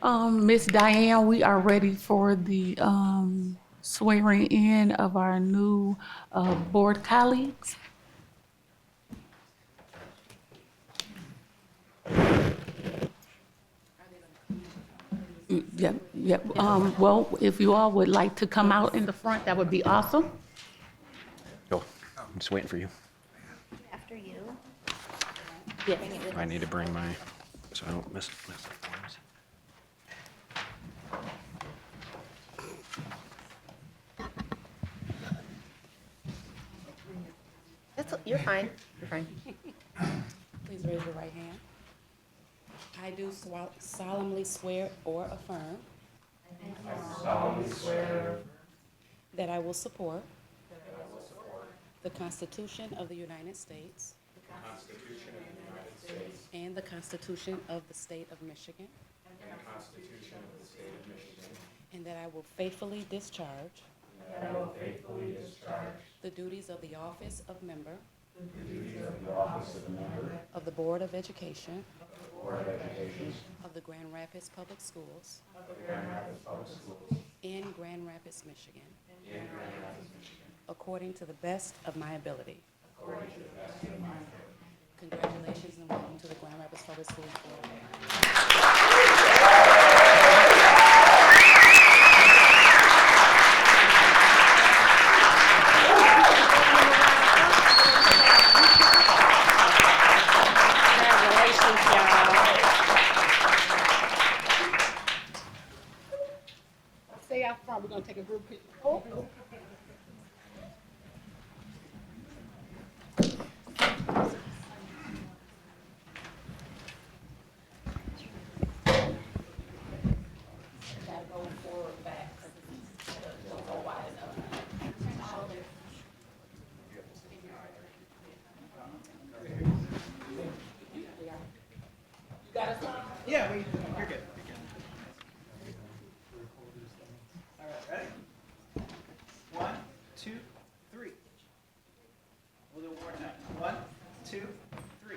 Miss Diane, we are ready for the swearing in of our new board colleagues. Yep. Well, if you all would like to come out in the front, that would be awesome. Go. I'm just waiting for you. After you. Yes. I need to bring my, so I don't miss the forms. You're fine. You're fine. Please raise your right hand. I do solemnly swear or affirm. That I will support. The Constitution of the United States. And the Constitution of the State of Michigan. And that I will faithfully discharge. The duties of the office of member. Of the Board of Education. Of the Grand Rapids Public Schools. In Grand Rapids, Michigan. According to the best of my ability. Congratulations and welcome to the Grand Rapids Public Schools Board. Congratulations, y'all. Stay out front, we're gonna take a group picture. Oh. Gotta go forward, back. Don't go wide enough. You got us on? Yeah, you're good. You're good. All right, ready? 1, 2, 3. We'll do it one more time. 1, 2, 3.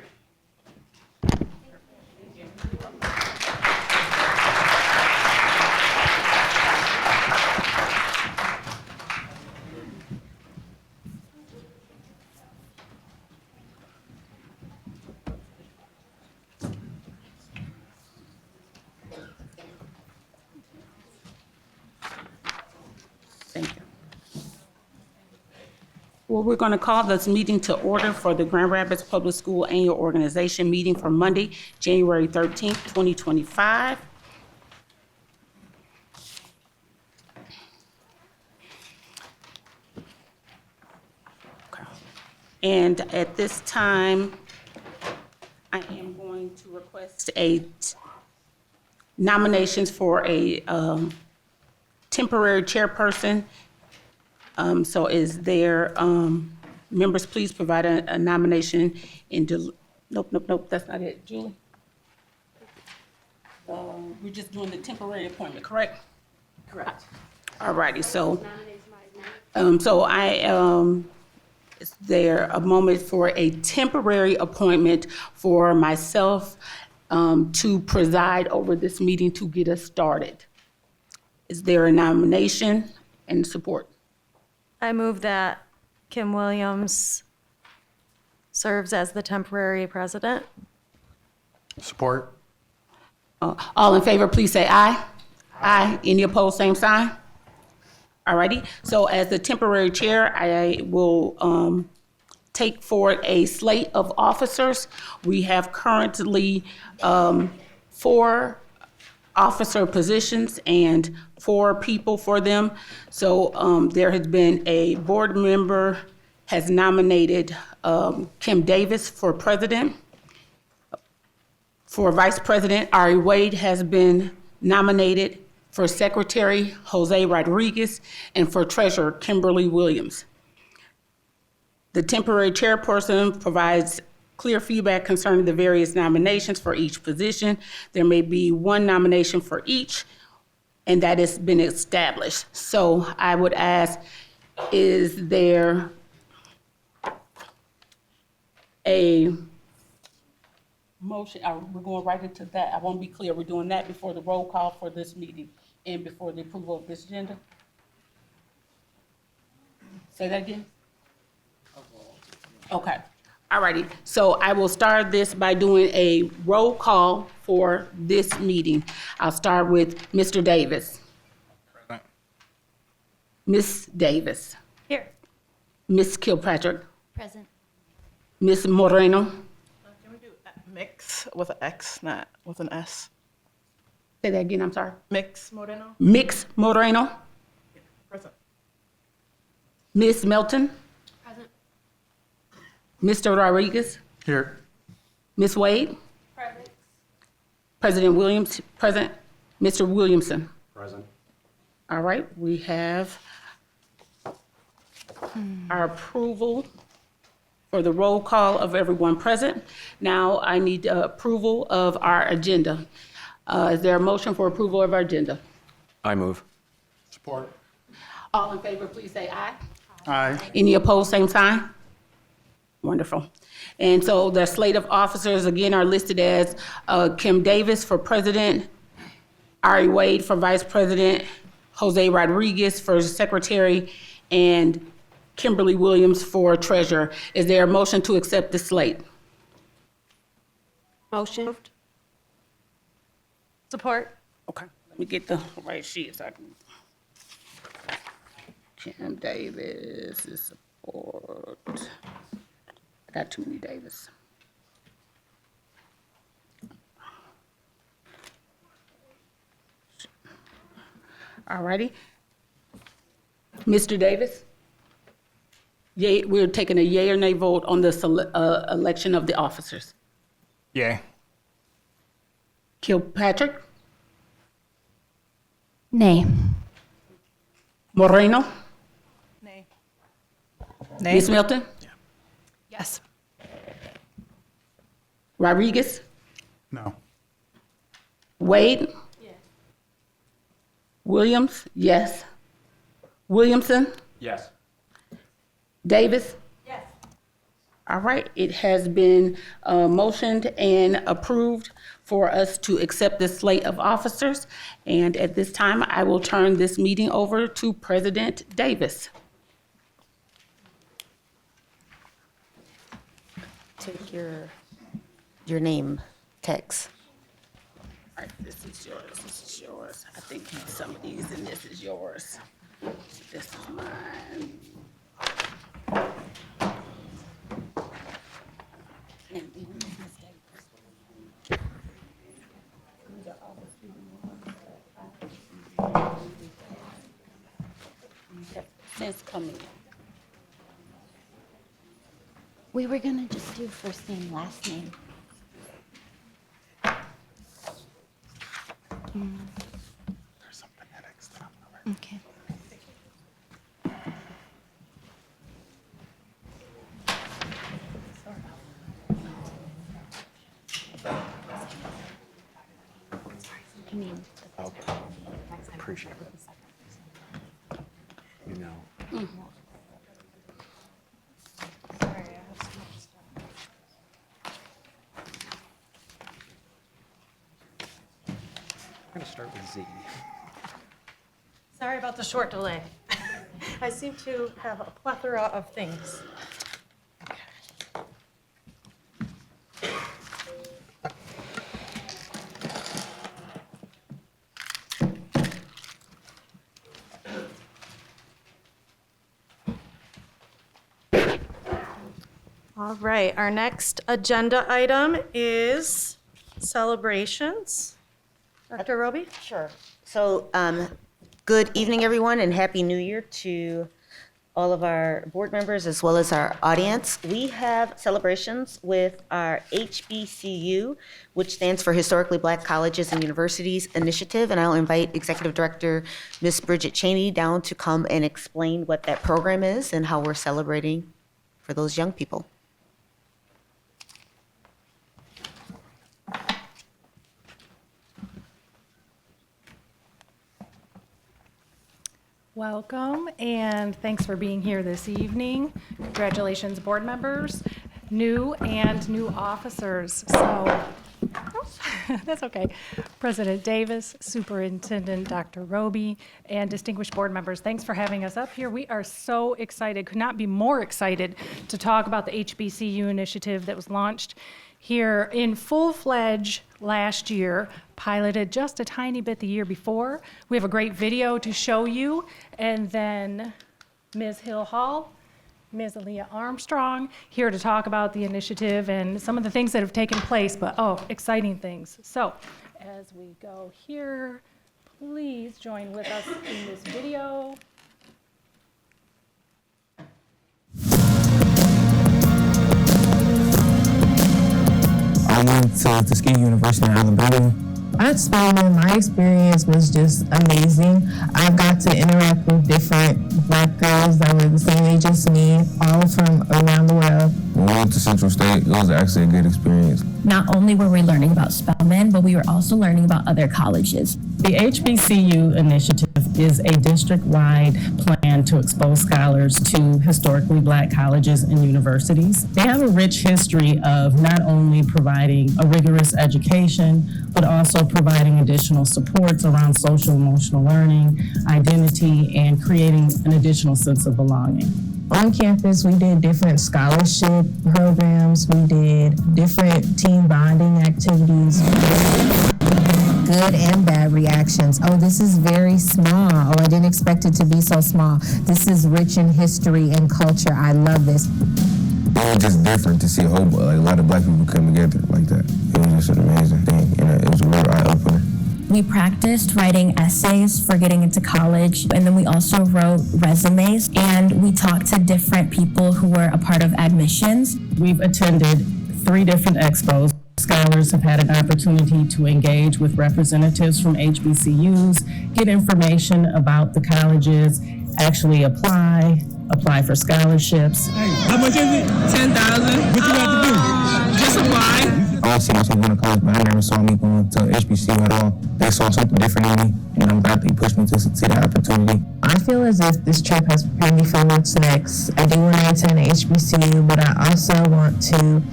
Thank you. Well, we're going to call this meeting to order for the Grand Rapids Public School Annual Organization Meeting for Monday, January 13th, 2025. Okay. And at this time, I am going to request nominations for a temporary chairperson. So is there, members, please provide a nomination nope, that's not it. Julie? We're just doing the temporary appointment, correct? Correct. All righty, so, is there a moment for a temporary appointment for myself to preside over this meeting to get us started? Is there a nomination and support? I move that Kim Williams serves as the temporary president. Support. All in favor, please say aye. Aye. Any opposed, same sign? All righty. So as the temporary chair, I will take forward a slate of officers. We have currently 4 officer positions and 4 people for them. So there has been a board member has nominated Kim Davis for president. For vice president, Ari Wade has been nominated. For secretary, Jose Rodriguez, and for treasurer, Kimberly Williams. The temporary chairperson provides clear feedback concerning the various nominations for each position. There may be 1 nomination for each, and that has been established. So I would ask, is there a motion, we're going right into that. I want to be clear, we're doing that before the roll call for this meeting and before the approval of this agenda? Say that again? Okay, all righty. So I will start this by doing a roll call for this meeting. I'll start with Mr. Davis. Present. Ms. Davis. Here. Ms. Kilpatrick. Present. Ms. Moreno. Can we do mix with an X, not with an S? Say that again, I'm sorry. Mix Moreno? Mix Moreno. Present. Ms. Melton. Present. Mr. Rodriguez. Here. Ms. Wade. Present. President Williams, present. Mr. Williamson. Present. All right, we have our approval for the roll call of everyone present. Now I need approval of our agenda. Is there a motion for approval of our agenda? I move. Support. All in favor, please say aye. Aye. Any opposed, same sign? Wonderful. And so the slate of officers, again, are listed as Kim Davis for president, Ari Wade for vice president, Jose Rodriguez for secretary, and Kimberly Williams for treasurer. Is there a motion to accept the slate? Motion. Support. Okay, let me get the right sheet so I can. Kim Davis is support. I got too many Davis. All righty. Mr. Davis? Yay, we're taking a yay or nay vote on the election of the officers. Yay. Kilpatrick? Nay. Moreno? Nay. Ms. Milton? Yes. Rodriguez? No. Wade? Williams? Yes. Williamson? Yes. Davis? Yes. All right, it has been motioned and approved for us to accept this slate of officers. And at this time, I will turn this meeting over to President Davis. Take your name, Tex. All right, this is yours, this is yours. I think some of these, and this is yours. This is mine. And then Ms. Davis. These are all the student ones. Since coming. We were gonna just do first name, last name. There's some phonetics that I'm not aware Okay. I mean, Appreciate it. You know. I'm gonna start with Z. Sorry about the short delay. I seem to have a plethora of things. All right, our next agenda item is celebrations. Dr. Roby? sure. So, good evening, everyone, and Happy New Year to all of our board members as well as our audience. We have celebrations with our HBCU, which stands for Historically Black Colleges and Universities Initiative, and I'll invite Executive Director Ms. Bridget Cheney down to come and explain what that program is and how we're celebrating for those young people. Welcome, and thanks for being here this evening. Congratulations, board members. new and new officers. So, that's okay. President Davis, Superintendent Dr. Roby, and distinguished board members, thanks for having us up here. We are so excited, could not be more excited to talk about the HBCU initiative that was launched here in full-fledged last year, piloted just a tiny bit the year before. We have a great video to show you, and then Ms. Hill Hall, Ms. Aaliyah Armstrong, here to talk about the initiative and some of the things that have taken place, but exciting things. So as we go here, please join with us in this video. I went to Tuskegee University in Alabama. At Spelman, my experience was just amazing. I got to interact with different Black girls that were the same age as me, all from around the world. When we went to Central State, it was actually a good experience. Not only were we learning about Spelman, but we were also learning about other colleges. The HBCU initiative is a district-wide plan to expose scholars to historically Black colleges and universities. They have a rich history of not only providing a rigorous education, but also providing additional supports around social emotional learning, identity, and creating an additional sense of belonging. On campus, we did different scholarship programs. We did different team bonding activities. Good and bad reactions. Oh, this is very small. Oh, I didn't expect it to be so small. This is rich in history and culture. I love this. It was just different to see a lot of Black people come together like that. It was just an amazing thing, and it was a real eye-opener. We practiced writing essays for getting into college, and then we also wrote resumes, and we talked to different people who were a part of admissions. We've attended 3 different expos. Scholars have had an opportunity to engage with representatives from HBCUs, get information about the colleges, actually apply for scholarships. How much is it? 10,000. What you got to do? Just apply. I always see myself going to college, but I never saw me going to HBCU at all. They saw something different in me, and I'm glad they pushed me to see that opportunity. I feel as if this trip has prepared me for what's next. I do want to attend HBCU, but I also want to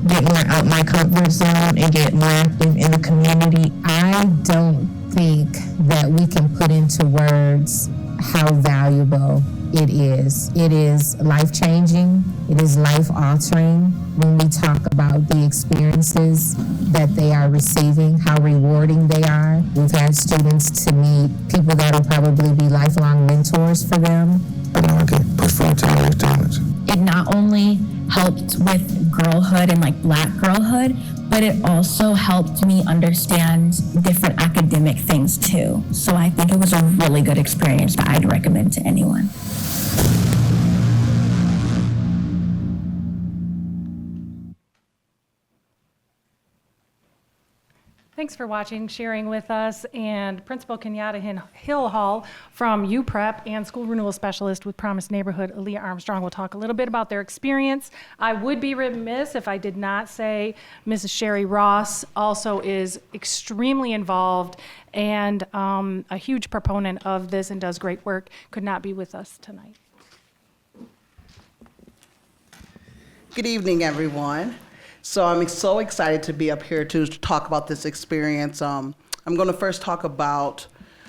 get more out my comfort zone and get more active in the community. I don't think that we can put into words how valuable it is. It is life-changing. It is life-altering when we talk about the experiences that they are receiving, how rewarding they are. We've had students to meet people that will probably be lifelong mentors for them. I know I can push forward to all those talents. It not only helped with girlhood and like Black girlhood, but it also helped me understand different academic things too. So I think it was a really good experience that I'd recommend to anyone. Thanks for watching, sharing with us, and Principal Kenyatta Hill Hall from UPrep and School Renewal Specialist with Promise Neighborhood, Aaliyah Armstrong, will talk a little bit about their experience. I would be remiss if I did not say Mrs. Sherry Ross also is extremely involved and a huge proponent of this and does great work. Could not be with us tonight. Good evening, everyone. So I'm so excited to be up here to talk about this experience. I'm going to first talk about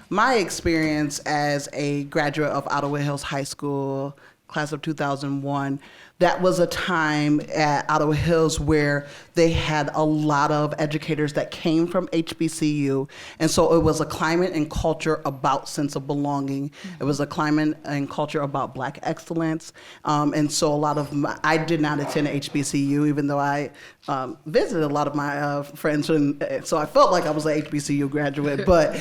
my experience as a graduate of Ottawa Hills High School, class of 2001. That was a time at Ottawa Hills where they had a lot of educators that came from HBCU. And so it was a climate and culture about sense of belonging. It was a climate and culture about Black excellence. And so I did not attend HBCU, even though I visited a lot of my friends. And so I felt like I was an HBCU graduate, but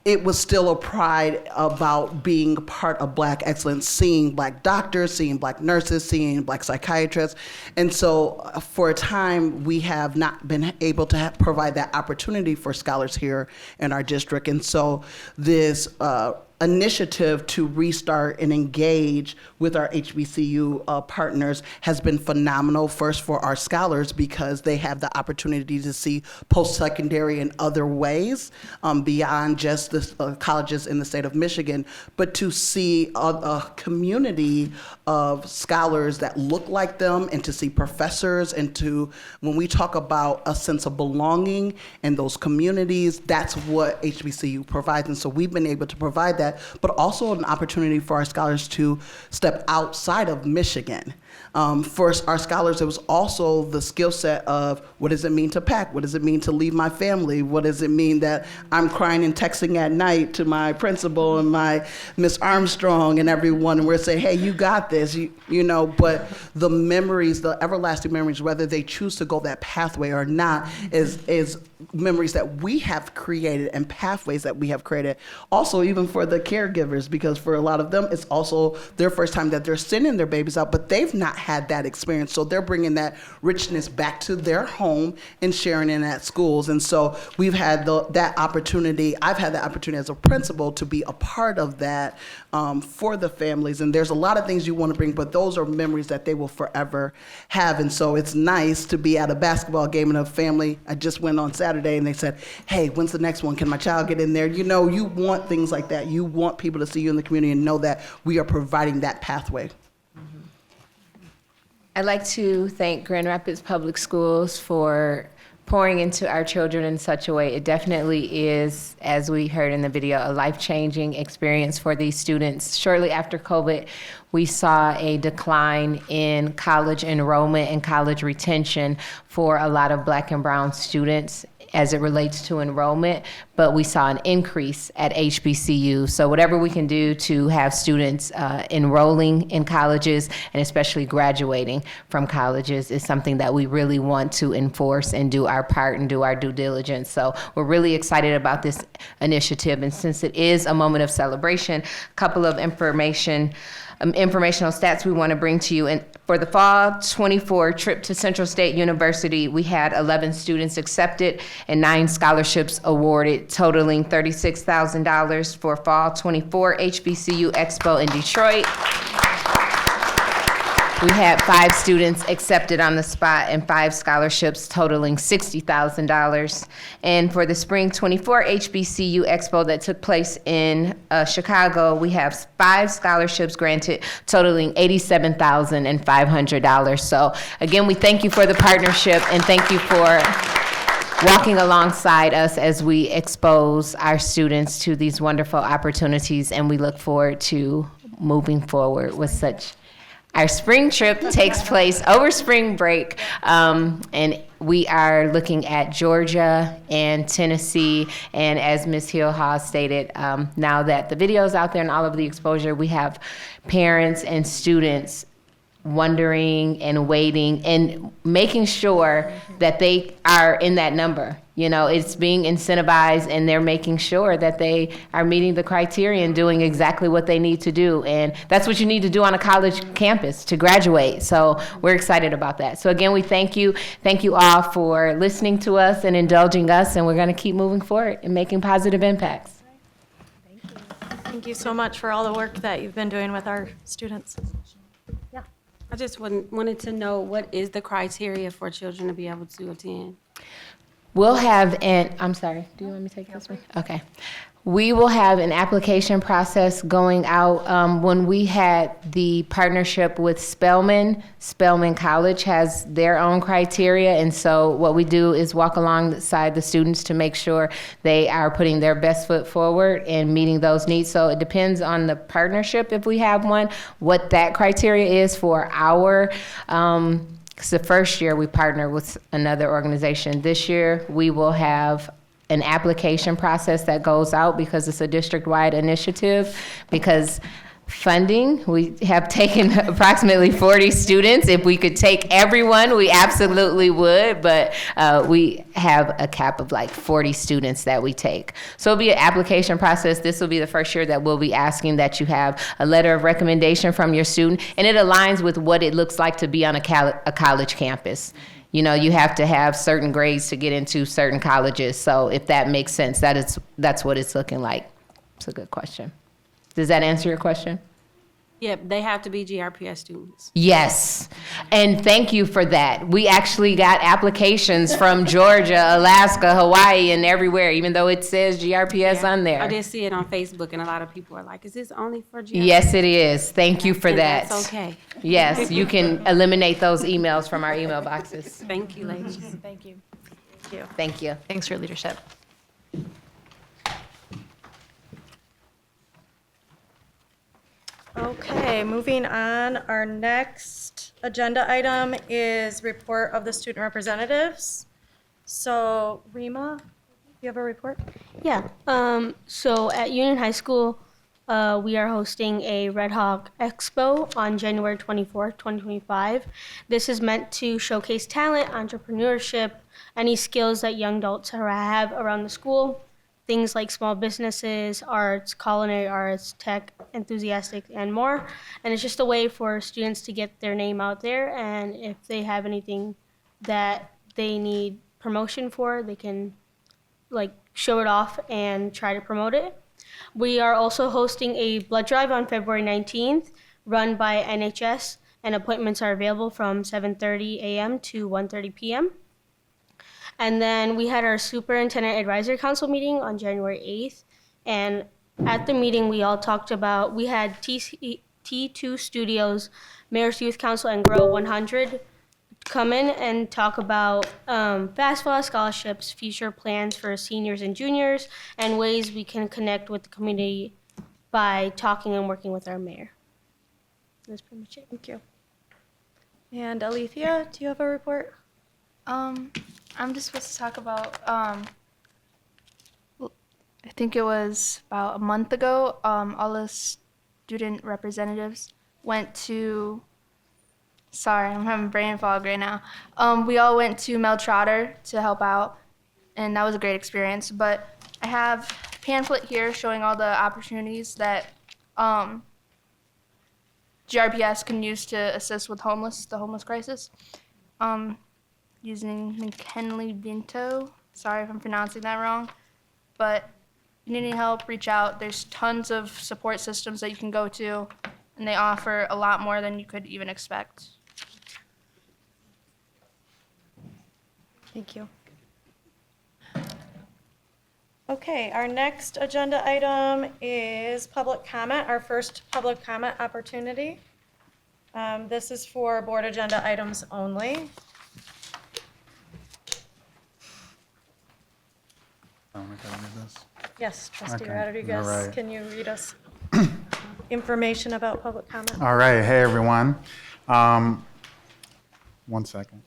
it was still a pride about being part of Black excellence, seeing Black doctors, seeing Black nurses, seeing Black psychiatrists. And so for a time, we have not been able to provide that opportunity for scholars here in our district. And so this initiative to restart and engage with our HBCU partners has been phenomenal. First, for our scholars, because they have the opportunity to see post-secondary in other ways beyond just the colleges in the state of Michigan, but to see a community of scholars that look like them, and to see professors, and to, when we talk about a sense of belonging and those communities, that's what HBCU provides. And so we've been able to provide that, but also an opportunity for our scholars to step outside of Michigan. For our scholars, it was also the skill set of, what does it mean to pack? What does it mean to leave my family? What does it mean that I'm crying and texting at night to my principal and my Miss Armstrong and everyone, and we're saying, hey, you got this, you know, but the memories, the everlasting memories, whether they choose to go that pathway or not, is memories that we have created and pathways that we have created. Also, even for the caregivers, because for a lot of them, it's also their first time that they're sending their babies out, but they've not had that experience. So they're bringing that richness back to their home and sharing it at schools. And so we've had that opportunity. I've had the opportunity as a principal to be a part of that for the families. And there's a lot of things you want to bring, but those are memories that they will forever have. And so it's nice to be at a basketball game and a family. I just went on Saturday and they said, hey, when's the next one? Can my child get in there? You know, you want things like that. You want people to see you in the community and know that we are providing that pathway. I'd like to thank Grand Rapids Public Schools for pouring into our children in such a way. It definitely is, as we heard in the video, a life-changing experience for these students. Shortly after COVID, we saw a decline in college enrollment and college retention for a lot of Black and brown students as it relates to enrollment, but we saw an increase at HBCU. So whatever we can do to have students enrolling in colleges and especially graduating from colleges is something that we really want to enforce and do our part and do our due diligence. So we're really excited about this initiative. And since it is a moment of celebration, a couple of informational stats we want to bring to you. And for the fall 24 trip to Central State University, we had 11 students accepted and 9 scholarships awarded, totaling $36,000 for fall 24 HBCU Expo in Detroit. We had 5 students accepted on the spot and 5 scholarships totaling $60,000. And for the spring 24 HBCU Expo that took place in Chicago, we have 5 scholarships granted totaling $87,500. So again, we thank you for the partnership and thank you for walking alongside us as we expose our students to these wonderful opportunities, and we look forward to moving forward with such. Our spring trip takes place over spring break, and we are looking at Georgia and Tennessee. And as Ms. Hill-Haw stated, now that the video is out there and all of the exposure, we have parents and students wondering and waiting and making sure that they are in that number. You know, it's being incentivized and they're making sure that they are meeting the criteria and doing exactly what they need to do. And that's what you need to do on a college campus to graduate. So we're excited about that. So again, we thank you. Thank you all for listening to us and indulging us. And we're going to keep moving forward and making positive impacts. Thank you. Thank you so much for all the work that you've been doing with our students. Yeah. I just wanted to know, what is the criteria for children to be able to attend? We'll have I'm sorry, do you want me to take this one? Okay. We will have an application process going out. When we had the partnership with Spelman College has their own criteria. And so what we do is walk alongside the students to make sure they are putting their best foot forward and meeting those needs. So it depends on the partnership, if we have one, what that criteria is for our because the first year we partnered with another organization. This year we will have an application process that goes out because it's a district-wide initiative. Because funding, we have taken approximately 40 students. If we could take everyone, we absolutely would, but we have a cap of like 40 students that we take. So it'll be an application process. This will be the first year that we'll be asking that you have a letter of recommendation from your student, and it aligns with what it looks like to be on a college campus. You know, you have to have certain grades to get into certain colleges. So if that makes sense, that's what it's looking like. It's a good question. Does that answer your question? Yep, they have to be GRPS students. Yes, and thank you for that. We actually got applications from Georgia, Alaska, Hawaii, and everywhere, even though it says GRPS on there. I did see it on Facebook, and a lot of people are like, is this only for GRPS? Yes, it is. Thank you for And that. that's okay. Yes, you can eliminate those emails from our email boxes. Thank you, ladies. Thank you. Thank you. Thanks for your leadership. Okay, moving on. Our next agenda item is report of the student representatives. So, Rima, you have a report? Yeah. So at Union High School, we are hosting a Red Hawk Expo on January 24th, 2025. This is meant to showcase talent, entrepreneurship, any skills that young adults have around the school. Things like small businesses, arts, culinary arts, tech, enthusiastic, and more. And it's just a way for students to get their name out there. And if they have anything that they need promotion for, they can show it off and try to promote it. We are also hosting a blood drive on February 19th, run by NHS, and appointments are available from 7:30 a.m. to 1:30 p.m. And then we had our Superintendent Advisory Council meeting on January 8th. And at the meeting, we had T2 Studios, Mayor's Youth Council, and Grow 100 come in and talk about FAFSA scholarships, future plans for seniors and juniors, and ways we can connect with the community by talking and working with our mayor. That's pretty much it. Thank you. And Alethea, do you have a report? I'm just supposed to talk about, I think it was about a month ago, all the student representatives went to, sorry, I'm having brain fog right now. We all went to Mel Trotter to help out, and that was a great experience. But I have a pamphlet here showing all the opportunities that GRPS can use to assist with the homeless crisis. Using McKinley Binto. Sorry if I'm pronouncing that wrong. But if you need any help, reach out. There's tons of support systems that you can go to, and they offer a lot more than you could even expect. Thank you. Okay, our next agenda item is public comment, our first public comment opportunity. This is for board agenda items only. Yes, Trustee Okay, Rodriguez, all right. can you read us information about public comment? All right, hey everyone. 1 second.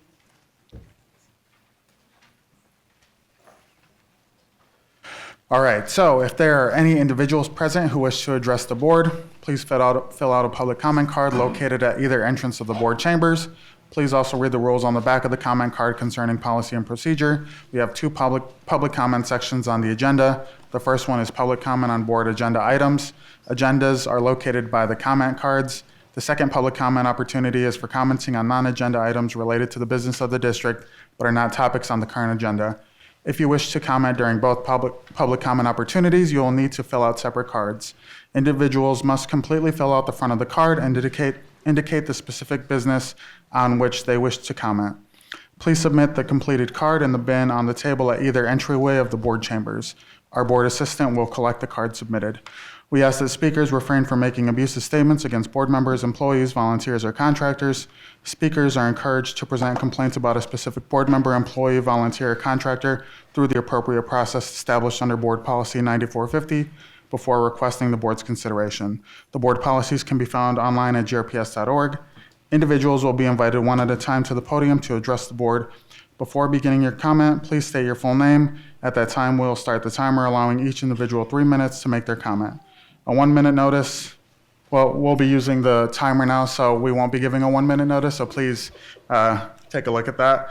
All right, so if there are any individuals present who wish to address the board, please fill out a public comment card located at either entrance of the board chambers. Please also read the rules on the back of the comment card concerning policy and procedure. We have two public comment sections on the agenda. The first one is public comment on board agenda items. Agendas are located by the comment cards. The second public comment opportunity is for commenting on non-agenda items related to the business of the district, but are not topics on the current agenda. If you wish to comment during both public comment opportunities, you will need to fill out separate cards. Individuals must completely fill out the front of the card and indicate the specific business on which they wish to comment. Please submit the completed card in the bin on the table at either entryway of the board chambers. Our board assistant will collect the card submitted. We ask that speakers refrain from making abusive statements against board members, employees, volunteers, or contractors. Speakers are encouraged to present complaints about a specific board member, employee, volunteer, or contractor through the appropriate process established under Board Policy 9450 before requesting the board's consideration. The board policies can be found online at grps.org. Individuals will be invited one at a time to the podium to address the board. Before beginning your comment, please state your full name. At that time, we'll start the timer, allowing each individual 3 minutes to make their comment. A 1 minute notice, well, we'll be using the timer now, so we won't be giving a 1 minute notice, so please take a look at that.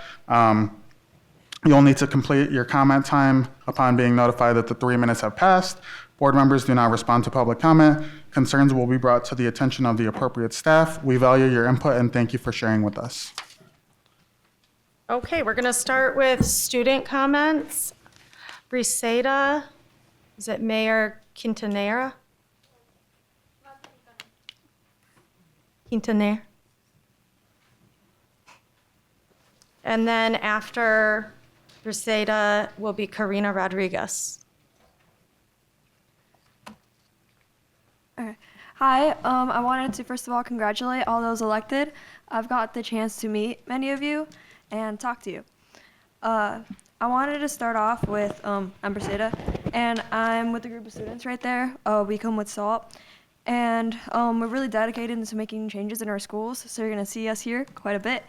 You'll need to complete your comment time upon being notified that the 3 minutes have passed. Board members do not respond to public comment. Concerns will be brought to the attention of the appropriate staff. We value your input and thank you for sharing with us. Okay, we're going to start with student comments. Briseda, is it Mayor Quintanera? Quintanar. And then after Reseda will be Karina Rodriguez. Okay. Hi, I wanted to first of all congratulate all those elected. I've got the chance to meet many of you and talk to you. I wanted to start off with I'm Brasida, and I'm with a group of students right there. We come with SALT, and we're really dedicated into making changes in our schools, so you're going to see us here quite a bit.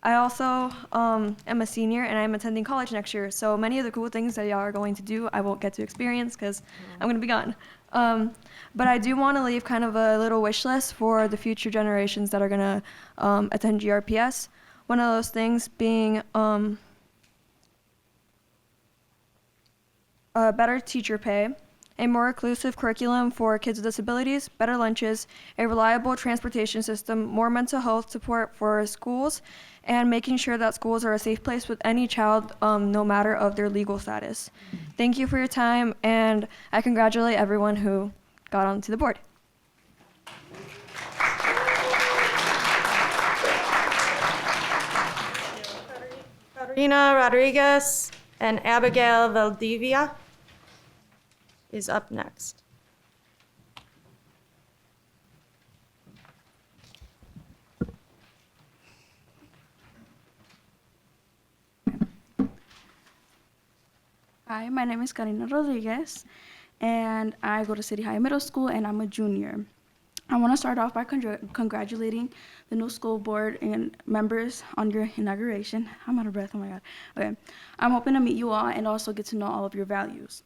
I also am a senior, and I'm attending college next year, so many of the cool things that y'all are going to do, I won't get to experience because I'm going to be gone. But I do want to leave kind of a little wish list for the future generations that are going to attend GRPS. One of those things being better teacher pay, a more inclusive curriculum for kids with disabilities, better lunches, a reliable transportation system, more mental health support for schools, and making sure that schools are a safe place with any child, no matter of their legal status. Thank you for your time, and I congratulate everyone who got onto the board. Karina Rodriguez and Abigail Valdivia is up next. Hi, my name is Karina Rodriguez, and I go to City High Middle School, and I'm a junior. I want to start off by congratulating the new school board and members on your inauguration. I'm out of breath, oh my God. Okay, I'm hoping to meet you all and also get to know all of your values.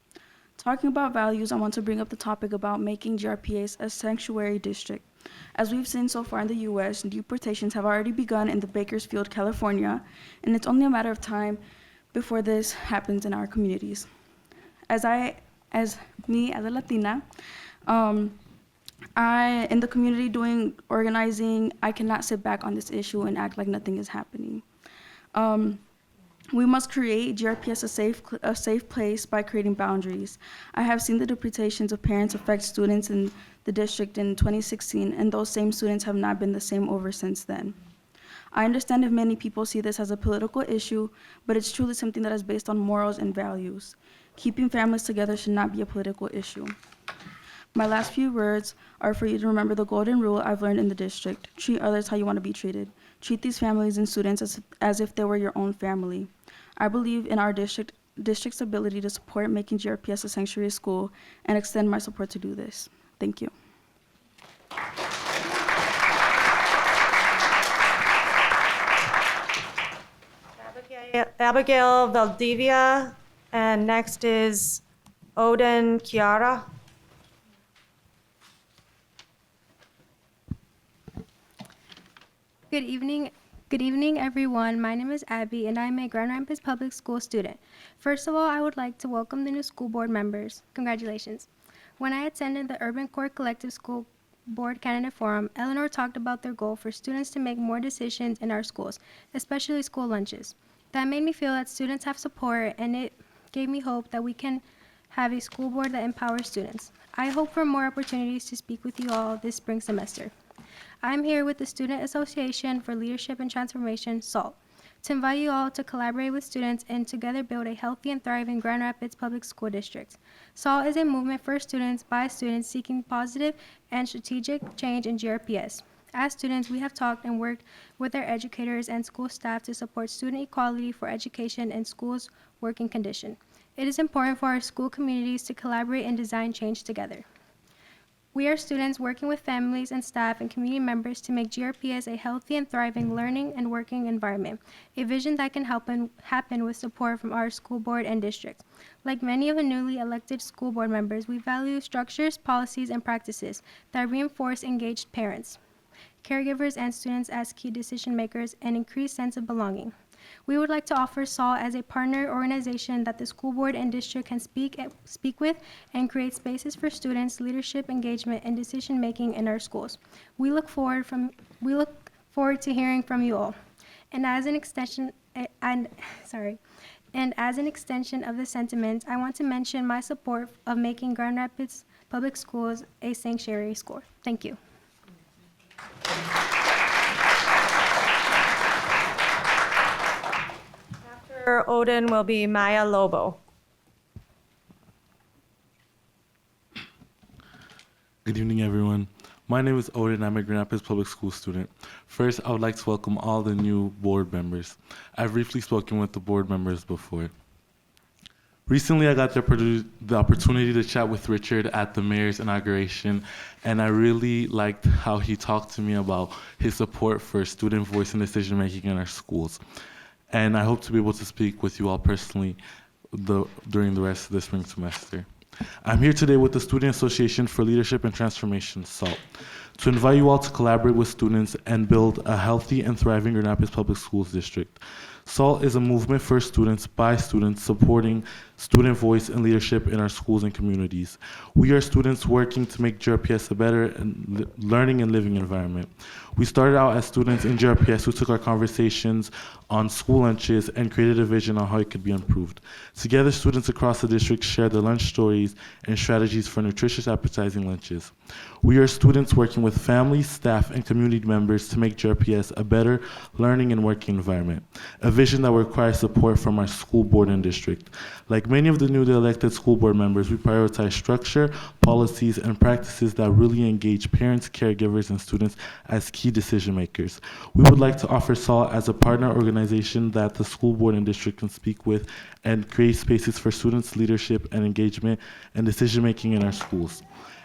Talking about values, I want to bring up the topic about making GRPS a sanctuary district. As we've seen so far in the U.S., deportations have already begun in the Bakersfield, California, and it's only a matter of time before this happens in our communities. As a Latina, in the community doing organizing, I cannot sit back on this issue and act like nothing is happening. We must create GRPS a safe place by creating boundaries. I have seen the deportations of parents affect students in the district in 2016, and those same students have not been the same ever since then. I understand if many people see this as a political issue, but it's truly something that is based on morals and values. Keeping families together should not be a political issue. My last few words are for you to remember the golden rule I've learned in the district. Treat others how you want to be treated. Treat these families and students as if they were your own family. I believe in our district's ability to support making GRPS a sanctuary school and extend my support to do this. Thank you. Abigail Valdivia, and next is Odin Chiara. Good evening, everyone. My name is Abby, and I'm a Grand Rapids Public School student. First of all, I would like to welcome the new school board members. Congratulations. When I attended the Urban Core Collective School Board Candidate Forum, Eleanor talked about their goal for students to make more decisions in our schools, especially school lunches. That made me feel that students have support, and it gave me hope that we can have a school board that empowers students. I hope for more opportunities to speak with you all this spring semester. I'm here with the Student Association for Leadership and Transformation, SALT, to invite you all to collaborate with students and together build a healthy and thriving Grand Rapids Public School District. SALT is a movement for students by students seeking positive and strategic change in GRPS. As students, we have talked and worked with our educators and school staff to support student equality for education and schools' working condition. It is important for our school communities to collaborate and design change together. We are students working with families and staff and community members to make GRPS a healthy and thriving learning and working environment, a vision that can happen with support from our school board and district. Like many of the newly elected school board members, we value structures, policies, and practices that reinforce engaged parents, caregivers, and students as key decision makers and increased sense of belonging. We would like to offer SALT as a partner organization that the school board and district can speak with and create spaces for students, leadership, engagement, and decision making in our schools. We look forward to hearing from you all. And as an extension of the sentiment, I want to mention my support of making Grand Rapids Public Schools a sanctuary school. Thank you. After Odin will be Maya Lobo. Good evening, everyone. My name is Odin. I'm a Grand Rapids Public School student. First, I would like to welcome all the new board members. I've briefly spoken with the board members before. Recently, I got the opportunity to chat with Richard at the mayor's inauguration, and I really liked how he talked to me about his support for student voice and decision-making in our schools. And I hope to be able to speak with you all personally during the rest of the spring semester. I'm here today with the Student Association for Leadership and Transformation, SALT, to invite you all to collaborate with students and build a healthy and thriving Grand Rapids Public Schools district. SALT is a movement for students, by students, supporting student voice and leadership in our schools and communities. We are students working to make GRPS a better learning and living environment. We started out as students in GRPS who took our conversations on school lunches and created a vision on how it could be improved. Together, students across the district share their lunch stories and strategies for nutritious, appetizing lunches. We are students working with families, staff, and community members to make GRPS a better learning and working environment, a vision that requires support from our school board and district. Like many of the newly elected school board members, we prioritize structure, policies, and practices that really engage parents, caregivers, and students as key decision makers. We would like to offer SALT as a partner organization that the school board and district can speak with and create spaces for students' leadership and engagement and decision making in our schools.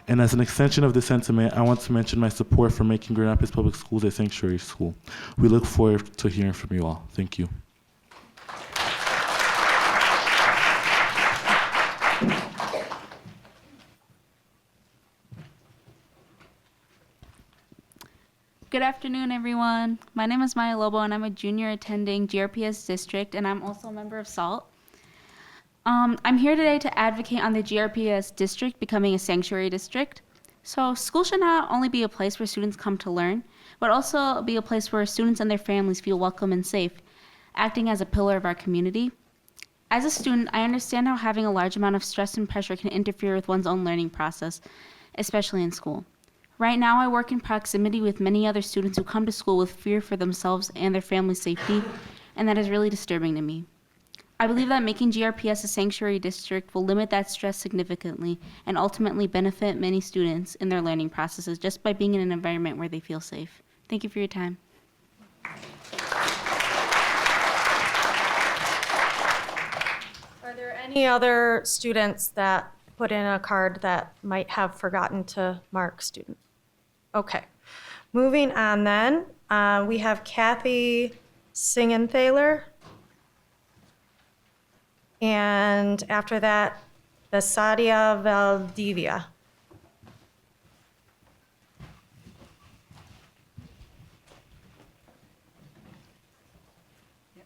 And as an extension of this sentiment, I want to mention my support for making Grand Rapids Public Schools a sanctuary school. We look forward to hearing from you all. Thank you. Good afternoon, everyone. My name is Maya Lobo, and I'm a junior attending GRPS district, and I'm also a member of SALT. I'm here today to advocate on the GRPS district becoming a sanctuary district. So school should not only be a place where students come to learn, but also be a place where students and their families feel welcome and safe, acting as a pillar of our community. As a student, I understand how having a large amount of stress and pressure can interfere with one's own learning process, especially in school. Right now, I work in proximity with many other students who come to school with fear for themselves and their family's safety, and that is really disturbing to me. I believe that making GRPS a sanctuary district will limit that stress significantly and ultimately benefit many students in their learning processes just by being in an environment where they feel safe. Thank you for your time. Are there any other students that put in a card that might have forgotten to mark student? Okay. Moving on then, we have Kathy Singenthaler. And after that, Besadia Valdivia.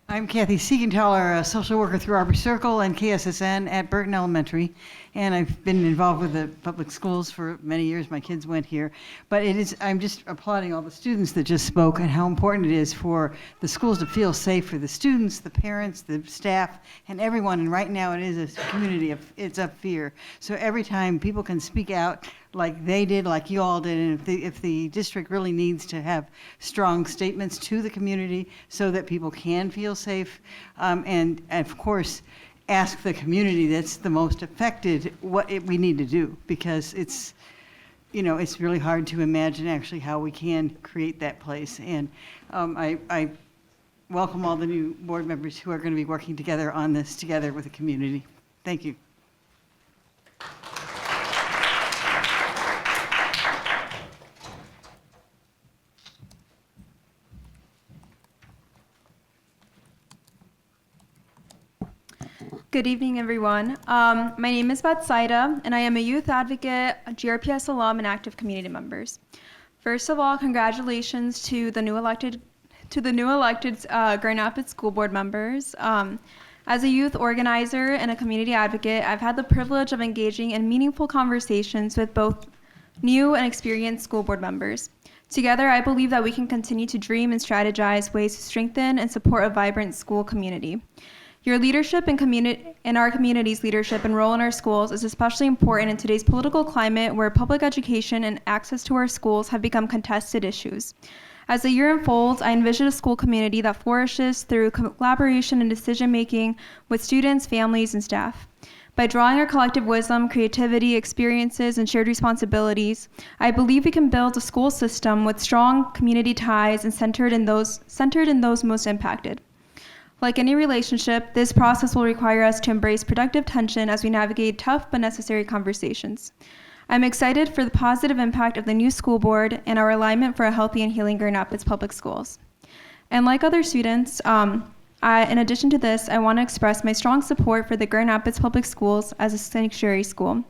I'm Kathy Siegenthaler, a social worker through Arbor Circle and KSSN at Burton Elementary. And I've been involved with the public schools for many years. My kids went here. But I'm just applauding all the students that just spoke and how important it is for the schools to feel safe for the students, the parents, the staff, and everyone. And right now it is a community it's of fear. So every time people can speak out like they did, like you all did, and if the district really needs to have strong statements to the community so that people can feel safe, and of course, ask the community that's the most affected what we need to do, because it's really hard to imagine actually how we can create that place. And I welcome all the new board members who are going to be working together on this together with the community. Thank you. Good evening, everyone. My name is Batsaida, and I am a youth advocate, a GRPS alum, and active community members. First of all, congratulations to the new elected Grand Rapids School Board members. As a youth organizer and a community advocate, I've had the privilege of engaging in meaningful conversations with both new and experienced school board members. Together, I believe that we can continue to dream and strategize ways to strengthen and support a vibrant school community. Your leadership and our community's leadership and role in our schools is especially important in today's political climate where public education and access to our schools have become contested issues. As the year unfolds, I envision a school community that flourishes through collaboration and decision-making with students, families, and staff. By drawing our collective wisdom, creativity, experiences, and shared responsibilities, I believe we can build a school system with strong community ties and centered in those most impacted. Like any relationship, this process will require us to embrace productive tension as we navigate tough but necessary conversations. I'm excited for the positive impact of the new school board and our alignment for a healthy and healing Grand Rapids Public Schools. And like other students, in addition to this, I want to express my strong support for the Grand Rapids Public Schools as a sanctuary school.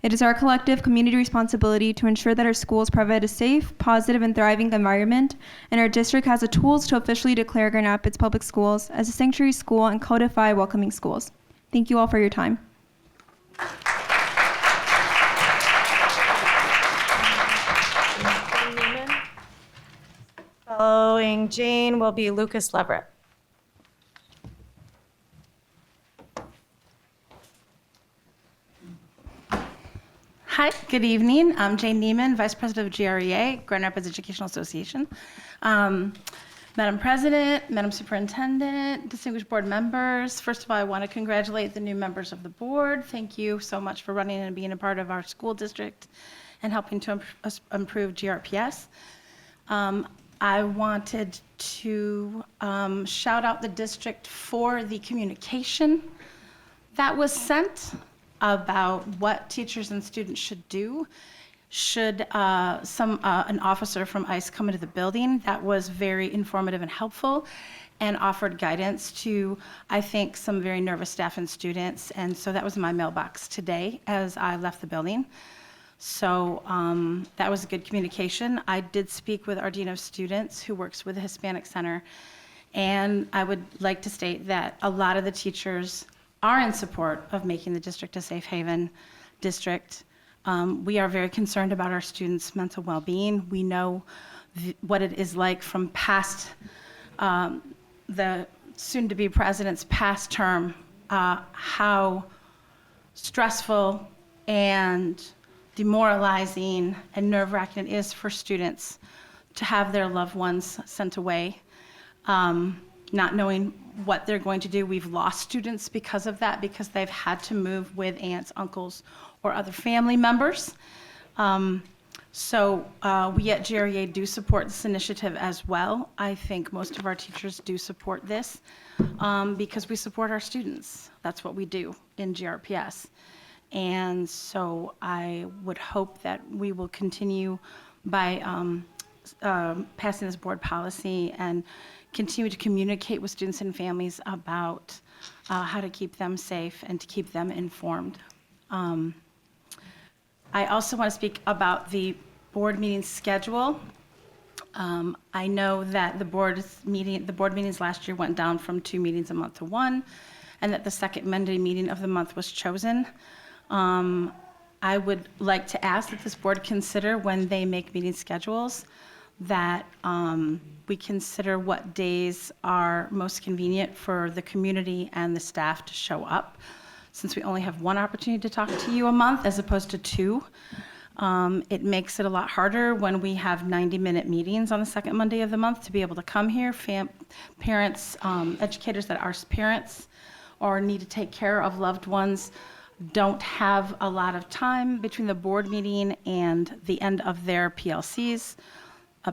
It is our collective community responsibility to ensure that our schools provide a safe, positive, and thriving environment, and our district has the tools to officially declare Grand Rapids Public Schools as a sanctuary school and codify welcoming schools. Thank you all for your time. Following Jane will be Lucas Leverett. Hi, good evening. I'm Jane Neiman, Vice President of GREA, Grand Rapids Educational Association. Madam President, Madam Superintendent, distinguished board members, first of all, I want to congratulate the new members of the board. Thank you so much for running and being a part of our school district and helping to improve GRPS. I wanted to shout out the district for the communication that was sent about what teachers and students should do should an officer from ICE come into the building. That was very informative and helpful and offered guidance to, I think, some very nervous staff and students. And so that was in my mailbox today as I left the building. So that was a good communication. I did speak with our Dean of Students who works with the Hispanic Center. And I would like to state that a lot of the teachers are in support of making the district a safe haven district. We are very concerned about our students' mental well-being. We know what it is like from past, the soon-to-be president's past term, how stressful and demoralizing and nerve-wracking it is for students to have their loved ones sent away, not knowing what they're going to do. We've lost students because of that, because they've had to move with aunts, uncles, or other family members. So we at GREA do support this initiative as well. I think most of our teachers do support this because we support our students. That's what we do in GRPS. And so I would hope that we will continue by passing this board policy and continue to communicate with students and families about how to keep them safe and to keep them informed. I also want to speak about the board meeting schedule. I know that the board meetings last year went down from 2 meetings a month to 1, and that the second Monday meeting of the month was chosen. I would like to ask that this board consider, when they make meeting schedules, that we consider what days are most convenient for the community and the staff to show up. Since we only have one opportunity to talk to you a month as opposed to 2, it makes it a lot harder when we have 90-minute meetings on the second Monday of the month to be able to come here. Parents, educators that are parents or need to take care of loved ones don't have a lot of time between the board meeting and the end of their PLCs,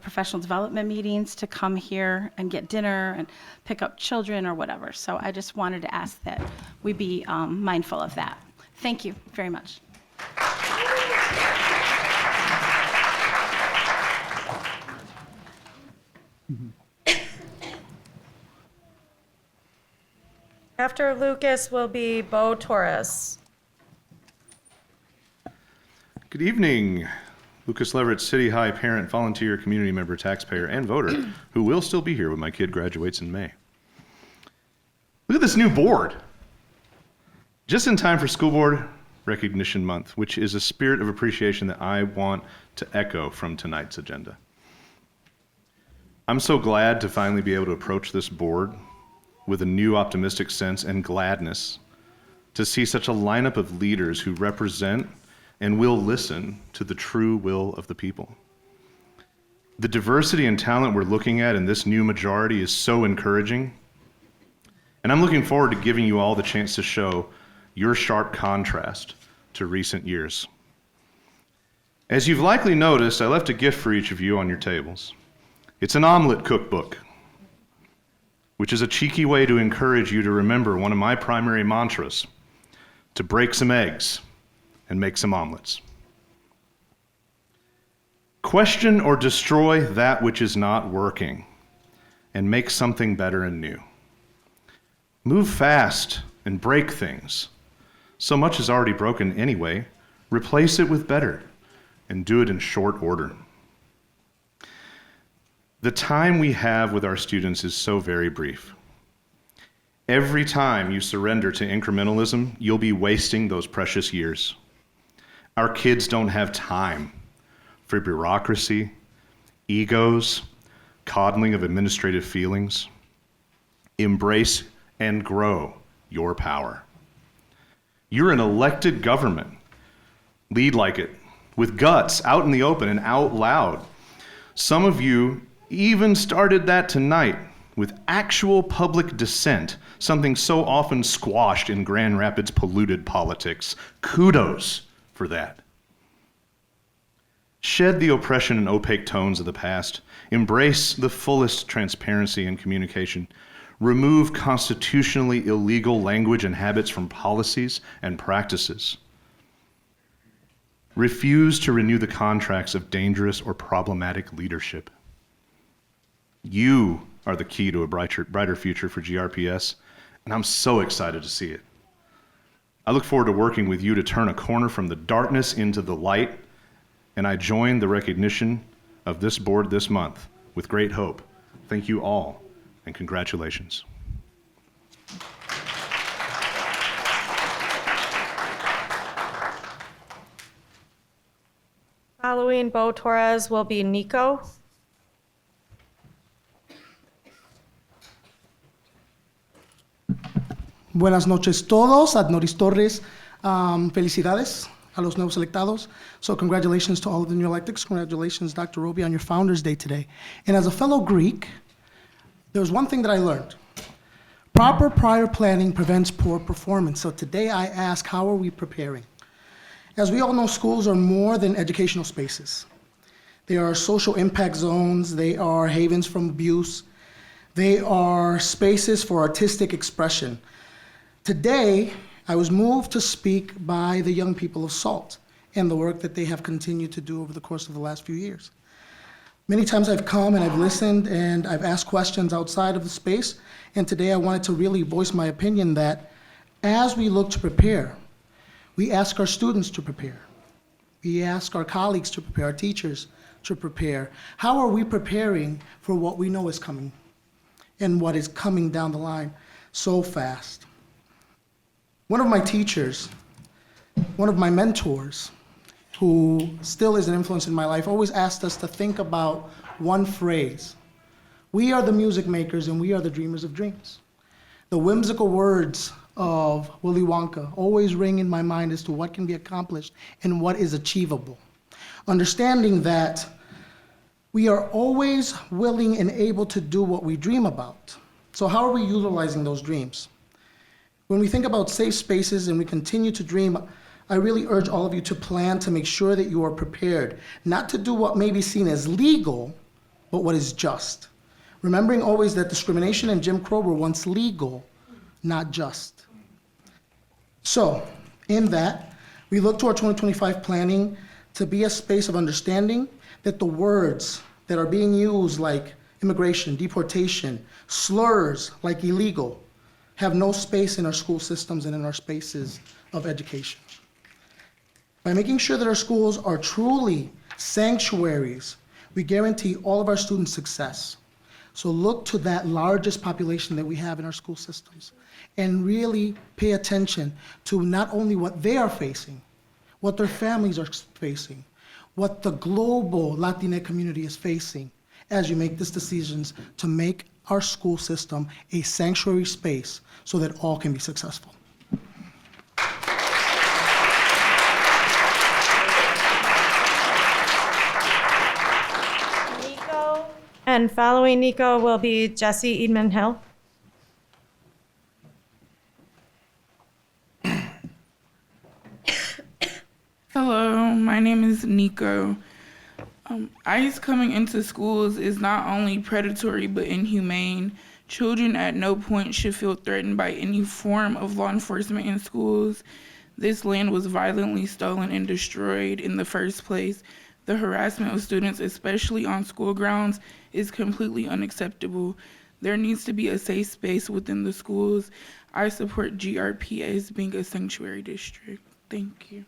professional development meetings, to come here and get dinner and pick up children or whatever. So I just wanted to ask that we be mindful of that. Thank you very much. After Lucas will be Bo Torres. Good evening. Lucas Leverett, City High parent, volunteer, community member, taxpayer, and voter who will still be here when my kid graduates in May. Look at this new board. Just in time for School Board Recognition Month, which is a spirit of appreciation that I want to echo from tonight's agenda. I'm so glad to finally be able to approach this board with a new optimistic sense and gladness to see such a lineup of leaders who represent and will listen to the true will of the people. The diversity and talent we're looking at in this new majority is so encouraging. And I'm looking forward to giving you all the chance to show your sharp contrast to recent years. As you've likely noticed, I left a gift for each of you on your tables. It's an omelet cookbook, which is a cheeky way to encourage you to remember one of my primary mantras, to break some eggs and make some omelets. Question or destroy that which is not working and make something better and new. Move fast and break things. So much is already broken anyway. Replace it with better and do it in short order. The time we have with our students is so very brief. Every time you surrender to incrementalism, you'll be wasting those precious years. Our kids don't have time for bureaucracy, egos, coddling of administrative feelings. Embrace and grow your power. You're an elected government. Lead like it, with guts, out in the open and out loud. Some of you even started that tonight with actual public dissent, something so often squashed in Grand Rapids' polluted politics. Kudos for that. Shed the oppression and opaque tones of the past. Embrace the fullest transparency in communication. Remove constitutionally illegal language and habits from policies and practices. Refuse to renew the contracts of dangerous or problematic leadership. You are the key to a brighter future for GRPS, and I'm so excited to see it. I look forward to working with you to turn a corner from the darkness into the light, and I join the recognition of this board this month with great hope. Thank you all, and congratulations. Following Bo Torres will be Nico. Buenas noches todos. Adnoris Torres. Felicidades a los nuevos electados. So congratulations to all of the new electeds. Congratulations, Dr. Roby, on your Founders Day today. And as a fellow Greek, there was one thing that I learned. Proper prior planning prevents poor performance. So today I ask, how are we preparing? As we all know, schools are more than educational spaces. They are social impact zones. They are havens from abuse. They are spaces for artistic expression. Today, I was moved to speak by the young people of SALT and the work that they have continued to do over the course of the last few years. Many times I've come and I've listened and I've asked questions outside of the space, and today I wanted to really voice my opinion that as we look to prepare, we ask our students to prepare. We ask our colleagues to prepare, our teachers to prepare. How are we preparing for what we know is coming and what is coming down the line so fast? One of my teachers, one of my mentors, who still is an influence in my life, always asked us to think about one phrase. We are the music makers and we are the dreamers of dreams. The whimsical words of Willy Wonka always ring in my mind as to what can be accomplished and what is achievable. Understanding that we are always willing and able to do what we dream about. So how are we utilizing those dreams? When we think about safe spaces and we continue to dream, I really urge all of you to plan to make sure that you are prepared, not to do what may be seen as legal, but what is just. Remembering always that discrimination and Jim Crow were once legal, not just. So, in that, we look to our 2025 planning to be a space of understanding that the words that are being used like immigration, deportation, slurs like illegal, have no space in our school systems and in our spaces of education. By making sure that our schools are truly sanctuaries, we guarantee all of our students' success. So look to that largest population that we have in our school systems and really pay attention to not only what they are facing, what their families are facing, what the global Latinx community is facing as you make these decisions to make our school system a sanctuary space so that all can be successful. Nico then following Nico will be Jesse Edmond Hill. Hello, my name is Nico. ICE coming into schools is not only predatory but inhumane. Children at no point should feel threatened by any form of law enforcement in schools. This land was violently stolen and destroyed in the first place. The harassment of students, especially on school grounds, is completely unacceptable. There needs to be a safe space within the schools. I support GRPS being a sanctuary district. Thank you.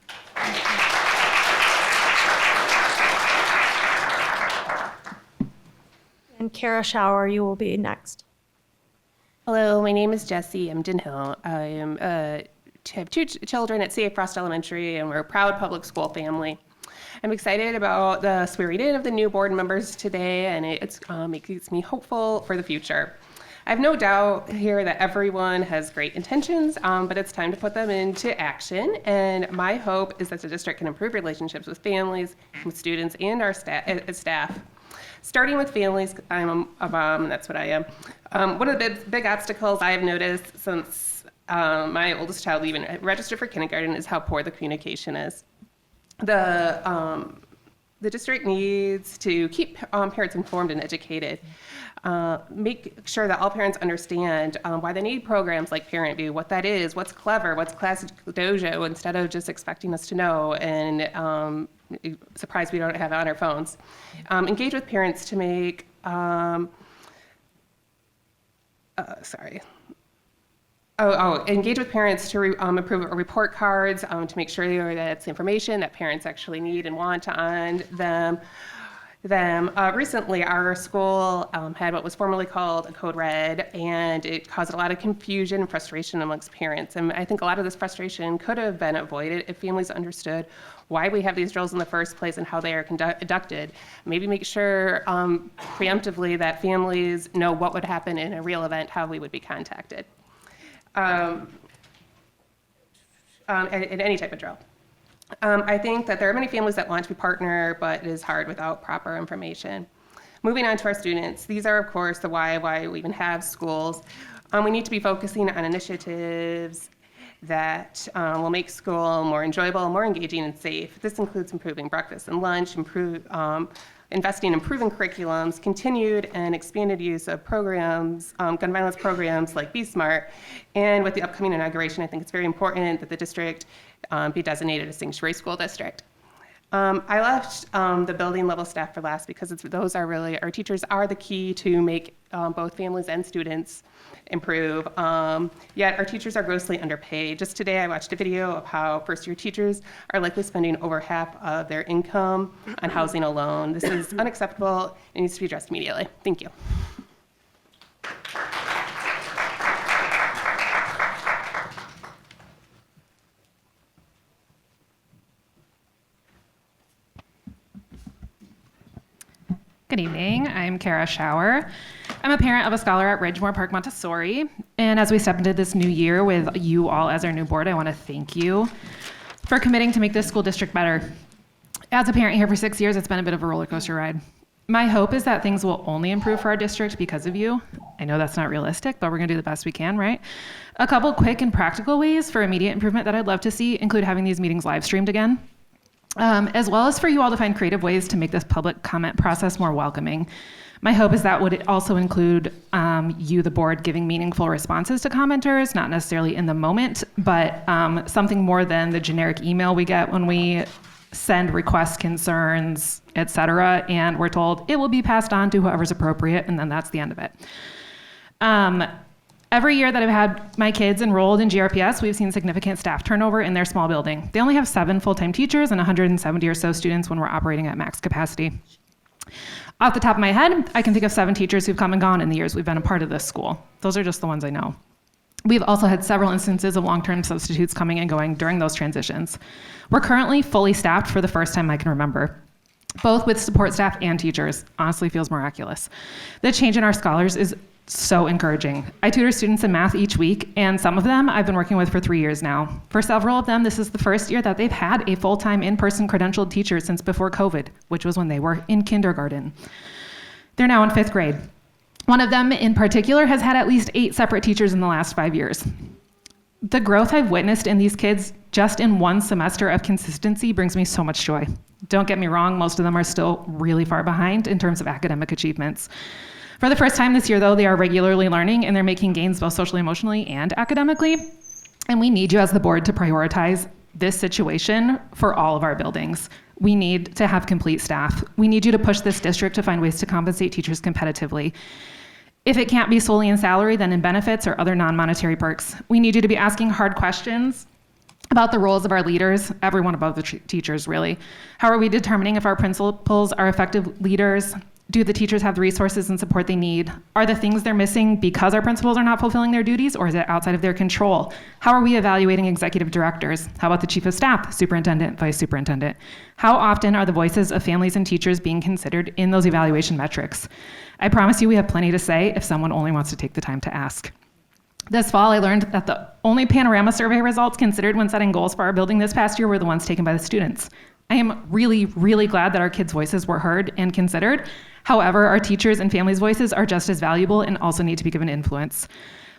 And Kara Shower, you will be next. Hello, my name is Jessie Emden Hill. I have two children at C.A. Frost Elementary, and we're a proud public school family. I'm excited about the swearing in of the new board members today, and it makes me hopeful for the future. I have no doubt here that everyone has great intentions, but it's time to put them into action. And my hope is that the district can improve relationships with families, with students, and our staff. Starting with families, I'm a mom, and that's what I am. One of the big obstacles I have noticed since my oldest child even registered for kindergarten is how poor the communication is. The district needs to keep parents informed and educated. Make sure that all parents understand why they need programs like Parent View, what that is, what's Clever, what's Class Dojo, instead of just expecting us to know and surprised we don't have it on our phones. Engage with parents to make, engage with parents to improve report cards to make sure that it's information that parents actually need and want on them. Recently, our school had what was formerly called a code red, and it caused a lot of confusion and frustration amongst parents. And I think a lot of this frustration could have been avoided if families understood why we have these drills in the first place and how they are conducted. Maybe make sure preemptively that families know what would happen in a real event, how we would be contacted. In any type of drill. I think that there are many families that want to be partner, but it is hard without proper information. Moving on to our students, these are, of course, the why we even have schools. We need to be focusing on initiatives that will make school more enjoyable, more engaging, and safe. This includes improving breakfast and lunch, investing in proven curriculums, continued and expanded use of programs, gun violence programs like Be Smart, and with the upcoming inauguration, I think it's very important that the district be designated a sanctuary school district. I left the building level staff for last because those are really, our teachers are the key to make both families and students improve. Yet our teachers are grossly underpaid. Just today I watched a video of how first year teachers are likely spending over half of their income on housing alone. This is unacceptable and needs to be addressed immediately. Thank you. Good evening, I'm Kara Shower. I'm a parent of a scholar at Ridgemore Park Montessori, and as we step into this new year with you all as our new board, I want to thank you for committing to make this school district better. As a parent here for 6 years, it's been a bit of a roller coaster ride. My hope is that things will only improve for our district because of you. I know that's not realistic, but we're gonna do the best we can, right? A couple quick and practical ways for immediate improvement that I'd love to see include having these meetings live streamed again. As well as for you all to find creative ways to make this public comment process more welcoming. My hope is that would also include you, the board, giving meaningful responses to commenters, not necessarily in the moment, but something more than the generic email we get when we send requests, concerns, etc., and we're told it will be passed on to whoever's appropriate, and then that's the end of it. Every year that I've had my kids enrolled in GRPS, we've seen significant staff turnover in their small building. They only have 7 full-time teachers and 170 or so students when we're operating at max capacity. Off the top of my head, I can think of 7 teachers who've come and gone in the years we've been a part of this school. Those are just the ones I know. We've also had several instances of long-term substitutes coming and going during those transitions. We're currently fully staffed for the first time I can remember, both with support staff and teachers. Honestly, feels miraculous. The change in our scholars is so encouraging. I tutor students in math each week, and some of them I've been working with for 3 years now. For several of them, this is the first year that they've had a full-time in-person credentialed teacher since before COVID, which was when they were in kindergarten. They're now in 5th grade. One of them in particular has had at least 8 separate teachers in the last 5 years. The growth I've witnessed in these kids just in one semester of consistency brings me so much joy. Don't get me wrong, most of them are still really far behind in terms of academic achievements. For the first time this year, though, they are regularly learning and they're making gains both socially, emotionally, and academically. And we need you as the board to prioritize this situation for all of our buildings. We need to have complete staff. We need you to push this district to find ways to compensate teachers competitively. If it can't be solely in salary, then in benefits or other non-monetary perks. We need you to be asking hard questions about the roles of our leaders, everyone above the teachers, really. How are we determining if our principals are effective leaders? Do the teachers have the resources and support they need? Are the things they're missing because our principals are not fulfilling their duties, or is it outside of their control? How are we evaluating executive directors? How about the chief of staff, superintendent, vice superintendent? How often are the voices of families and teachers being considered in those evaluation metrics? I promise you we have plenty to say if someone only wants to take the time to ask. This fall, I learned that the only panorama survey results considered when setting goals for our building this past year were the ones taken by the students. I am really, really glad that our kids' voices were heard and considered. However, our teachers' and families' voices are just as valuable and also need to be given influence.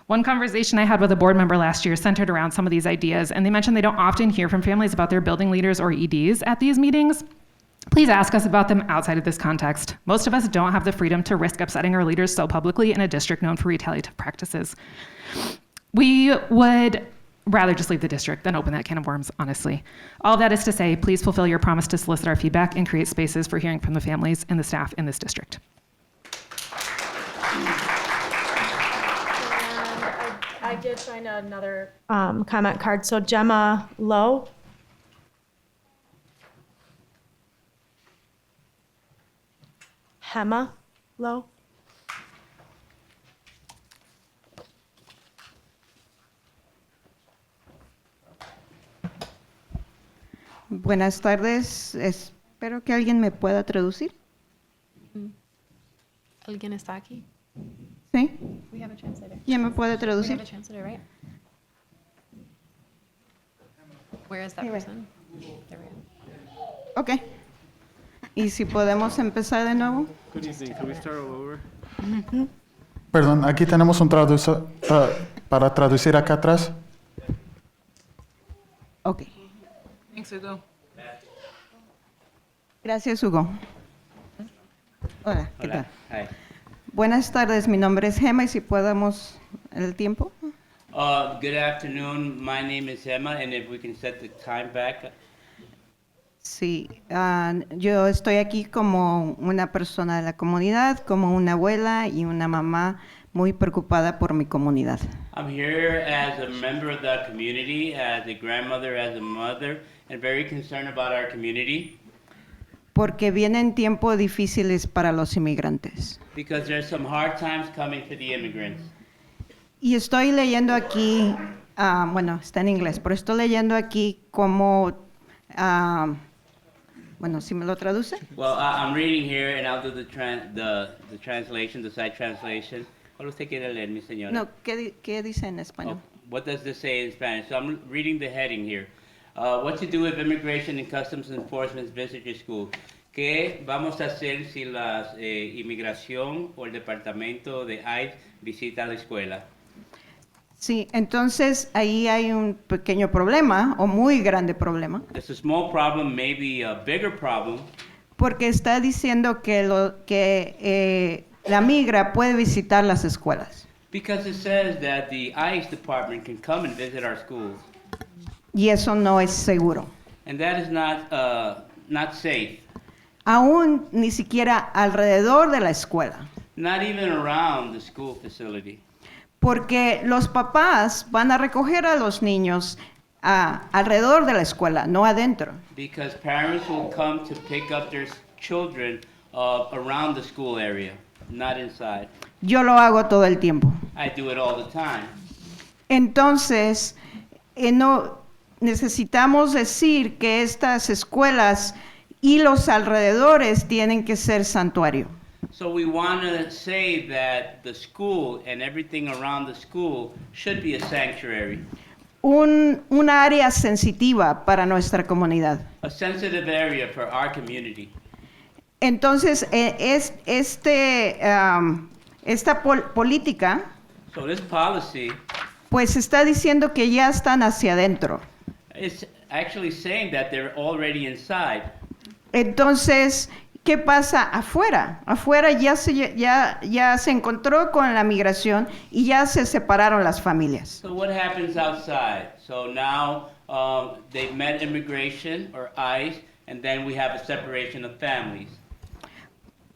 One conversation I had with a board member last year centered around some of these ideas, and they mentioned they don't often hear from families about their building leaders or EDs at these meetings. Please ask us about them outside of this context. Most of us don't have the freedom to risk upsetting our leaders so publicly in a district known for retaliative practices. We would rather just leave the district than open that can of worms, honestly. All that is to say, please fulfill your promise to solicit our feedback and create spaces for hearing from the families and the staff in this district. I did find another comment card. So Gemma Lowe. Hema Lowe. Buenas tardes. Espero que alguien me pueda traducir. ¿Alguien está aquí? ¿Sí? We have a translator. ¿Quién me puede We traducir? have a translator, right? Where is that Here we- person? There we go. Ok. ¿Y si podemos empezar de nuevo? Good evening. Can we start all over? Perdón, aquí tenemos un traductor para traducir acá atrás. Ok. Thanks, Hugo. Gracias, Hugo. Hola, ¿qué Hola. tal? Hi. Buenas tardes, mi nombre es Gema y si podemos el tiempo. Good afternoon. My name is Emma, and if we can set the time back. Sí, yo estoy aquí como una persona de la comunidad, como una abuela y una mamá muy preocupada por mi comunidad. I'm here as a member of the community, as a grandmother, as a mother, and very concerned about our community Porque vienen tiempos difíciles para los inmigrantes. because there's some hard times coming to the immigrants. Y estoy leyendo aquí, bueno, está en inglés, pero estoy leyendo aquí cómo, bueno, si me lo traduce. Well, I'm reading here, and I'll do the translation, the side translation. ¿Cuál usted quiere leer, mi señora? No, ¿qué dice en español? What does this say in Spanish? So I'm reading the heading here. What to do if Immigration and Customs Enforcement visit your school? ¿Qué vamos a hacer si la inmigración o el departamento de ICE visita la escuela? Sí, entonces ahí hay un pequeño problema o muy grande problema, It's a small problem, maybe a bigger problem, porque está diciendo que, la migra puede visitar las escuelas. because it says that the ICE department can come and visit our schools, Y eso no es seguro. and that is not safe. Aún ni siquiera alrededor de la escuela. Not even around the school facility. Porque los papás van a recoger a los niños alrededor de la escuela, no adentro. Because parents will come to pick up their children around the school area, not inside. Yo lo hago todo el tiempo. I do it all the time. Entonces, no necesitamos decir que estas escuelas y los alrededores tienen que ser santuario. So we want to say that the school and everything around the school should be a sanctuary, Una área sensitiva para nuestra comunidad. a sensitive area for our community. Entonces, esta política, So this policy pues está diciendo que ya están hacia adentro. is actually saying that they're already inside. Entonces, ¿qué pasa afuera? Afuera ya se encontró con la migración y ya se separaron las familias. So what happens outside? So now they've met immigration or ICE, and then we have a separation of families.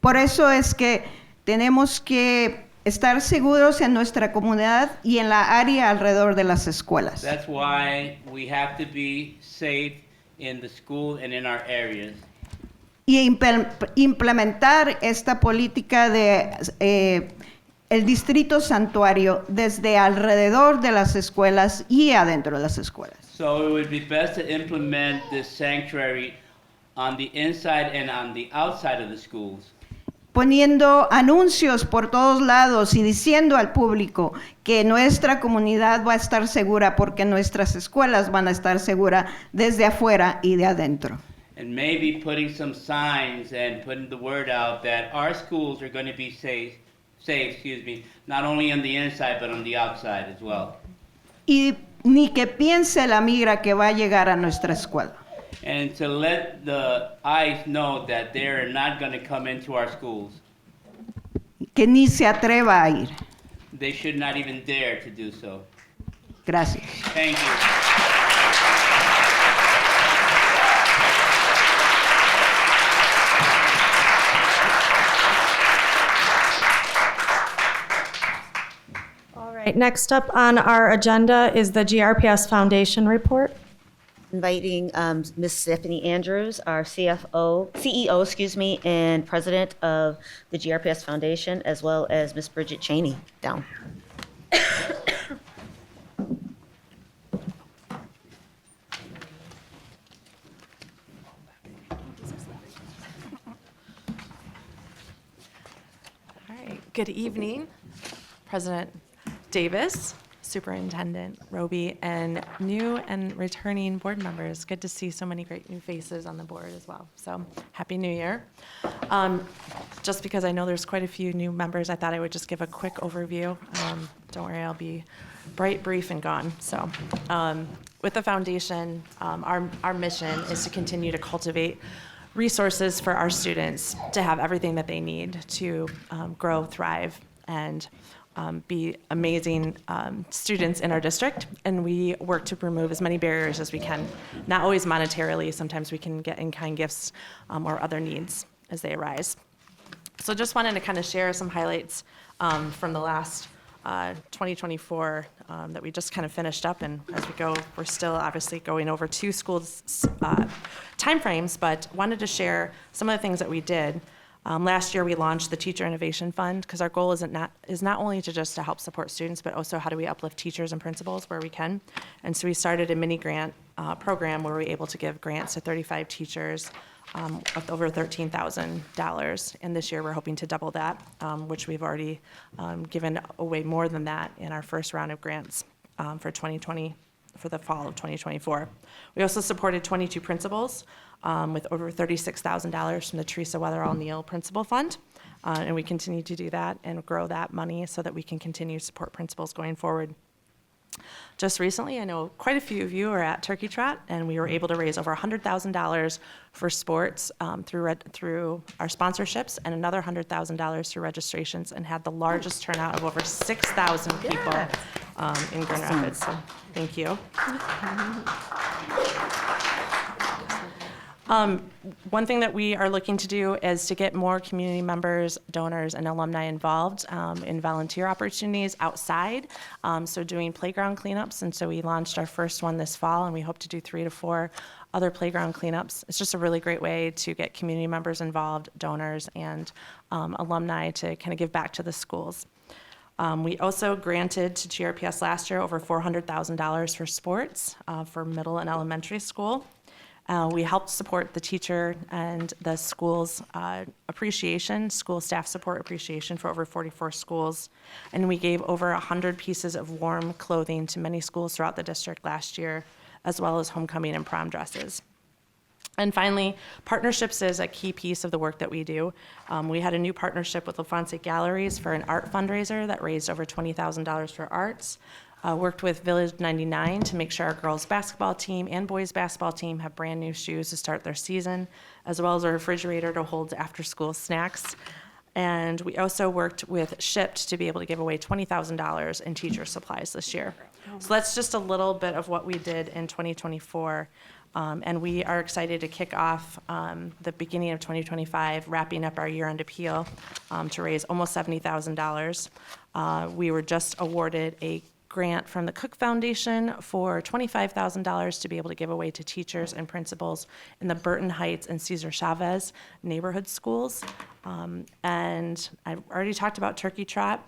Por eso es que tenemos que estar seguros en nuestra comunidad y en la área alrededor de las escuelas. That's why we have to be safe in the school and in our areas. Y implementar esta política de el distrito santuario desde alrededor de las escuelas y adentro de las escuelas. So it would be best to implement this sanctuary on the inside and on the outside of the schools. Poniendo anuncios por todos lados y diciendo al público que nuestra comunidad va a estar segura porque nuestras escuelas van a estar seguras desde afuera y de adentro. And maybe putting some signs and putting the word out that our schools are going to be safe, not only on the inside but on the outside as well. Y ni que piense la migra que va a llegar a nuestra escuela. And to let the ICE know that they're not going to come into our schools. Que ni se atreva a ir. They should not even dare to do so. Gracias. Thank you. All right, next up on our agenda is the GRPS Foundation report. Inviting Ms. Stephanie Andrews, our CEO, and president of the GRPS Foundation, as well as Ms. Bridget Cheney down. All right, good evening, President Davis, Superintendent Roby, and new and returning board members. Good to see so many great new faces on the board as well. So Happy New Year. Just because I know there's quite a few new members, I thought I would just give a quick overview. Don't worry, I'll be bright, brief, and gone. So with the foundation, our mission is to continue to cultivate resources for our students to have everything that they need to grow, thrive, and be amazing students in our district, and we work to remove as many barriers as we can, not always monetarily. Sometimes we can get in-kind gifts or other needs as they arise. So just wanted to kind of share some highlights from the last 2024 that we just kind of finished up, and as we go, we're still obviously going over 2 schools' timeframes, but wanted to share some of the things that we did. Last year, we launched the Teacher Innovation Fund because our goal is not only to help support students, but also how do we uplift teachers and principals where we can. And so we started a mini grant program where we were able to give grants to 35 teachers of over $13,000. And this year, we're hoping to double that, which we've already given away more than that in our first round of grants for 2020, for the fall of 2024. We also supported 22 principals with over $36,000 from the Teresa Weatherall Neal Principal Fund. And we continue to do that and grow that money so that we can continue to support principals going forward. Just recently, I know quite a few of you are at Turkey Trot, and we were able to raise over $100,000 for sports through our sponsorships, and another $100,000 through registrations, and had the largest turnout of over 6,000 people in Grand Rapids. So thank you. One thing that we are looking to do is to get more community members, donors, and alumni involved in volunteer opportunities outside. So doing playground cleanups, and so we launched our first one this fall, and we hope to do 3 to 4 other playground cleanups. It's just a really great way to get community members involved, donors, and alumni to kind of give back to the schools. We also granted to GRPS last year over $400,000 for sports for middle and elementary school. We helped support the teacher and the school's appreciation, school staff support appreciation for over 44 schools. And we gave over 100 pieces of warm clothing to many schools throughout the district last year, as well as homecoming and prom dresses. And finally, partnerships is a key piece of the work that we do. We had a new partnership with LaFontaine Galleries for an art fundraiser that raised over $20,000 for arts. Worked with Village 99 to make sure our girls basketball team and boys basketball team have brand new shoes to start their season, as well as a refrigerator to hold after school snacks. And we also worked with Shipt to be able to give away $20,000 in teacher supplies this year. So that's just a little bit of what we did in 2024. And we are excited to kick off the beginning of 2025, wrapping up our year-end appeal to raise almost $70,000. We were just awarded a grant from the Cook Foundation for $25,000 to be able to give away to teachers and principals in the Burton Heights and Cesar Chavez neighborhood schools. And I already talked about Turkey Trot.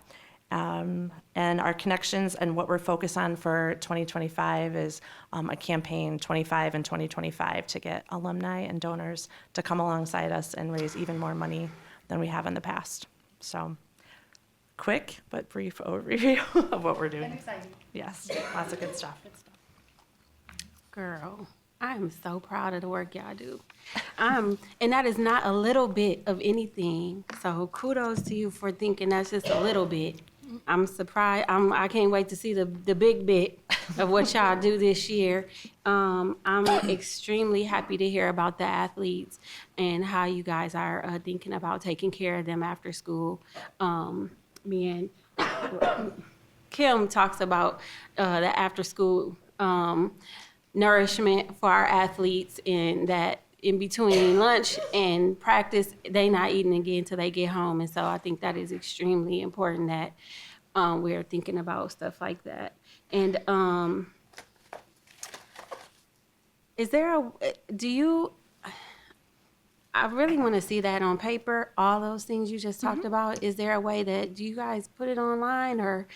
And our connections and what we're focused on for 2025 is a campaign 25 and 2025 to get alumni and donors to come alongside us and raise even more money than we have in the past. So quick but brief overview of what we're doing. And exciting. Yes, lots of good stuff. Girl, I am so proud of the work y'all do. And that is not a little bit of anything. So kudos to you for thinking that's just a little bit. I'm surprised. I can't wait to see the big bit of what y'all do this year. I'm extremely happy to hear about the athletes and how you guys are thinking about taking care of them after school. Me and Kim talks about the after school nourishment for our athletes, and that in between lunch and practice, they not eating again until they get home. And so I think that is extremely important that we're thinking about stuff like that. And I really want to see that on paper, all those things you just talked about. Is there a way that, do you guys put it online or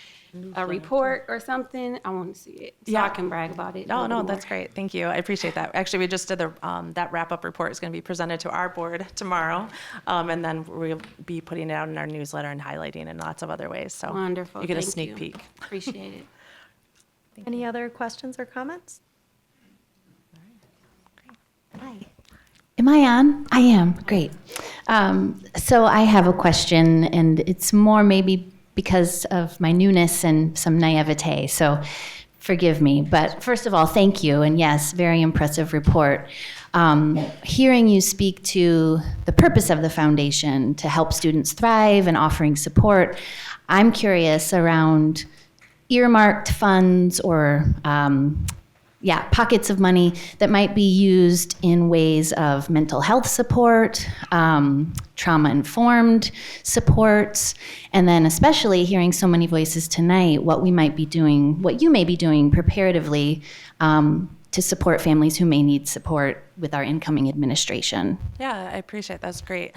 a report or something? I want to see it so I can brag about it. No, that's great. Thank you. I appreciate that. Actually, we just did that wrap-up report is going to be presented to our board tomorrow. And then we'll be putting it out in our newsletter and highlighting in lots of other ways. So wonderful. You get a Thank sneak you. peek. Appreciate it. Any other questions or comments? Hi. Am I on? I am. Great. So I have a question, and it's more maybe because of my newness and some naivete, so forgive me. But first of all, thank you, and yes, very impressive report. Hearing you speak to the purpose of the foundation to help students thrive and offering support, I'm curious around earmarked funds or pockets of money that might be used in ways of mental health support, trauma-informed supports, and then especially hearing so many voices tonight, what you may be doing preparatively to support families who may need support with our incoming administration. Yeah, I appreciate that. That's great.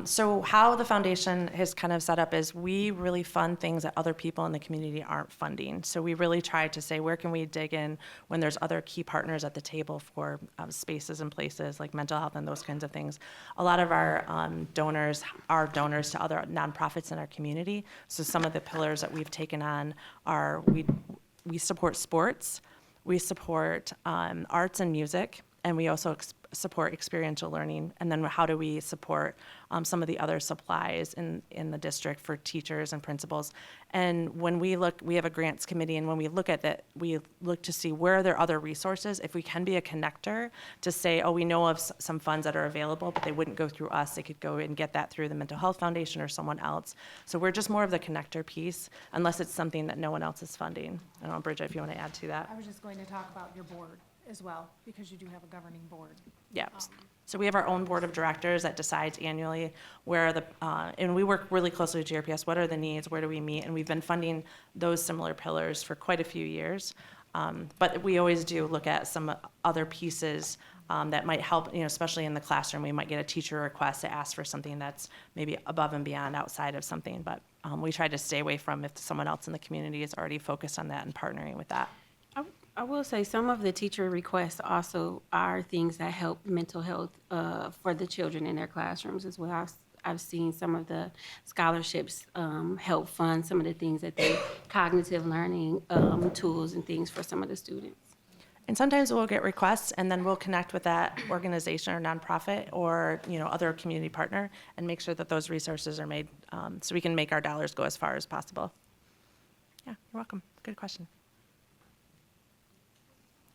So how the foundation has kind of set up is we really fund things that other people in the community aren't funding. So we really try to say, where can we dig in when there's other key partners at the table for spaces and places like mental health and those kinds of things. A lot of our donors are donors to other nonprofits in our community. So some of the pillars that we've taken on are we support sports, we support arts and music, and we also support experiential learning. And then how do we support some of the other supplies in the district for teachers and principals. And when we look, we have a grants committee, and when we look at that, we look to see where are there other resources, if we can be a connector to say, oh, we know of some funds that are available, but they wouldn't go through us. They could go and get that through the Mental Health Foundation or someone else. So we're just more of the connector piece, unless it's something that no one else is funding. I don't know, Bridget, if you want to add to that. I was just going to talk about your board as well, because you do have a governing board. Yeah. So we have our own board of directors that decides annually where and we work really closely with GRPS. What are the needs? Where do we meet? And we've been funding those similar pillars for quite a few years. But we always do look at some other pieces that might help, especially in the classroom. We might get a teacher request to ask for something that's maybe above and beyond outside of something. But we try to stay away from if someone else in the community is already focused on that and partnering with that. I will say some of the teacher requests also are things that help mental health for the children in their classrooms as well. I've seen some of the scholarships help fund some of the things that cognitive learning tools and things for some of the students. And sometimes we'll get requests, and then we'll connect with that organization or nonprofit or other community partner and make sure that those resources are made so we can make our dollars go as far as possible. Yeah, you're welcome. Good question.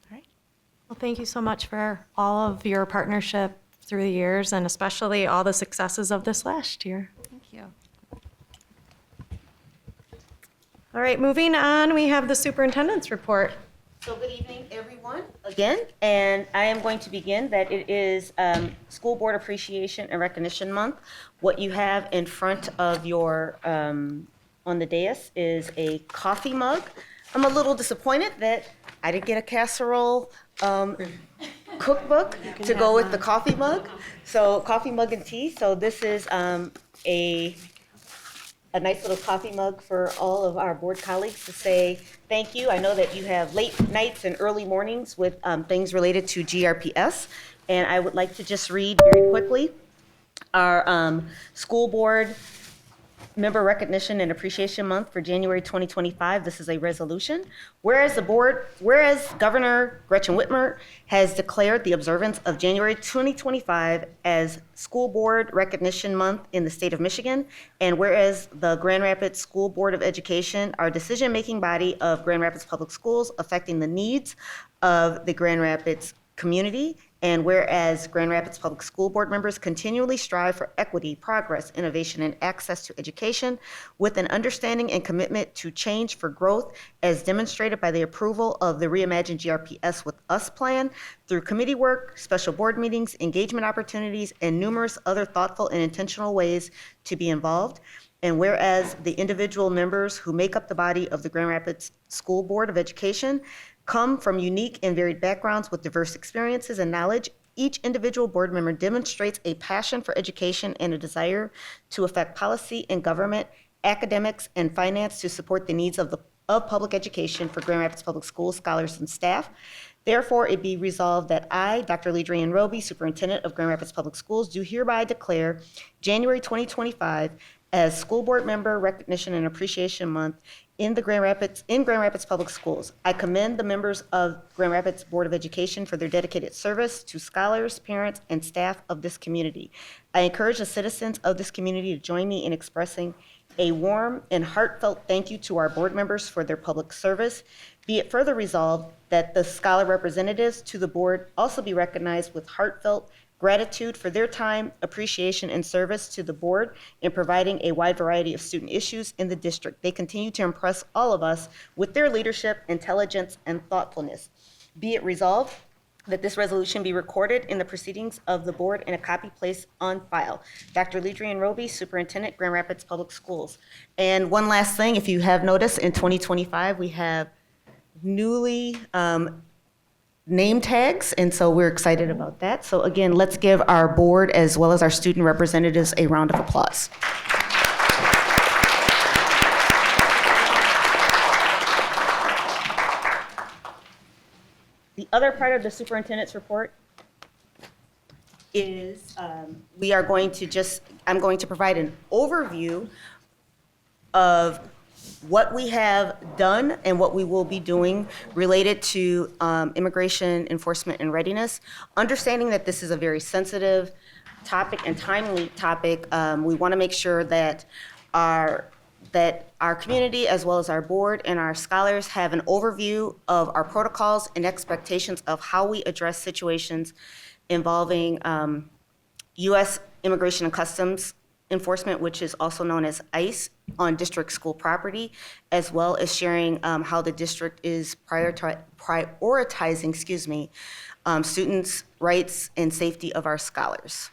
All right. Well, thank you so much for all of your partnership through the years and especially all the successes of this last year. Thank you. All right, moving on, we have the superintendent's report. So good evening, everyone, again. And I am going to begin that it is School Board Appreciation and Recognition Month. What you have in front of your, on the dais is a coffee mug. I'm a little disappointed that I didn't get a casserole cookbook to go with the coffee mug. So coffee mug and tea. So this is a nice little coffee mug for all of our board colleagues to say thank you. I know that you have late nights and early mornings with things related to GRPS, and I would like to just read very quickly our school board Member Recognition and Appreciation Month for January 2025. This is a resolution. Whereas Governor Gretchen Whitmer has declared the observance of January 2025 as School Board Recognition Month in the state of Michigan, and whereas the Grand Rapids School Board of Education, our decision-making body of Grand Rapids Public Schools affecting the needs of the Grand Rapids community, and whereas Grand Rapids Public School Board members continually strive for equity, progress, innovation, and access to education with an understanding and commitment to change for growth as demonstrated by the approval of the Reimagined GRPS with Us plan through committee work, special board meetings, engagement opportunities, and numerous other thoughtful and intentional ways to be involved. And whereas the individual members who make up the body of the Grand Rapids School Board of Education come from unique and varied backgrounds with diverse experiences and knowledge, each individual board member demonstrates a passion for education and a desire to affect policy and government, academics, and finance to support the needs of public education for Grand Rapids Public Schools, scholars, and staff. Therefore, it be resolved that I, Dr. Ledrian Roby, Superintendent of Grand Rapids Public Schools, do hereby declare January 2025 as School Board Member Recognition and Appreciation Month in Grand Rapids Public Schools. I commend the members of Grand Rapids Board of Education for their dedicated service to scholars, parents, and staff of this community. I encourage the citizens of this community to join me in expressing a warm and heartfelt thank you to our board members for their public service. Be it further resolved that the scholar representatives to the board also be recognized with heartfelt gratitude for their time, appreciation, and service to the board in providing a wide variety of student issues in the district. They continue to impress all of us with their leadership, intelligence, and thoughtfulness. Be it resolved that this resolution be recorded in the proceedings of the board and a copy placed on file. Dr. Ledrian Roby, Superintendent, Grand Rapids Public Schools. And one last thing, if you have noticed, in 2025, we have newly name tags, and so we're excited about that. So again, let's give our board as well as our student representatives a round of applause. The other part of the superintendent's report is I'm going to provide an overview of what we have done and what we will be doing related to immigration enforcement and readiness. Understanding that this is a very sensitive topic and timely topic, we want to make sure that our community, as well as our board and our scholars, have an overview of our protocols and expectations of how we address situations involving U.S. Immigration and Customs Enforcement, which is also known as ICE, on district school property, as well as sharing how the district is prioritizing, students' rights and safety of our scholars.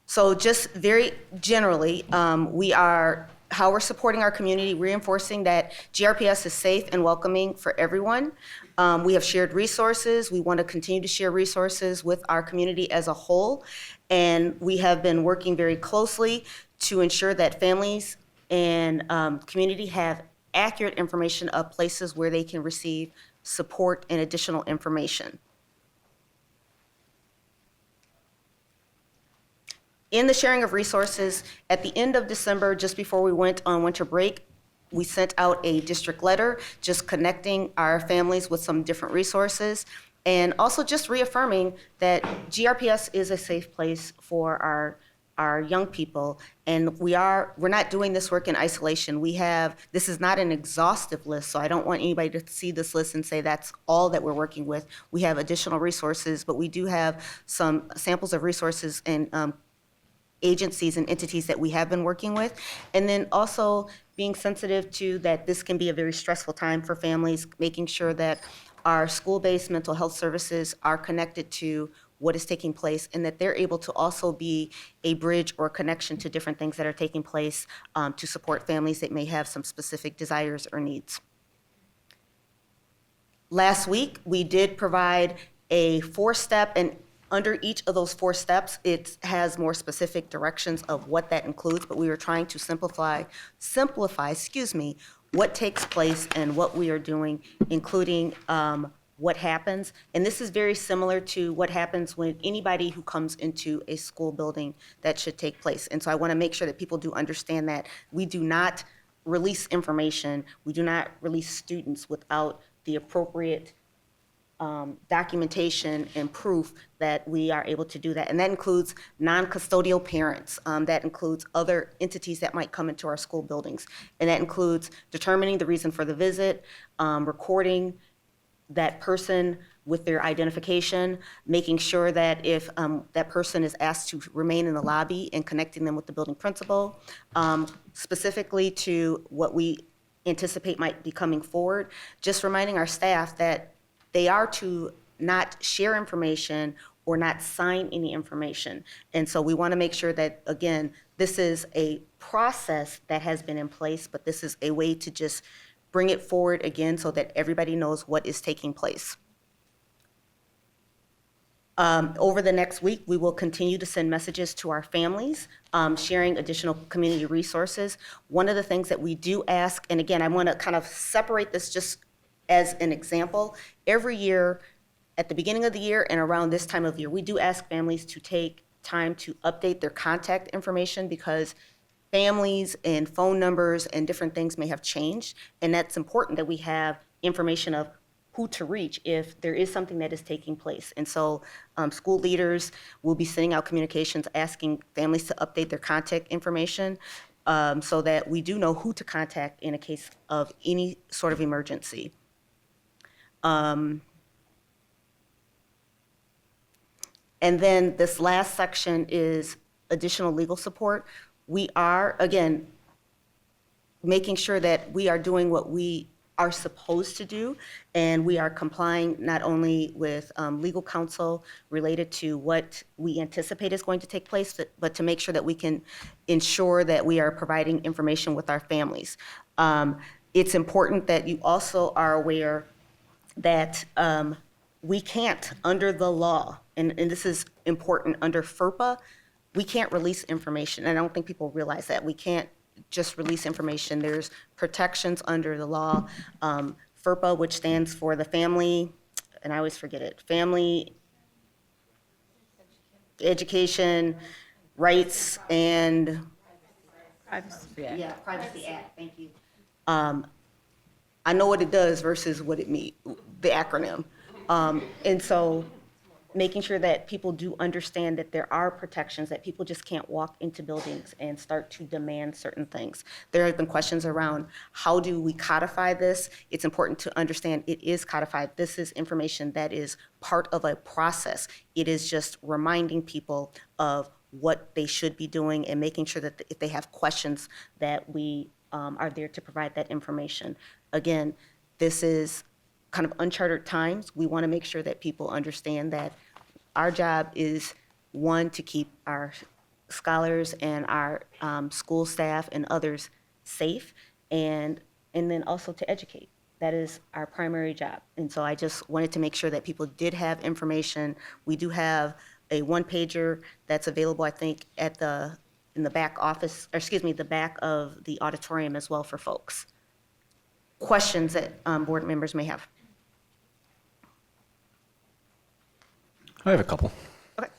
So just very generally, how we're supporting our community, reinforcing that GRPS is safe and welcoming for everyone. We have shared resources. We want to continue to share resources with our community as a whole. And we have been working very closely to ensure that families and community have accurate information of places where they can receive support and additional information. In the sharing of resources, at the end of December, just before we went on winter break, we sent out a district letter just connecting our families with some different resources, and also just reaffirming that GRPS is a safe place for our young people, and we're not doing this work in isolation. This is not an exhaustive list, so I don't want anybody to see this list and say that's all that we're working with. We have additional resources, but we do have some samples of resources and agencies and entities that we have been working with. And then also being sensitive to that this can be a very stressful time for families, making sure that our school-based mental health services are connected to what is taking place, and that they're able to also be a bridge or a connection to different things that are taking place to support families that may have some specific desires or needs. Last week, we did provide a 4-step, and under each of those 4 steps, it has more specific directions of what that includes, but we were trying to simplify, what takes place and what we are doing, including what happens. And this is very similar to what happens when anybody who comes into a school building that should take place. And so I want to make sure that people do understand that we do not release information, we do not release students without the appropriate documentation and proof that we are able to do that. And that includes non-custodial parents. That includes other entities that might come into our school buildings. And that includes determining the reason for the visit, recording that person with their identification, making sure that if that person is asked to remain in the lobby, and connecting them with the building principal, specifically to what we anticipate might be coming forward, just reminding our staff that they are to not share information or not sign any information. And so we want to make sure that, again, this is a process that has been in place, but this is a way to just bring it forward again so that everybody knows what is taking place. Over the next week, we will continue to send messages to our families, sharing additional community resources. One of the things that we do ask, and again, I want to kind of separate this just as an example. Every year, at the beginning of the year and around this time of year, we do ask families to take time to update their contact information, because families and phone numbers and different things may have changed, and that's important that we have information of who to reach if there is something that is taking place. And so school leaders will be sending out communications asking families to update their contact information so that we do know who to contact in a case of any sort of emergency. And then this last section is additional legal support. We are, again, making sure that we are doing what we are supposed to do, and we are complying not only with legal counsel related to what we anticipate is going to take place, but to make sure that we can ensure that we are providing information with our families. It's important that you also are aware that we can't, under the law, and this is important, under FERPA, we can't release information. And I don't think people realize that. We can't just release information. There's protections under the law. FERPA, which stands for the Family, and I always forget it, Family Education Rights and Privacy Act. Yeah, Privacy Act, thank you. I know what it does versus what it means, the acronym. And so making sure that people do understand that there are protections, that people just can't walk into buildings and start to demand certain things. There have been questions around how do we codify this? It's important to understand it is codified. This is information that is part of a process. It is just reminding people of what they should be doing and making sure that if they have questions that we are there to provide that information. Again, this is kind of uncharted times. We want to make sure that people understand that our job is, one, to keep our scholars and our school staff and others safe, and then also to educate. That is our primary job. And so I just wanted to make sure that people did have information. We do have a one-pager that's available, I think, in the back office, or excuse me, the back of the auditorium as well for folks. Questions that board members may have. I have a couple. Okay.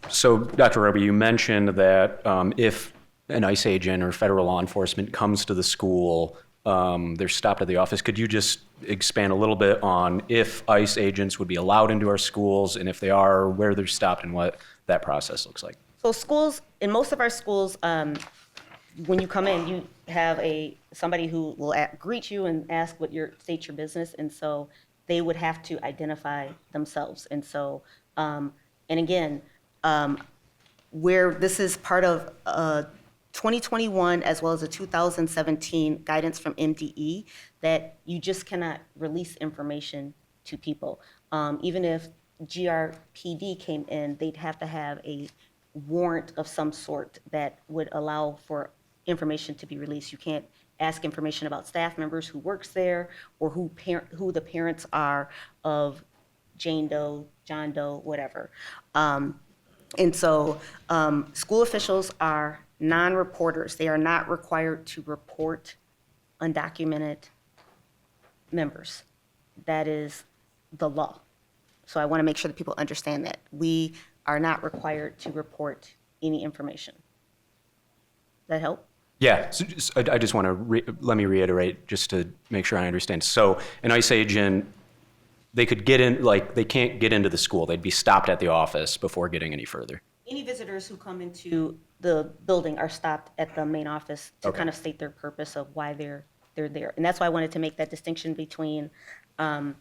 So, Dr. Roby, you mentioned that if an ICE agent or federal law enforcement comes to the school, they're stopped at the office. Could you just expand a little bit on if ICE agents would be allowed into our schools, and if they are, where they're stopped and what that process looks like? So schools, in most of our schools, when you come in, you have somebody who will greet you and ask state your business, and so they would have to identify themselves. And so, and again, where this is part of 2021 as well as a 2017 guidance from MDE, that you just cannot release information to people. Even if GRPD came in, they'd have to have a warrant of some sort that would allow for information to be released. You can't ask information about staff members who works there or who the parents are of Jane Doe, John Doe, whatever. And so school officials are non-reporters. They are not required to report undocumented members. That is the law. So I want to make sure that people understand that. We are not required to report any information. Does that help? Yeah, so I just want to, let me reiterate just to make sure I understand. So an ICE agent, they could get in, like they can't get into the school. They'd be stopped at the office before getting any further. Any visitors who come into the building are stopped at the main office to kind of state their purpose of why they're there. And that's why I wanted to make that distinction between an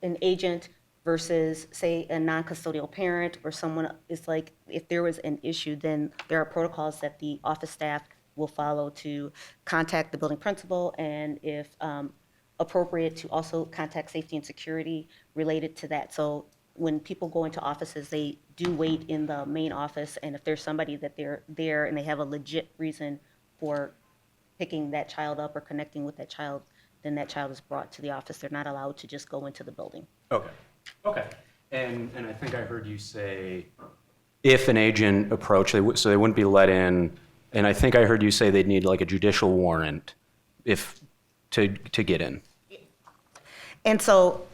agent versus, say, a non-custodial parent or someone. Is like, if there was an issue, then there are protocols that the office staff will follow to contact the building principal, and if appropriate, to also contact safety and security related to that. So when people go into offices, they do wait in the main office, and if there's somebody that they're there and they have a legit reason for picking that child up or connecting with that child, then that child is brought to the office. They're not allowed to just go into the building. Okay. Okay. And I think I heard you say if an agent approached, so they wouldn't be let in, and I think I heard you say they'd need like a judicial warrant to get in. And so,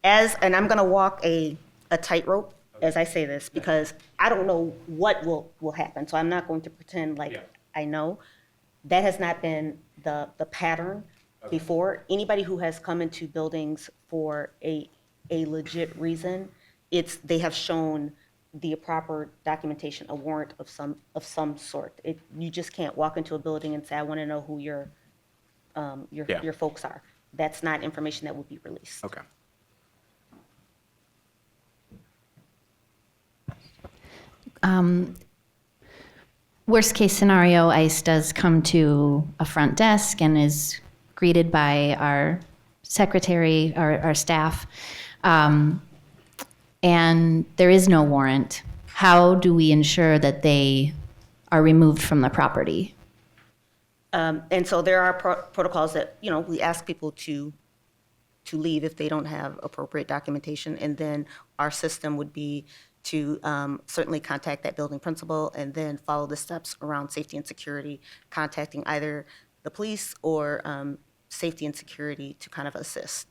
and I'm going to walk a tightrope as I say this, because I don't know what will happen. So I'm not going to pretend like I know. That has not been the pattern before. Anybody who has come into buildings for a legit reason, they have shown the proper documentation, a warrant of some sort. You just can't walk into a building and say, I want to know who your folks are. That's not information that will be released. Okay. Worst case scenario, ICE does come to a front desk and is greeted by our secretary, our staff, and there is no warrant. How do we ensure that they are removed from the property? And so there are protocols that, we ask people to leave if they don't have appropriate documentation, and then our system would be to certainly contact that building principal and then follow the steps around safety and security, contacting either the police or safety and security to kind of assist.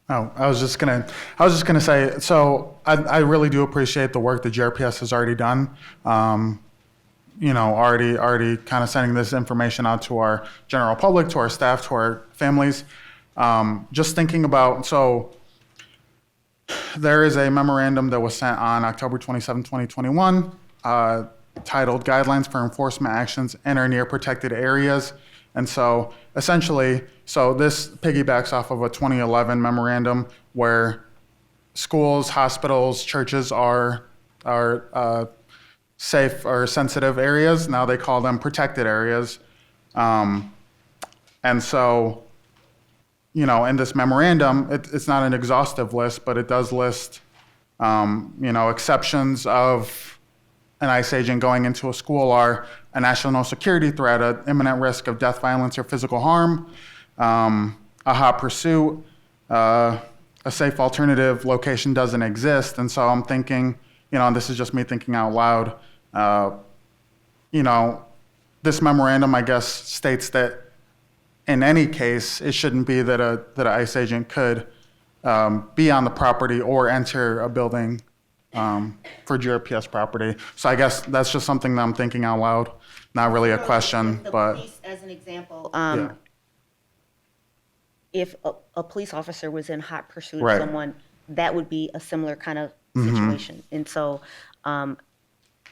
Oh, I was just gonna say, so I really do appreciate the work that GRPS has already done. Already kind of sending this information out to our general public, to our staff, to our families. Just thinking about, so there is a memorandum that was sent on October 27, 2021, titled Guidelines for Enforcement Actions in or Near Protected Areas. And so essentially, this piggybacks off of a 2011 memorandum where schools, hospitals, churches are safe or sensitive areas. Now they call them protected areas. And so, in this memorandum, it's not an exhaustive list, but it does list, exceptions of an ICE agent going into a school are a national security threat, an imminent risk of death, violence, or physical harm, a hot pursuit, a safe alternative location doesn't exist. And so I'm thinking, and this is just me thinking out loud, this memorandum, I guess, states that in any case, it shouldn't be that an ICE agent could be on the property or enter a building for GRPS property. So I guess that's just something that I'm thinking out loud. Not really a question, The but police, as an example, yeah. if a police officer was in hot pursuit Right. of someone, that would be a similar kind of Mhm. situation. And so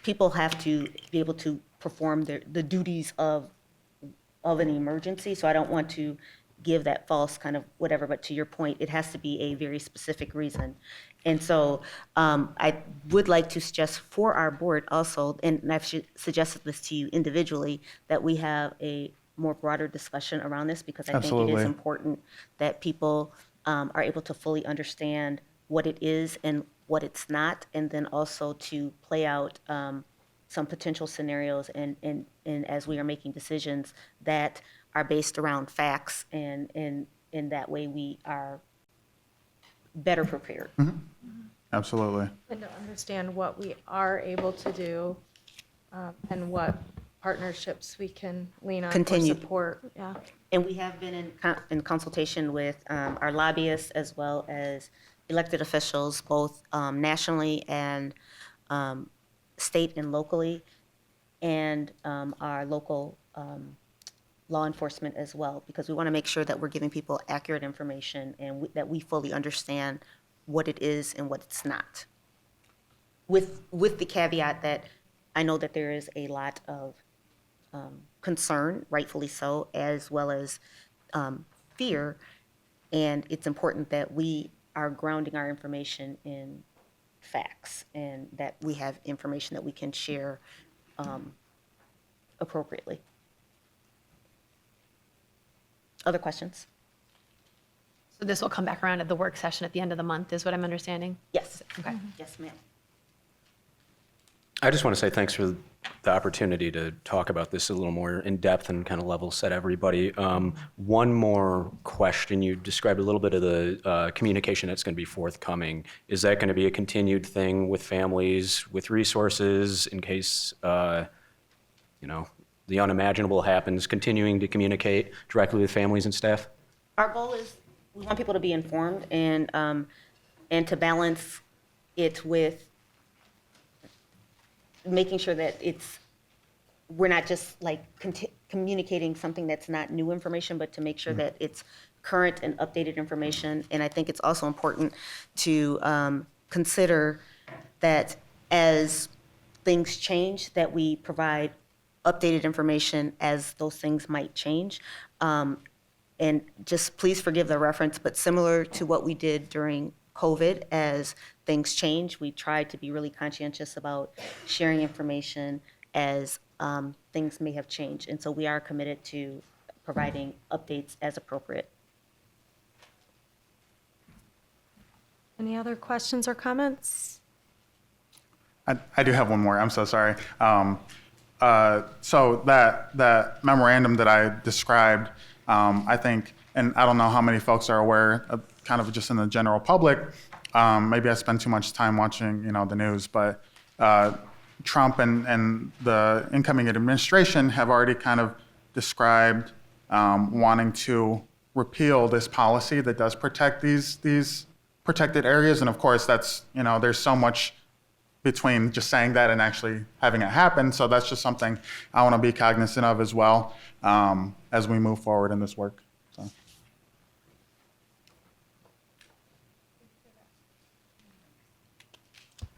people have to be able to perform the duties of an emergency. So I don't want to give that false kind of whatever, but to your point, it has to be a very specific reason. And so I would like to suggest for our board also, and I've suggested this to you individually, that we have a more broader discussion around this, because I think it Absolutely. is important that people are able to fully understand what it is and what it's not, and then also to play out some potential scenarios and as we are making decisions that are based around facts, and in that way we are better prepared. Absolutely. And to understand what we are able to do and what partnerships we can lean on Continue. for support. Yeah. And we have been in consultation with our lobbyists as well as elected officials, both nationally and state and locally, and our local law enforcement as well, because we want to make sure that we're giving people accurate information and that we fully understand what it is and what it's not. With the caveat that I know that there is a lot of concern, rightfully so, as well as fear, and it's important that we are grounding our information in facts and that we have information that we can share appropriately. Other questions? So this will come back around at the work session at the end of the month, is what I'm understanding? Yes. Okay. Yes, ma'am. I just want to say thanks for the opportunity to talk about this a little more in depth and kind of level set everybody. One more question. You described a little bit of the communication that's going to be forthcoming. Is that going to be a continued thing with families, with resources, in case, the unimaginable happens, continuing to communicate directly with families and staff? Our goal is we want people to be informed and to balance it with making sure that we're not just like communicating something that's not new information, but to make sure that it's current and updated information. And I think it's also important to consider that as things change, that we provide updated information as those things might change. And just please forgive the reference, but similar to what we did during COVID, as things change, we tried to be really conscientious about sharing information as things may have changed. And so we are committed to providing updates as appropriate. Any other questions or comments? I do have one more. I'm so sorry. So that memorandum that I described, I think, and I don't know how many folks are aware, kind of just in the general public, maybe I spend too much time watching, the news, but Trump and the incoming administration have already kind of described wanting to repeal this policy that does protect these protected areas. And of course, that's, there's so much between just saying that and actually having it happen. So that's just something I want to be cognizant of as well as we move forward in this work. So.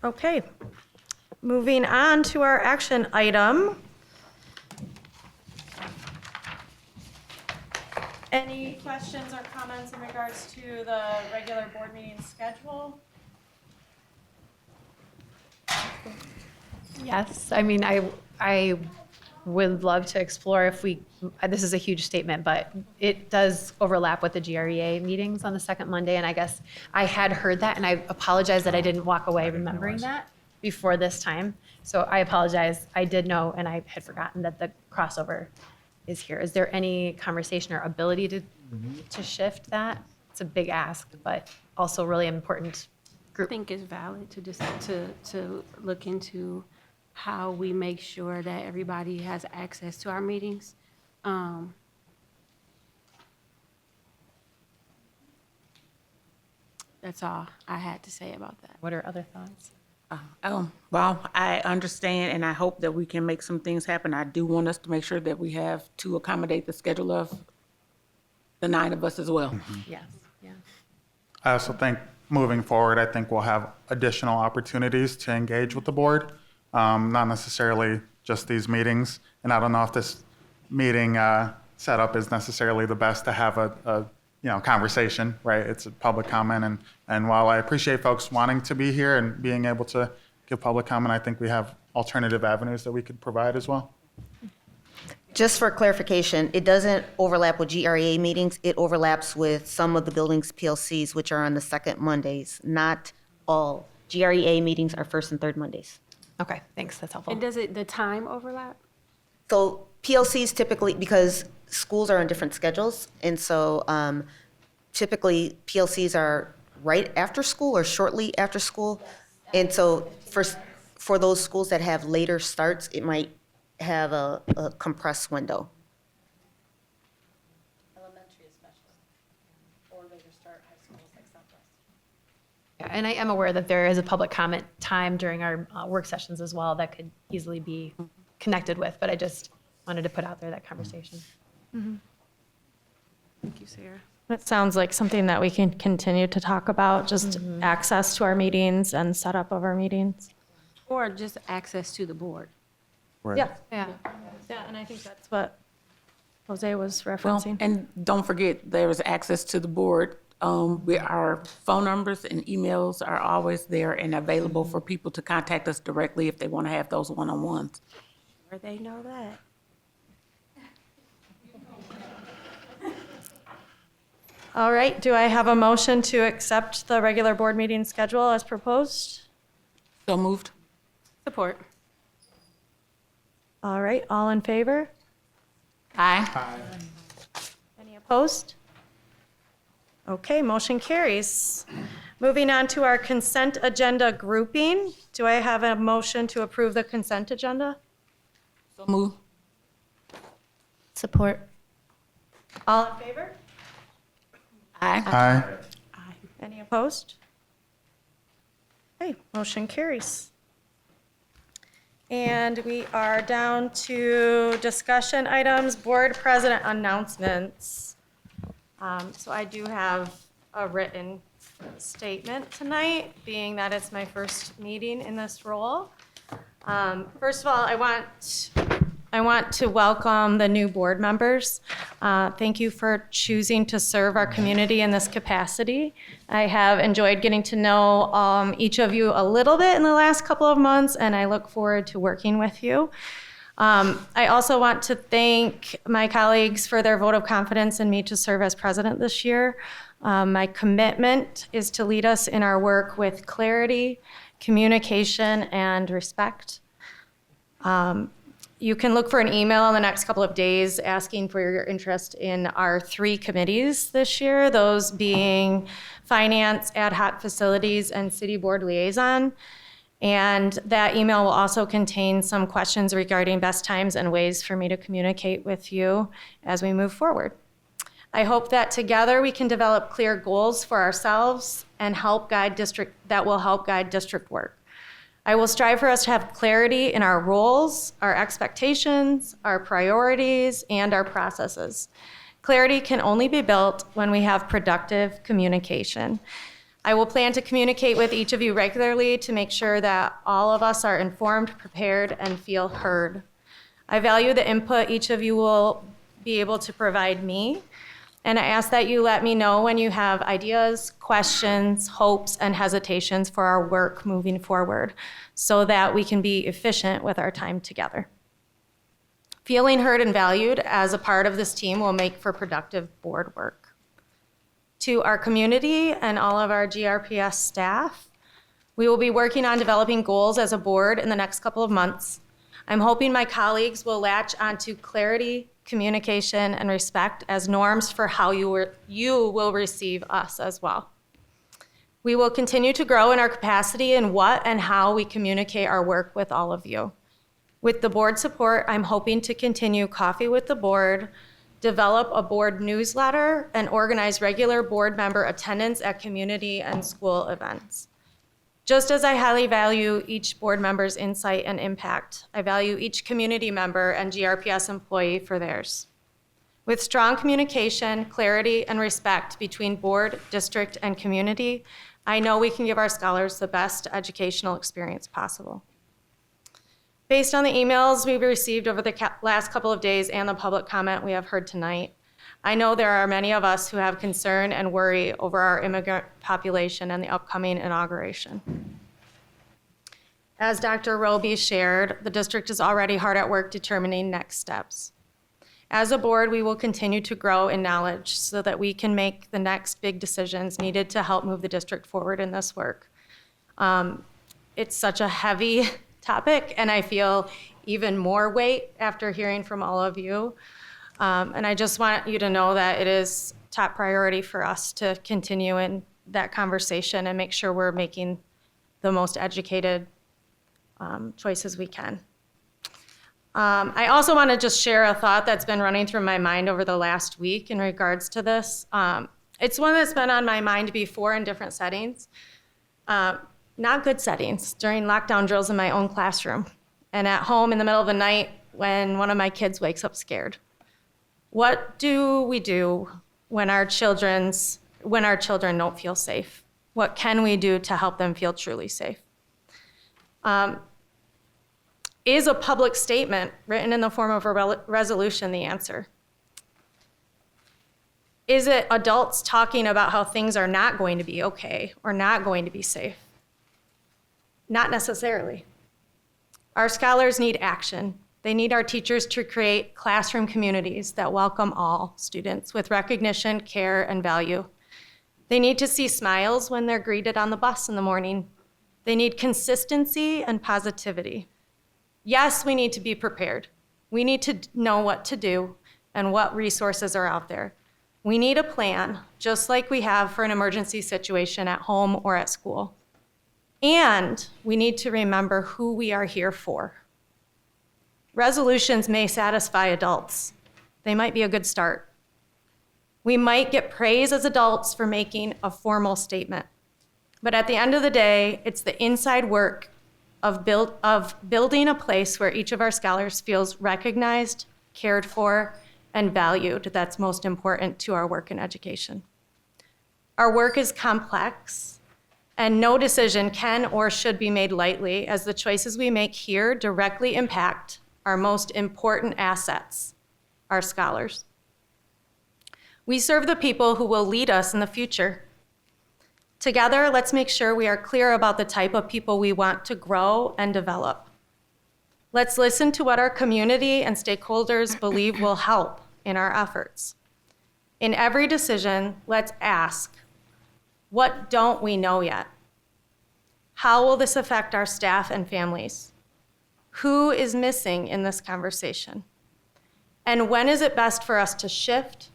Okay. Moving on to our action item. Any questions or comments in regards to the regular board meeting schedule? Yes, I mean, I would love to explore if this is a huge statement, but it does overlap with the GREA meetings on the second Monday, and I guess I had heard that, and I apologize that I didn't walk away remembering that before this time. So I apologize. I did know, and I had forgotten that the crossover is here. Is there any conversation or ability to shift that? It's a big ask, but also really important group. I think it's valid to just to look into how we make sure that everybody has access to our meetings. That's all I had to say about that. What are other thoughts? Well, I understand and I hope that we can make some things happen. I do want us to make sure that we have to accommodate the schedule of the 9 of us as well. Yes, yeah. I also think moving forward, I think we'll have additional opportunities to engage with the board, not necessarily just these meetings. And I don't know if this meeting setup is necessarily the best to have a conversation, right? It's a public comment. And while I appreciate folks wanting to be here and being able to give public comment, I think we have alternative avenues that we could provide as well. Just for clarification, it doesn't overlap with GREA meetings. It overlaps with some of the buildings PLCs, which are on the second Mondays, not all. GREA meetings are first and third Mondays. Okay, thanks, that's helpful. And does the time overlap? So PLCs typically, because schools are on different schedules, and so typically PLCs are right after school or shortly after school. And so for those schools that have later starts, it might have a compressed window. Elementary especially, or later start high schools like Southwest. Yeah, and I am aware that there is a public comment time during our work sessions as well that could easily be connected with, but I just wanted to put out there that conversation. Thank you, Sarah. It sounds like something that we can continue to talk about, just access to our meetings and setup of our meetings. Or just access to the board. Right. Yeah. Yeah, and I think that's what Jose was Well, referencing. and don't forget, there is access to the board. Our phone numbers and emails are always there and available for people to contact us directly if they want to have those one-on-ones. Or they know that. All right, do I have a motion to accept the regular board meeting schedule as proposed? So moved. Support. All right, all in favor? Aye. Any opposed? Okay, motion carries. Moving on to our consent agenda grouping. Do I have a motion to approve the consent agenda? So moved. Support. All in favor? Aye. Aye. Any opposed? Okay, motion carries. And we are down to discussion items, board president announcements. So I do have a written statement tonight, being that it's my first meeting in this role. First of all, I want to welcome the new board members. Thank you for choosing to serve our community in this capacity. I have enjoyed getting to know each of you a little bit in the last couple of months, and I look forward to working with you. I also want to thank my colleagues for their vote of confidence in me to serve as president this year. My commitment is to lead us in our work with clarity, communication, and respect. You can look for an email in the next couple of days asking for your interest in our 3 committees this year, those being Finance, Ad Hoc Facilities, and City Board Liaison. And that email will also contain some questions regarding best times and ways for me to communicate with you as we move forward. I hope that together we can develop clear goals for ourselves and that will help guide district work. I will strive for us to have clarity in our roles, our expectations, our priorities, and our processes. Clarity can only be built when we have productive communication. I will plan to communicate with each of you regularly to make sure that all of us are informed, prepared, and feel heard. I value the input each of you will be able to provide me, and I ask that you let me know when you have ideas, questions, hopes, and hesitations for our work moving forward so that we can be efficient with our time together. Feeling heard and valued as a part of this team will make for productive board work. To our community and all of our GRPS staff, we will be working on developing goals as a board in the next couple of months. I'm hoping my colleagues will latch onto clarity, communication, and respect as norms for how you will receive us as well. We will continue to grow in our capacity in what and how we communicate our work with all of you. With the board support, I'm hoping to continue Coffee with the Board, develop a board newsletter, and organize regular board member attendance at community and school events. Just as I highly value each board member's insight and impact, I value each community member and GRPS employee for theirs. With strong communication, clarity, and respect between board, district, and community, I know we can give our scholars the best educational experience possible. Based on the emails we've received over the last couple of days and the public comment we have heard tonight, I know there are many of us who have concern and worry over our immigrant population and the upcoming inauguration. As Dr. Roby shared, the district is already hard at work determining next steps. As a board, we will continue to grow in knowledge so that we can make the next big decisions needed to help move the district forward in this work. It's such a heavy topic, and I feel even more weight after hearing from all of you. And I just want you to know that it is top priority for us to continue in that conversation and make sure we're making the most educated choices we can. I also want to just share a thought that's been running through my mind over the last week in regards to this. It's one that's been on my mind before in different settings, not good settings, during lockdown drills in my own classroom, and at home in the middle of the night when one of my kids wakes up scared. What do we do when our children don't feel safe? What can we do to help them feel truly safe? Is a public statement written in the form of a resolution the answer? Is it adults talking about how things are not going to be okay or not going to be safe? Not necessarily. Our scholars need action. They need our teachers to create classroom communities that welcome all students with recognition, care, and value. They need to see smiles when they're greeted on the bus in the morning. They need consistency and positivity. Yes, we need to be prepared. We need to know what to do and what resources are out there. We need a plan, just like we have for an emergency situation at home or at school. And we need to remember who we are here for. Resolutions may satisfy adults. They might be a good start. We might get praise as adults for making a formal statement. But at the end of the day, it's the inside work of building a place where each of our scholars feels recognized, cared for, and valued that's most important to our work in education. Our work is complex, and no decision can or should be made lightly, as the choices we make here directly impact our most important assets, our scholars. We serve the people who will lead us in the future. Together, let's make sure we are clear about the type of people we want to grow and develop. Let's listen to what our community and stakeholders believe will help in our efforts. In every decision, let's ask, what don't we know yet? How will this affect our staff and families? Who is missing in this conversation? And when is it best for us to shift,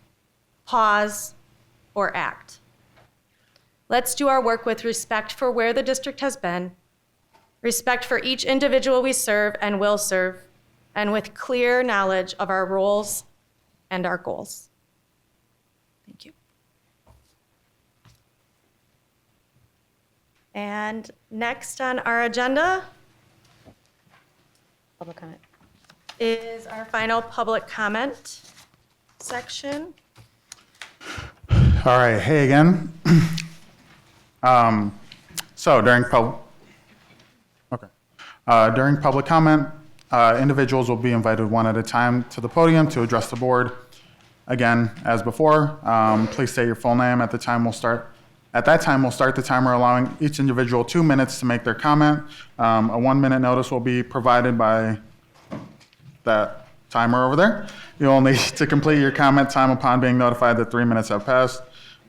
pause, or act? Let's do our work with respect for where the district has been, respect for each individual we serve and will serve, and with clear knowledge of our roles and our goals. Thank you. And next on our agenda Public comment. Is our final public comment section. All right, hey again. So during public comment, individuals will be invited one at a time to the podium to address the board. Again, as before, please state your full name at the time we'll start. At that time, we'll start the timer, allowing each individual 2 minutes to make their comment. A 1 minute notice will be provided by that timer over there. You will need to complete your comment time upon being notified that 3 minutes have passed.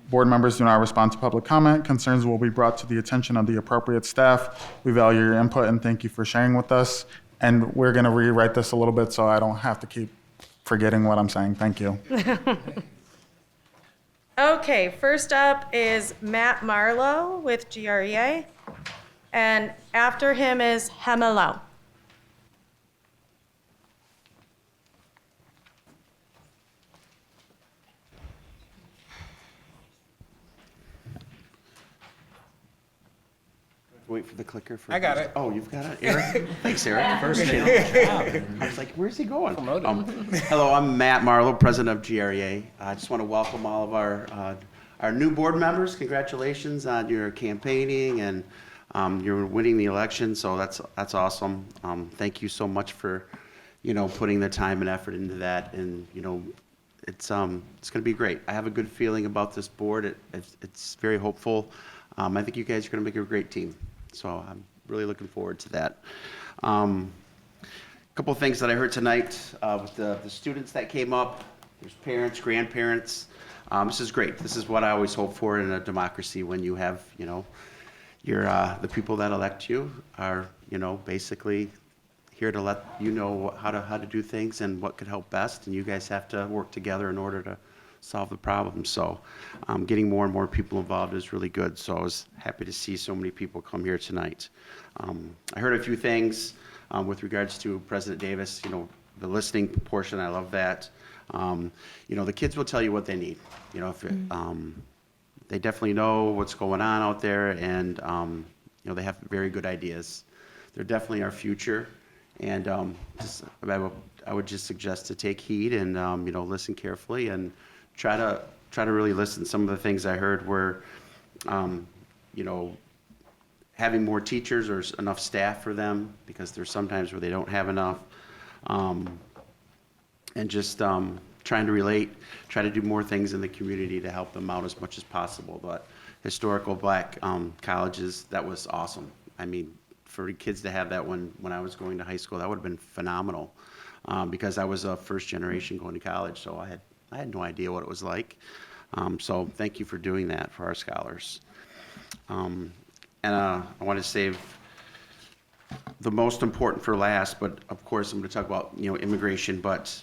Board members do not respond to public comment. Concerns will be brought to the attention of the appropriate staff. We value your input and thank you for sharing with us. And we're going to rewrite this a little bit so I don't have to keep forgetting what I'm saying. Thank you. Okay, first up is Matt Marlowe with GREA, and after him is Hemelo. Wait for the clicker. For I got it. Oh, you've got it, Eric. Thanks, Eric. First Appreciate day. it. I was like, where's he going? Hello, I'm Matt Marlowe, president of GREA. I just want to welcome all of our new board members. Congratulations on your campaigning and you're winning the election. So that's awesome. Thank you so much for putting the time and effort into that. And it's going to be great. I have a good feeling about this board. It's very hopeful. I think you guys are going to make a great team. So I'm really looking forward to that. A couple of things that I heard tonight with the students that came up. There's parents, grandparents. This is great. This is what I always hope for in a democracy, when you have, the people that elect you are, basically here to let you know how to do things and what could help best, and you guys have to work together in order to solve the problem. So getting more and more people involved is really good. So I was happy to see so many people come here tonight. I heard a few things with regards to President Davis, the listening portion. I love that. The kids will tell you what they need. If they definitely know what's going on out there, and they have very good ideas. They're definitely our future, and I would just suggest to take heed and listen carefully and try to really listen. Some of the things I heard were, having more teachers or enough staff for them, because there's sometimes where they don't have enough, and just trying to relate, try to do more things in the community to help them out as much as possible. But historical Black colleges, that was awesome. I mean, for kids to have that when I was going to high school, that would have been phenomenal, because I was a first generation going to college, so I had no idea what it was like. So thank you for doing that for our scholars. And I want to save the most important for last, but of course I'm going to talk about immigration. But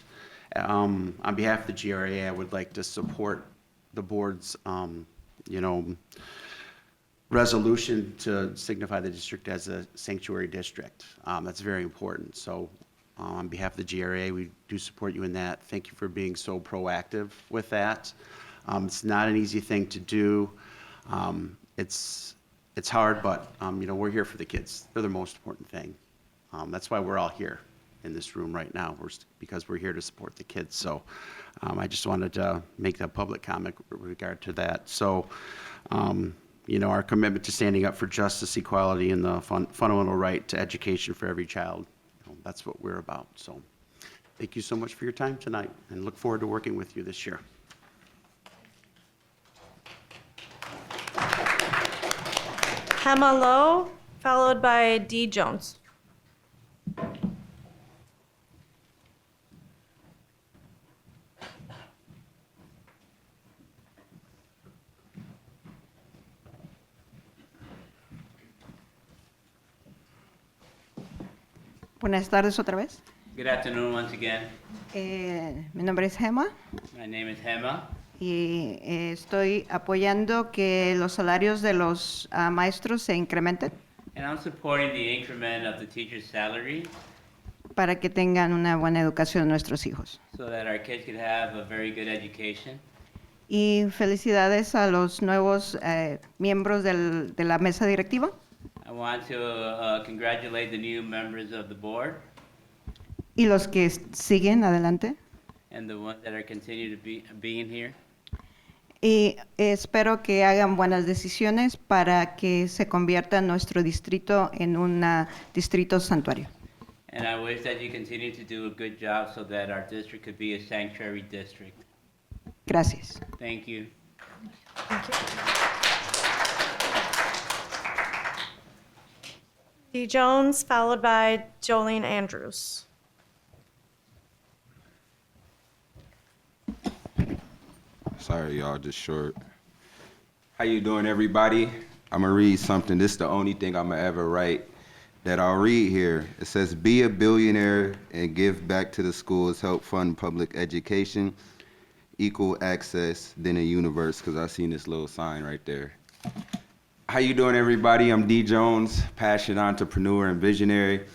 on behalf of the GRA, I would like to support the board's resolution to signify the district as a sanctuary district. That's very important. So on behalf of the GRA, we do support you in that. Thank you for being so proactive with that. It's not an easy thing to do. It's hard, but we're here for the kids. They're the most important thing. That's why we're all here in this room right now, because we're here to support the kids. So I just wanted to make that public comment with regard to that. So our commitment to standing up for justice, equality, and the fundamental right to education for every child, that's what we're about. So thank you so much for your time tonight, and look forward to working with you this year. Hema Lowe, followed by D. Jones. Buenas tardes otra vez. Good afternoon once again. Mi nombre es Gemma My name is Hema, y estoy apoyando que los salarios de los maestros se incrementen and I'm supporting the increment of the teacher's salary para que tengan una buena educación nuestros hijos. so that our kids could have a very good education. Y felicidades a los nuevos miembros de la mesa directiva. I want to congratulate the new members of the board Y los que siguen adelante. and the ones that are continue to be being here. Y espero que hagan buenas decisiones para que se convierta nuestro distrito en un distrito santuario. And I wish that you continue to do a good job so that our district could be a sanctuary district. Gracias. Thank you. D. Jones, followed by Jolene Andrews. Sorry, y'all, just short. How you doing, everybody? I'm gonna read something. This is the only thing I'm gonna ever write that I'll read here. It says, be a billionaire and give back to the schools, help fund public education, equal access, then a universe, because I seen this little sign right there. How you doing, everybody? I'm D. Jones, passionate entrepreneur and visionary.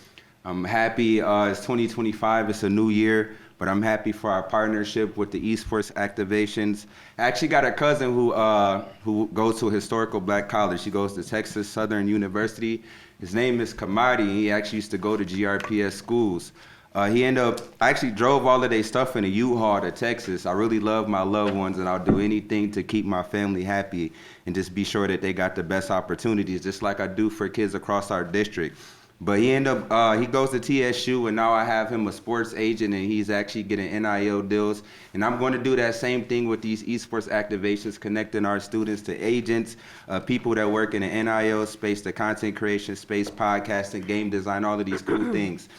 I'm happy it's 2025, it's a new year. but I'm happy for our partnership with the esports activations. I actually got a cousin who goes to a historical black college. He goes to Texas Southern University. His name is Kamadi, and he actually used to go to GRPS schools. I actually drove all of their stuff in a U-Haul to Texas. I really love my loved ones, and I'll do anything to keep my family happy and just be sure that they got the best opportunities, just like I do for kids across our district. But he goes to TSU, and now I have him a sports agent, and he's actually getting NIL deals. And I'm going to do that same thing with these esports activations, connecting our students to agents, people that work in the NIL space, the content creation space, podcasting, game design, all of these cool things.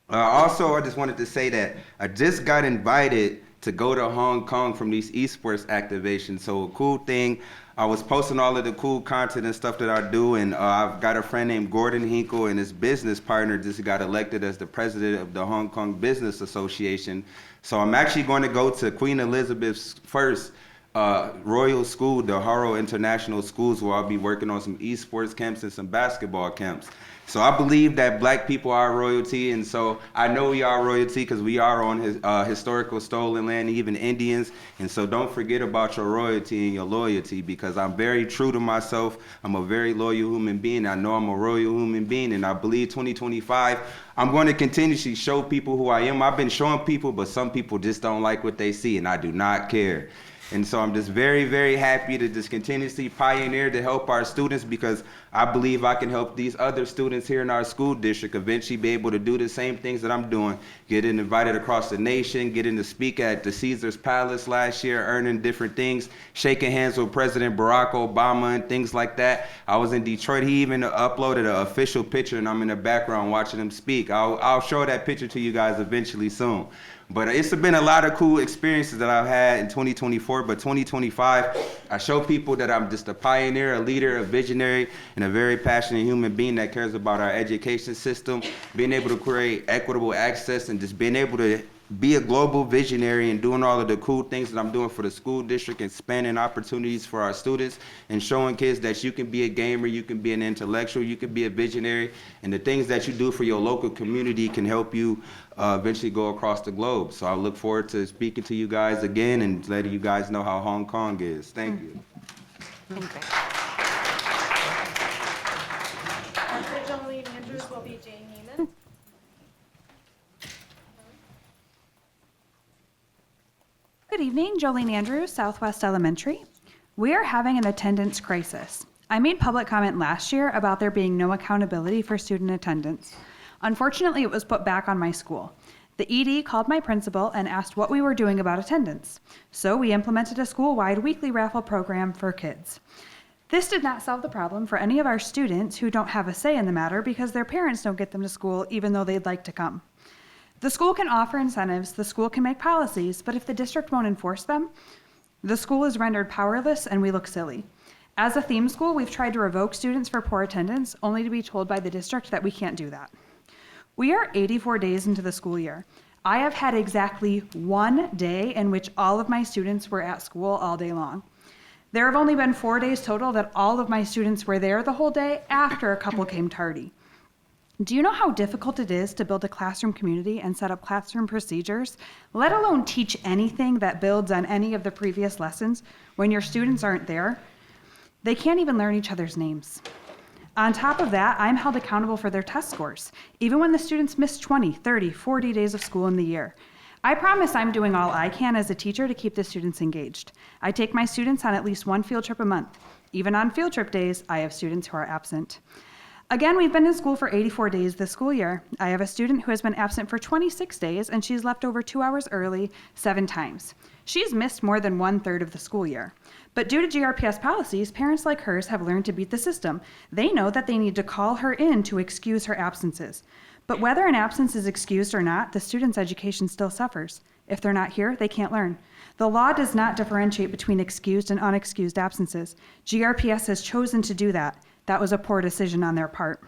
Also, I just wanted to say that I just got invited to go to Hong Kong from these esports activations. So a cool thing, I was posting all of the cool content and stuff that I do, and I've got a friend named Gordon Hinkle, and his business partner just got elected as the president of the Hong Kong Business Association. So I'm actually going to go to Queen Elizabeth's first Royal School, the Harrow International Schools, where I'll be working on some esports camps and some basketball camps. So I believe that black people are royalty, and so I know we are royalty because we are on historical stolen land, even Indians. And so don't forget about your royalty and your loyalty, because I'm very true to myself. I'm a very loyal human being. I know I'm a royal human being, and I believe 2025, I'm going to continuously show people who I am. I've been showing people, but some people just don't like what they see, and I do not care. And so I'm just very, very happy to just continuously pioneer to help our students, because I believe I can help these other students here in our school district eventually be able to do the same things that I'm doing, getting invited across the nation, getting to speak at the Caesar's Palace last year, earning different things, shaking hands with President Barack Obama and things like that. I was in Detroit. He even uploaded an official picture, and I'm in the background watching him speak. I'll show that picture to you guys eventually soon. But it's been a lot of cool experiences that I've had in 2024, but 2025, I show people that I'm just a pioneer, a leader, a visionary, and a very passionate human being that cares about our education system, being able to create equitable access, and just being able to be a global visionary and doing all of the cool things that I'm doing for the school district, and expanding opportunities for our students, and showing kids that you can be a gamer, you can be an intellectual, you can be a visionary, and the things that you do for your local community can help you eventually go across the globe. So I look forward to speaking to you guys again and letting you guys know how Hong Kong is. Thank you. After Jolene Andrews will be Jane Neiman. Good evening, Jolene Andrews, Southwest Elementary. We are having an attendance crisis. I made public comment last year about there being no accountability for student attendance. Unfortunately, it was put back on my school. The ED called my principal and asked what we were doing about attendance. So we implemented a school-wide weekly raffle program for kids. This did not solve the problem for any of our students who don't have a say in the matter because their parents don't get them to school even though they'd like to come. The school can offer incentives, the school can make policies, but if the district won't enforce them, the school is rendered powerless and we look silly. As a theme school, we've tried to revoke students for poor attendance, only to be told by the district that we can't do that. We are 84 days into the school year. I have had exactly one day in which all of my students were at school all day long. There have only been 4 days total that all of my students were there the whole day after a couple came tardy. Do you know how difficult it is to build a classroom community and set up classroom procedures, let alone teach anything that builds on any of the previous lessons when your students aren't there? They can't even learn each other's names. On top of that, I'm held accountable for their test scores, even when the students miss 20, 30, 40 days of school in the year. I promise I'm doing all I can as a teacher to keep the students engaged. I take my students on at least one field trip a month. Even on field trip days, I have students who are absent. Again, we've been in school for 84 days this school year. I have a student who has been absent for 26 days, and she's left over 2 hours early 7 times. She's missed more than 1/3 of the school year. But due to GRPS policies, parents like hers have learned to beat the system. They know that they need to call her in to excuse her absences. But whether an absence is excused or not, the student's education still suffers. If they're not here, they can't learn. The law does not differentiate between excused and unexcused absences. GRPS has chosen to do that. That was a poor decision on their part.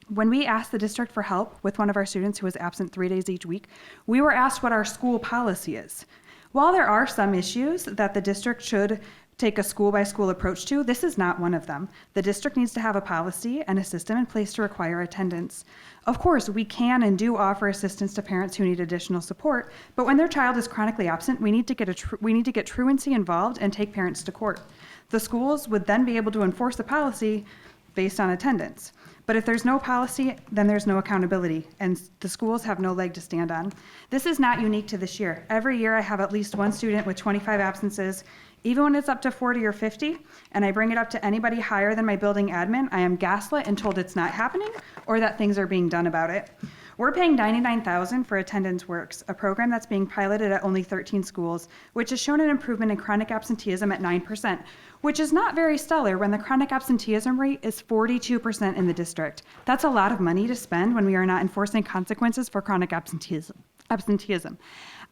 When we asked the district for help with one of our students who was absent 3 days each week, we were asked what our school policy is. While there are some issues that the district should take a school-by-school approach to, this is not one of them. The district needs to have a policy and a system in place to require attendance. Of course, we can and do offer assistance to parents who need additional support, but when their child is chronically absent, we need to get truancy involved and take parents to court. The schools would then be able to enforce the policy based on attendance. But if there's no policy, then there's no accountability, and the schools have no leg to stand on. This is not unique to this year. Every year I have at least one student with 25 absences. Even when it's up to 40 or 50, and I bring it up to anybody higher than my building admin, I am gaslit and told it's not happening or that things are being done about it. We're paying $99,000 for Attendance Works, a program that's being piloted at only 13 schools, which has shown an improvement in chronic absenteeism at 9%, which is not very stellar when the chronic absenteeism rate is 42% in the district. That's a lot of money to spend when we are not enforcing consequences for chronic absenteeism.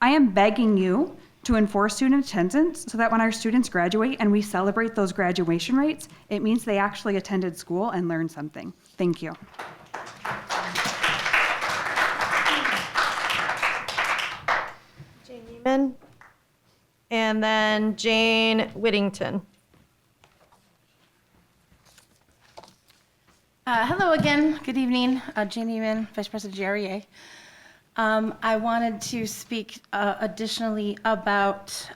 I am begging you to enforce student attendance so that when our students graduate and we celebrate those graduation rates, it means they actually attended school and learned something. Thank you. Jane Neiman, and then Jane Whittington. Hello again. Good evening. Jane Neiman, Vice President GREA. I wanted to speak additionally about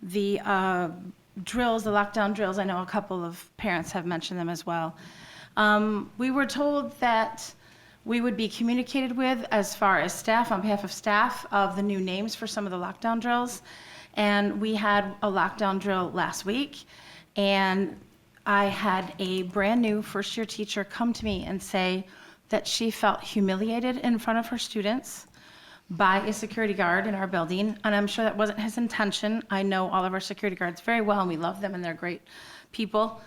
the drills, the lockdown drills. I know a couple of parents have mentioned them as well. We were told that we would be communicated with as far as staff, on behalf of staff, of the new names for some of the lockdown drills. And we had a lockdown drill last week, and I had a brand new first-year teacher come to me and say that she felt humiliated in front of her students by a security guard in our building, and I'm sure that wasn't his intention. I know all of our security guards very well, and we love them, and they're great people.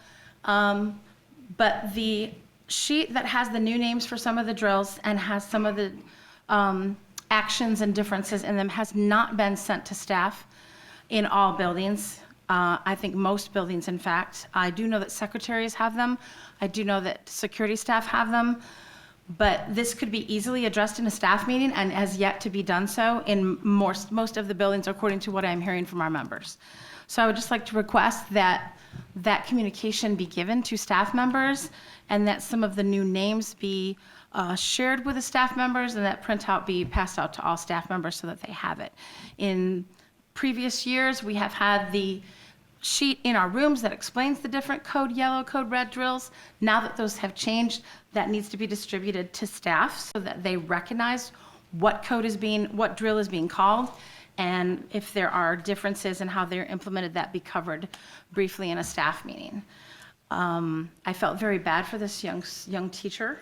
But the sheet that has the new names for some of the drills and has some of the actions and differences in them has not been sent to staff in all buildings. I think most buildings, in fact. I do know that secretaries have them. I do know that security staff have them. But this could be easily addressed in a staff meeting and has yet to be done so in most of the buildings, according to what I'm hearing from our members. So I would just like to request that that communication be given to staff members and that some of the new names be shared with the staff members and that printout be passed out to all staff members so that they have it. In previous years, we have had the sheet in our rooms that explains the different code yellow, code red drills. Now that those have changed, that needs to be distributed to staff so that they recognize what drill is being called, and if there are differences in how they're implemented, that be covered briefly in a staff meeting. I felt very bad for this young teacher.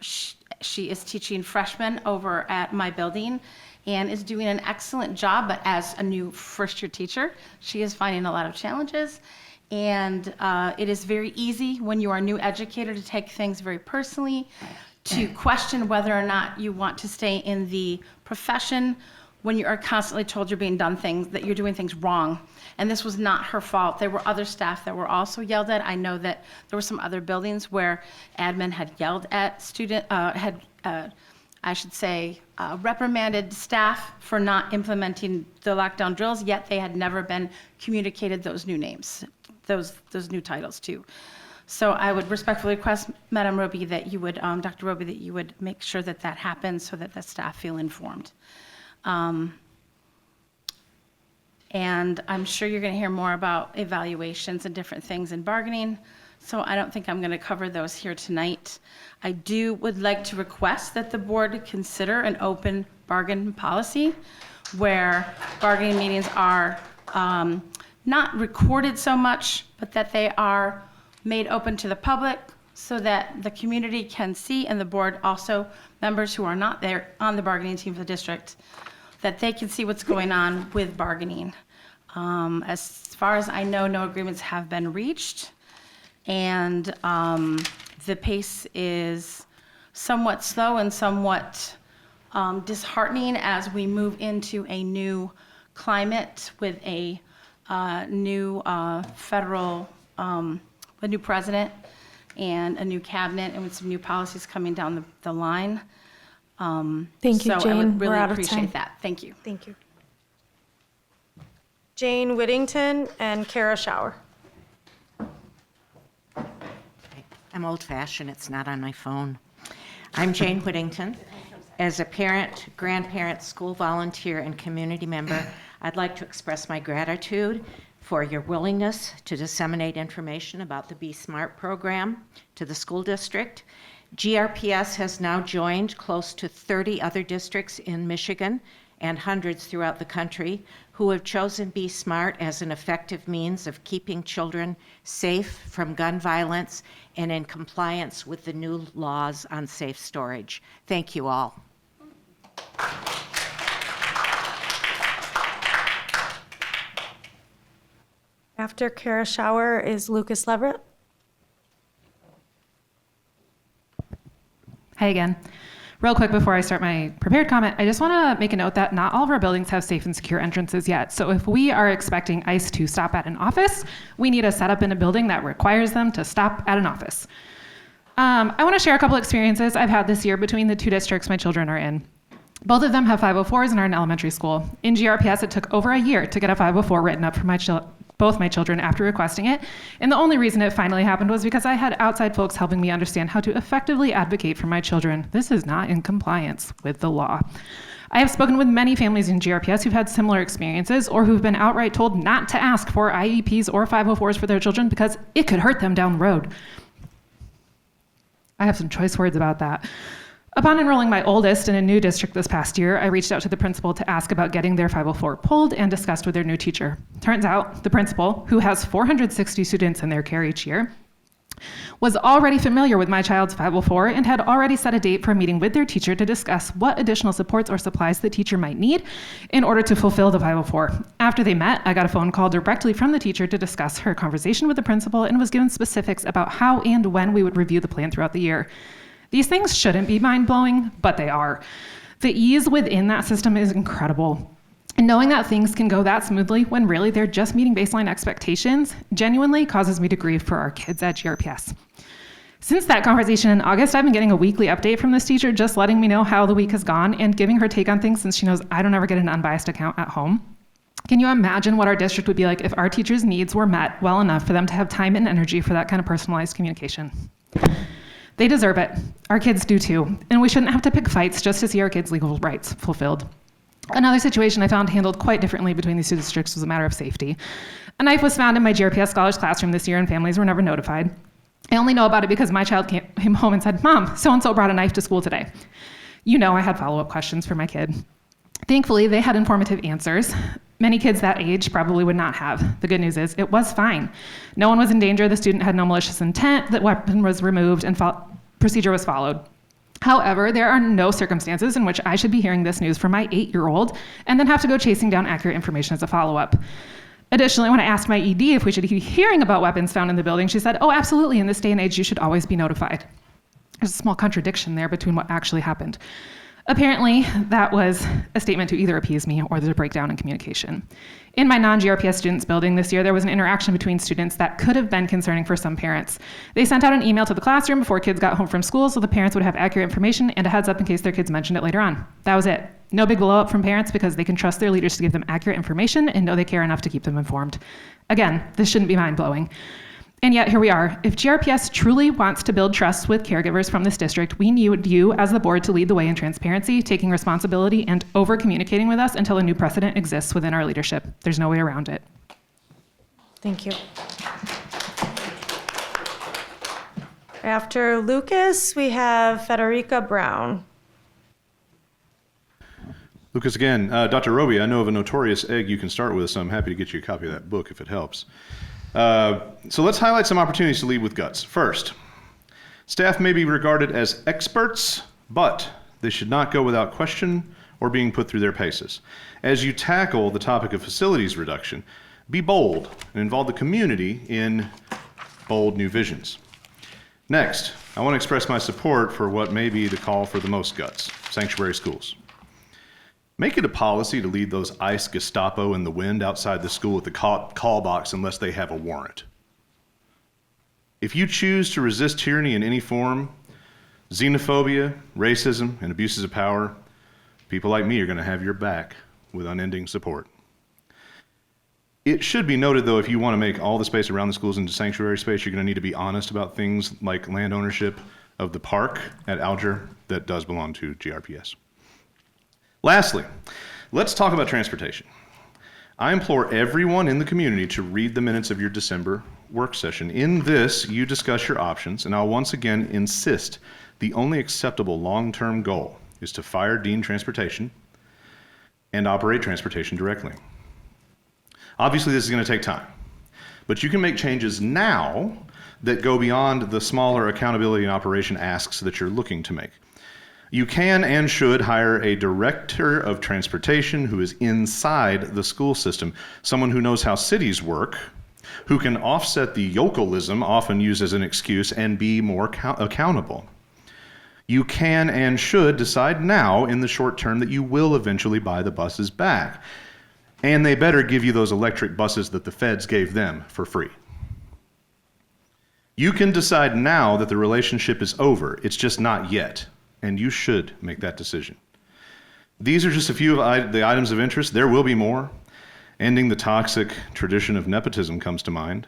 She is teaching freshmen over at my building and is doing an excellent job, but as a new first-year teacher, she is finding a lot of challenges. And it is very easy when you are a new educator to take things very personally, to question whether or not you want to stay in the profession when you are constantly told you're that you're doing things wrong. And this was not her fault. There were other staff that were also yelled at. I know that there were some other buildings where admin had yelled at reprimanded staff for not implementing the lockdown drills, yet they had never been communicated those new names, those new titles too. So I would respectfully request, Madam Roby, that you would, Dr. Roby, that you would make sure that that happens so that the staff feel informed. And I'm sure you're going to hear more about evaluations and different things in bargaining, so I don't think I'm going to cover those here tonight. I would like to request that the board consider an open bargain policy where bargaining meetings are not recorded so much, but that they are made open to the public so that the community can see, and the board also, members who are not there on the bargaining team for the district, that they can see what's going on with bargaining. As far as I know, no agreements have been reached, and the pace is somewhat slow and somewhat disheartening as we move into a new climate with a new federal, a new president and a new cabinet and with some new policies coming down the line. Thank you, so Jane. I would We're really out of time. appreciate that. Thank you. Thank you. Jane Whittington, and Kara Schauer. I'm old-fashioned, it's not on my phone. I'm Jane Whittington. As a parent, grandparent, school volunteer, and community member, I'd like to express my gratitude for your willingness to disseminate information about the Be Smart program to the school district. GRPS has now joined close to 30 other districts in Michigan and hundreds throughout the country who have chosen Be Smart as an effective means of keeping children safe from gun violence and in compliance with the new laws on safe storage. Thank you all. After Kara Schauer is Lucas Leverett. Hi again. Real quick before I start my prepared comment, I just want to make a note that not all of our buildings have safe and secure entrances yet. So if we are expecting ICE to stop at an office, we need a setup in a building that requires them to stop at an office. I want to share a couple experiences I've had this year between the two districts my children are in. Both of them have 504s and are in elementary school. In GRPS, it took over a year to get a 504 written up for both my children after requesting it. And the only reason it finally happened was because I had outside folks helping me understand how to effectively advocate for my children. This is not in compliance with the law. I have spoken with many families in GRPS who've had similar experiences or who've been outright told not to ask for IEPs or 504s for their children because it could hurt them down the road. I have some choice words about that. Upon enrolling my oldest in a new district this past year, I reached out to the principal to ask about getting their 504 pulled and discussed with their new teacher. Turns out the principal, who has 460 students in their care each year, was already familiar with my child's 504 and had already set a date for a meeting with their teacher to discuss what additional supports or supplies the teacher might need in order to fulfill the 504. After they met, I got a phone call directly from the teacher to discuss her conversation with the principal and was given specifics about how and when we would review the plan throughout the year. These things shouldn't be mind-blowing, but they are. The ease within that system is incredible. And knowing that things can go that smoothly when really they're just meeting baseline expectations genuinely causes me to grieve for our kids at GRPS. Since that conversation in August, I've been getting a weekly update from this teacher, just letting me know how the week has gone and giving her take on things since she knows I don't ever get an unbiased account at home. Can you imagine what our district would be like if our teachers' needs were met well enough for them to have time and energy for that kind of personalized communication? They deserve it. Our kids do too. And we shouldn't have to pick fights just to see our kids' legal rights fulfilled. Another situation I found handled quite differently between these two districts was a matter of safety. A knife was found in my GRPS scholars classroom this year and families were never notified. I only know about it because my child came home and said, "Mom, so-and-so brought a knife to school today." You know I had follow-up questions for my kid. Thankfully, they had informative answers. Many kids that age probably would not have. The good news is it was fine. No one was in danger, the student had no malicious intent, the weapon was removed, and procedure was followed. However, there are no circumstances in which I should be hearing this news from my 8-year-old and then have to go chasing down accurate information as a follow-up. Additionally, when I asked my ED if we should be hearing about weapons found in the building, she said, "Oh, absolutely, in this day and age, you should always be notified." There's a small contradiction there between what actually happened. Apparently, that was a statement to either appease me or there's a breakdown in communication. In my non-GRPS students building this year, there was an interaction between students that could have been concerning for some parents. They sent out an email to the classroom before kids got home from school so the parents would have accurate information and a heads up in case their kids mentioned it later on. That was it. No big blow up from parents because they can trust their leaders to give them accurate information and know they care enough to keep them informed. Again, this shouldn't be mind-blowing. And yet here we are. If GRPS truly wants to build trust with caregivers from this district, we need you as the board to lead the way in transparency, taking responsibility, and over-communicating with us until a new precedent exists within our leadership. There's no way around it. Thank you. After Lucas, we have Federica Brown. Lucas again. Dr. Roby, I know of a notorious egg you can start with, so I'm happy to get you a copy of that book if it helps. So let's highlight some opportunities to lead with guts. First, staff may be regarded as experts, but they should not go without question or being put through their paces. As you tackle the topic of facilities reduction, be bold and involve the community in bold new visions. Next, I want to express my support for what may be the call for the most guts, sanctuary schools. Make it a policy to leave those ICE Gestapo in the wind outside the school at the call box unless they have a warrant. If you choose to resist tyranny in any form, xenophobia, racism, and abuses of power, people like me are going to have your back with unending support. It should be noted, though, if you want to make all the space around the schools into sanctuary space, you're going to need to be honest about things like land ownership of the park at Alger that does belong to GRPS. Lastly, let's talk about transportation. I implore everyone in the community to read the minutes of your December work session. In this, you discuss your options, and I'll once again insist the only acceptable long-term goal is to fire Dean Transportation and operate transportation directly. Obviously, this is going to take time, but you can make changes now that go beyond the smaller accountability and operation asks that you're looking to make. You can and should hire a director of transportation who is inside the school system, someone who knows how cities work, who can offset the yokalism often used as an excuse and be more accountable. You can and should decide now in the short term that you will eventually buy the buses back. And they better give you those electric buses that the feds gave them for free. You can decide now that the relationship is over. It's just not yet. And you should make that decision. These are just a few of the items of interest. There will be more. Ending the toxic tradition of nepotism comes to mind.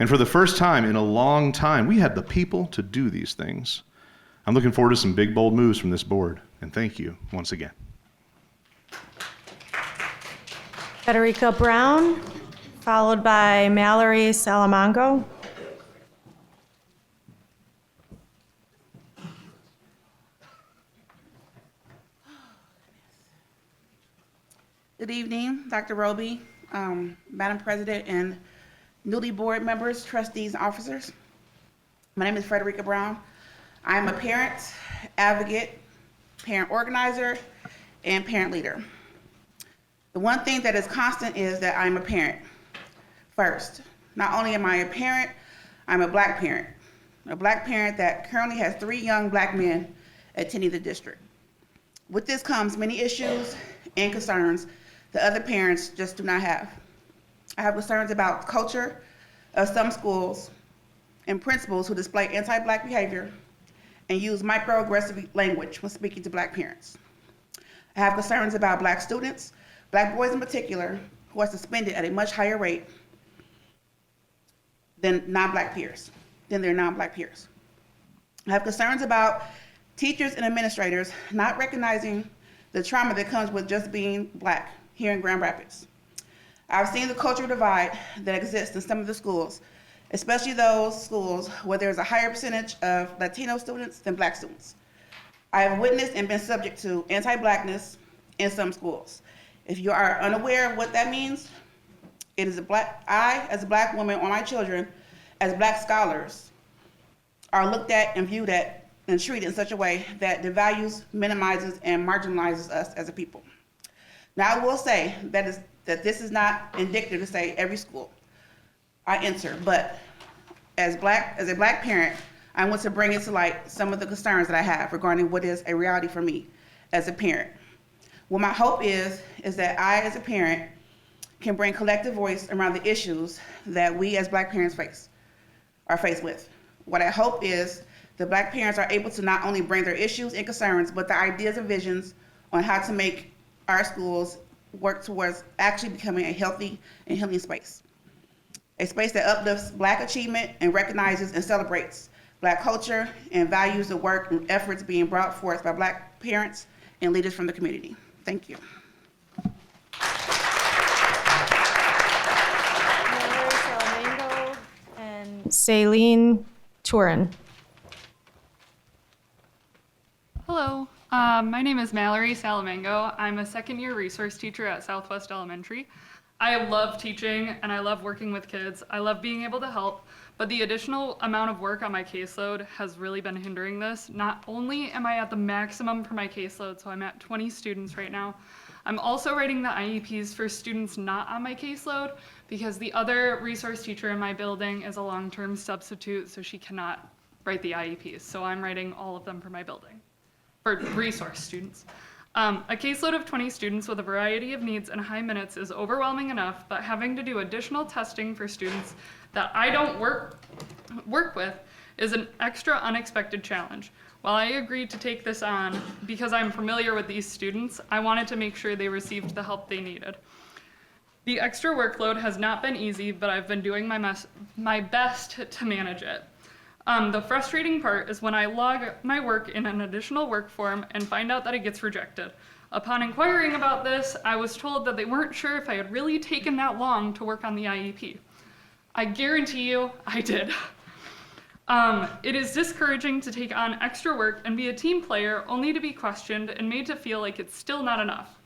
And for the first time in a long time, we have the people to do these things. I'm looking forward to some big, bold moves from this board. And thank you once again. Federica Brown, followed by Mallory Salamango. Good evening, Dr. Roby, Madam President, and newly board members, trustees, and officers. My name is Frederica Brown. I am a parent, advocate, parent organizer, and parent leader. The one thing that is constant is that I'm a parent first. Not only am I a parent, I'm a black parent that currently has 3 young black men attending the district. With this comes many issues and concerns that other parents just do not have. I have concerns about culture of some schools and principals who display anti-black behavior and use microaggressive language when speaking to black parents. I have concerns about black students, black boys in particular, who are suspended at a much higher rate than their non-black peers. I have concerns about teachers and administrators not recognizing the trauma that comes with just being black here in Grand Rapids. I've seen the cultural divide that exists in some of the schools, especially those schools where there's a higher percentage of Latino students than black students. I have witnessed and been subject to anti-blackness in some schools. If you are unaware of what that means, it is I, as a black woman, or my children, as black scholars, are looked at and viewed at and treated in such a way that devalues, minimizes, and marginalizes us as a people. Now, I will say that this is not indicative to say every school I enter, but as a black parent, I want to bring into light some of the concerns that I have regarding what is a reality for me as a parent. What my hope is that I, as a parent, can bring collective voice around the issues that we as black parents are faced with. What I hope is that black parents are able to not only bring their issues and concerns, but the ideas and visions on how to make our schools work towards actually becoming a healthy and healing space. A space that uplifts black achievement and recognizes and celebrates black culture and values the work and efforts being brought forth by black parents and leaders from the community. Thank you. Mallory Salamango and Celine Turin. Hello, my name is Mallory Salamango. I'm a second-year resource teacher at Southwest Elementary. I love teaching and I love working with kids. I love being able to help, but the additional amount of work on my caseload has really been hindering this. Not only am I at the maximum for my caseload, so I'm at 20 students right now, I'm also writing the IEPs for students not on my caseload because the other resource teacher in my building is a long-term substitute, so she cannot write the IEPs. So I'm writing all of them for my building, for resource students. A caseload of 20 students with a variety of needs and high minutes is overwhelming enough, but having to do additional testing for students that I don't work with is an extra unexpected challenge. While I agreed to take this on because I'm familiar with these students, I wanted to make sure they received the help they needed. The extra workload has not been easy, but I've been doing my best to manage it. The frustrating part is when I log my work in an additional work form and find out that it gets rejected. Upon inquiring about this, I was told that they weren't sure if I had really taken that long to work on the IEP. I guarantee you, I did. It is discouraging to take on extra work and be a team player only to be questioned and made to feel like it's still not enough.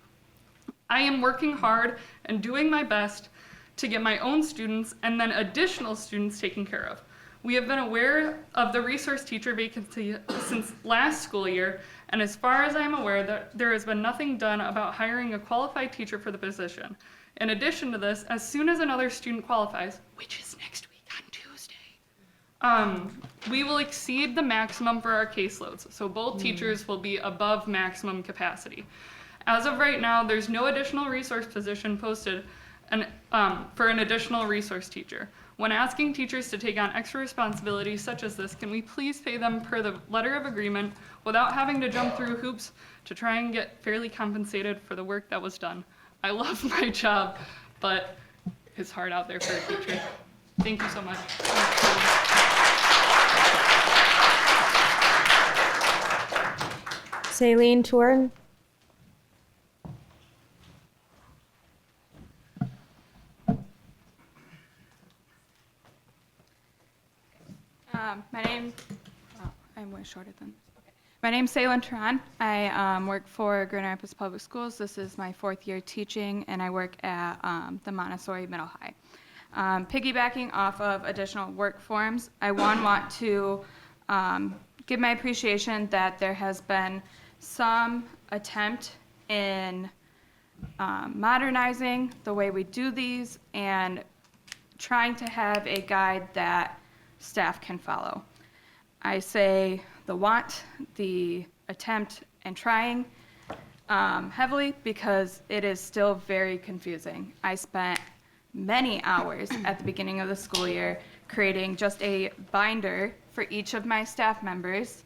I am working hard and doing my best to get my own students and then additional students taken care of. We have been aware of the resource teacher vacancy since last school year, and as far as I am aware, there has been nothing done about hiring a qualified teacher for the position. In addition to this, as soon as another student qualifies, which is next week on Tuesday, we will exceed the maximum for our caseloads, so both teachers will be above maximum capacity. As of right now, there's no additional resource position posted for an additional resource teacher. When asking teachers to take on extra responsibilities such as this, can we please pay them per the letter of agreement without having to jump through hoops to try and get fairly compensated for the work that was done? I love my job, but it's hard out there for a teacher. Thank you so much. Celine Tourin. I'm way shorter than. Okay. My name's Celine Turan. I work for Grand Rapids Public Schools. This is my 4th year teaching, and I work at the Montessori Middle High. Piggybacking off of additional work forms, I want to give my appreciation that there has been some attempt in modernizing the way we do these and trying to have a guide that staff can follow. I say the want, the attempt, and trying heavily because it is still very confusing. I spent many hours at the beginning of the school year creating just a binder for each of my staff members,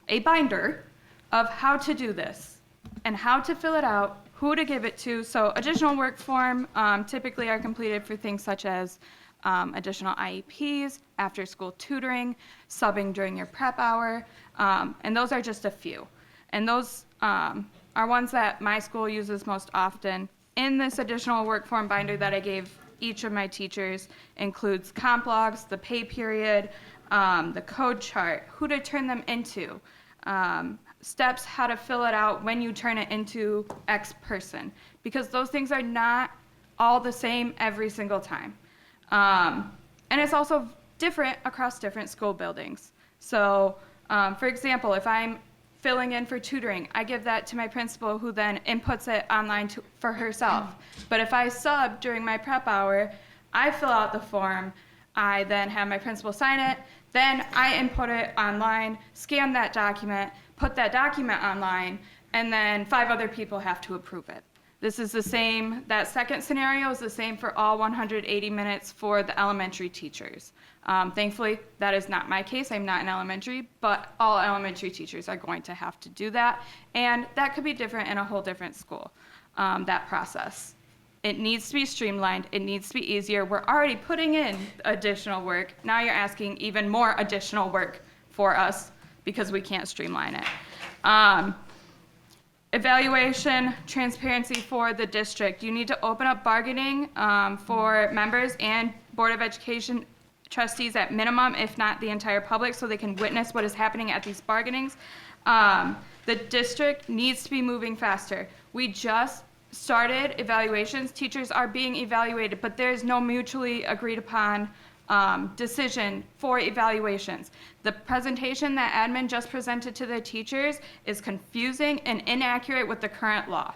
a binder of how to do this and how to fill it out, who to give it to. So additional work form typically are completed for things such as additional IEPs, after school tutoring, subbing during your prep hour, and those are just a few. And those are ones that my school uses most often. In this additional work form binder that I gave each of my teachers includes comp logs, the pay period, the code chart, who to turn them into, steps how to fill it out when you turn it into X person, because those things are not all the same every single time. And it's also different across different school buildings. So, for example, if I'm filling in for tutoring, I give that to my principal who then inputs it online for herself. But if I sub during my prep hour, I fill out the form, I then have my principal sign it, then I input it online, scan that document, put that document online, and then 5 other people have to approve it. This is the same, that second scenario is the same for all 180 minutes for the elementary teachers. Thankfully, that is not my case. I'm not in elementary, but all elementary teachers are going to have to do that. And that could be different in a whole different school, that process. It needs to be streamlined. It needs to be easier. We're already putting in additional work. Now you're asking even more additional work for us because we can't streamline it. Evaluation, transparency for the district. You need to open up bargaining for members and Board of Education trustees at minimum, if not the entire public, so they can witness what is happening at these bargainings. The district needs to be moving faster. We just started evaluations. Teachers are being evaluated, but there's no mutually agreed upon decision for evaluations. The presentation that admin just presented to the teachers is confusing and inaccurate with the current law.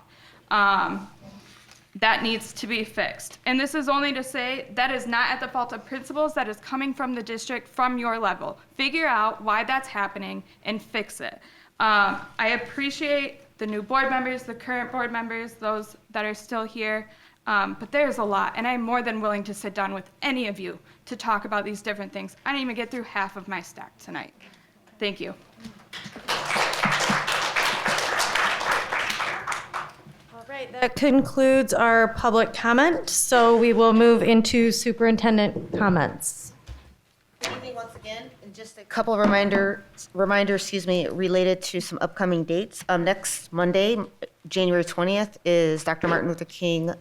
That needs to be fixed. And this is only to say that is not at the fault of principals, that is coming from the district, from your level. Figure out why that's happening and fix it. I appreciate the new board members, the current board members, those that are still here, but there's a lot, and I'm more than willing to sit down with any of you to talk about these different things. I didn't even get through half of my stack tonight. Thank you. All right, That concludes our public comment, so we will move into superintendent comments. Good evening once again, and just a couple of reminders, related to some upcoming dates. Next Monday, January 20th, is Dr. Martin Luther King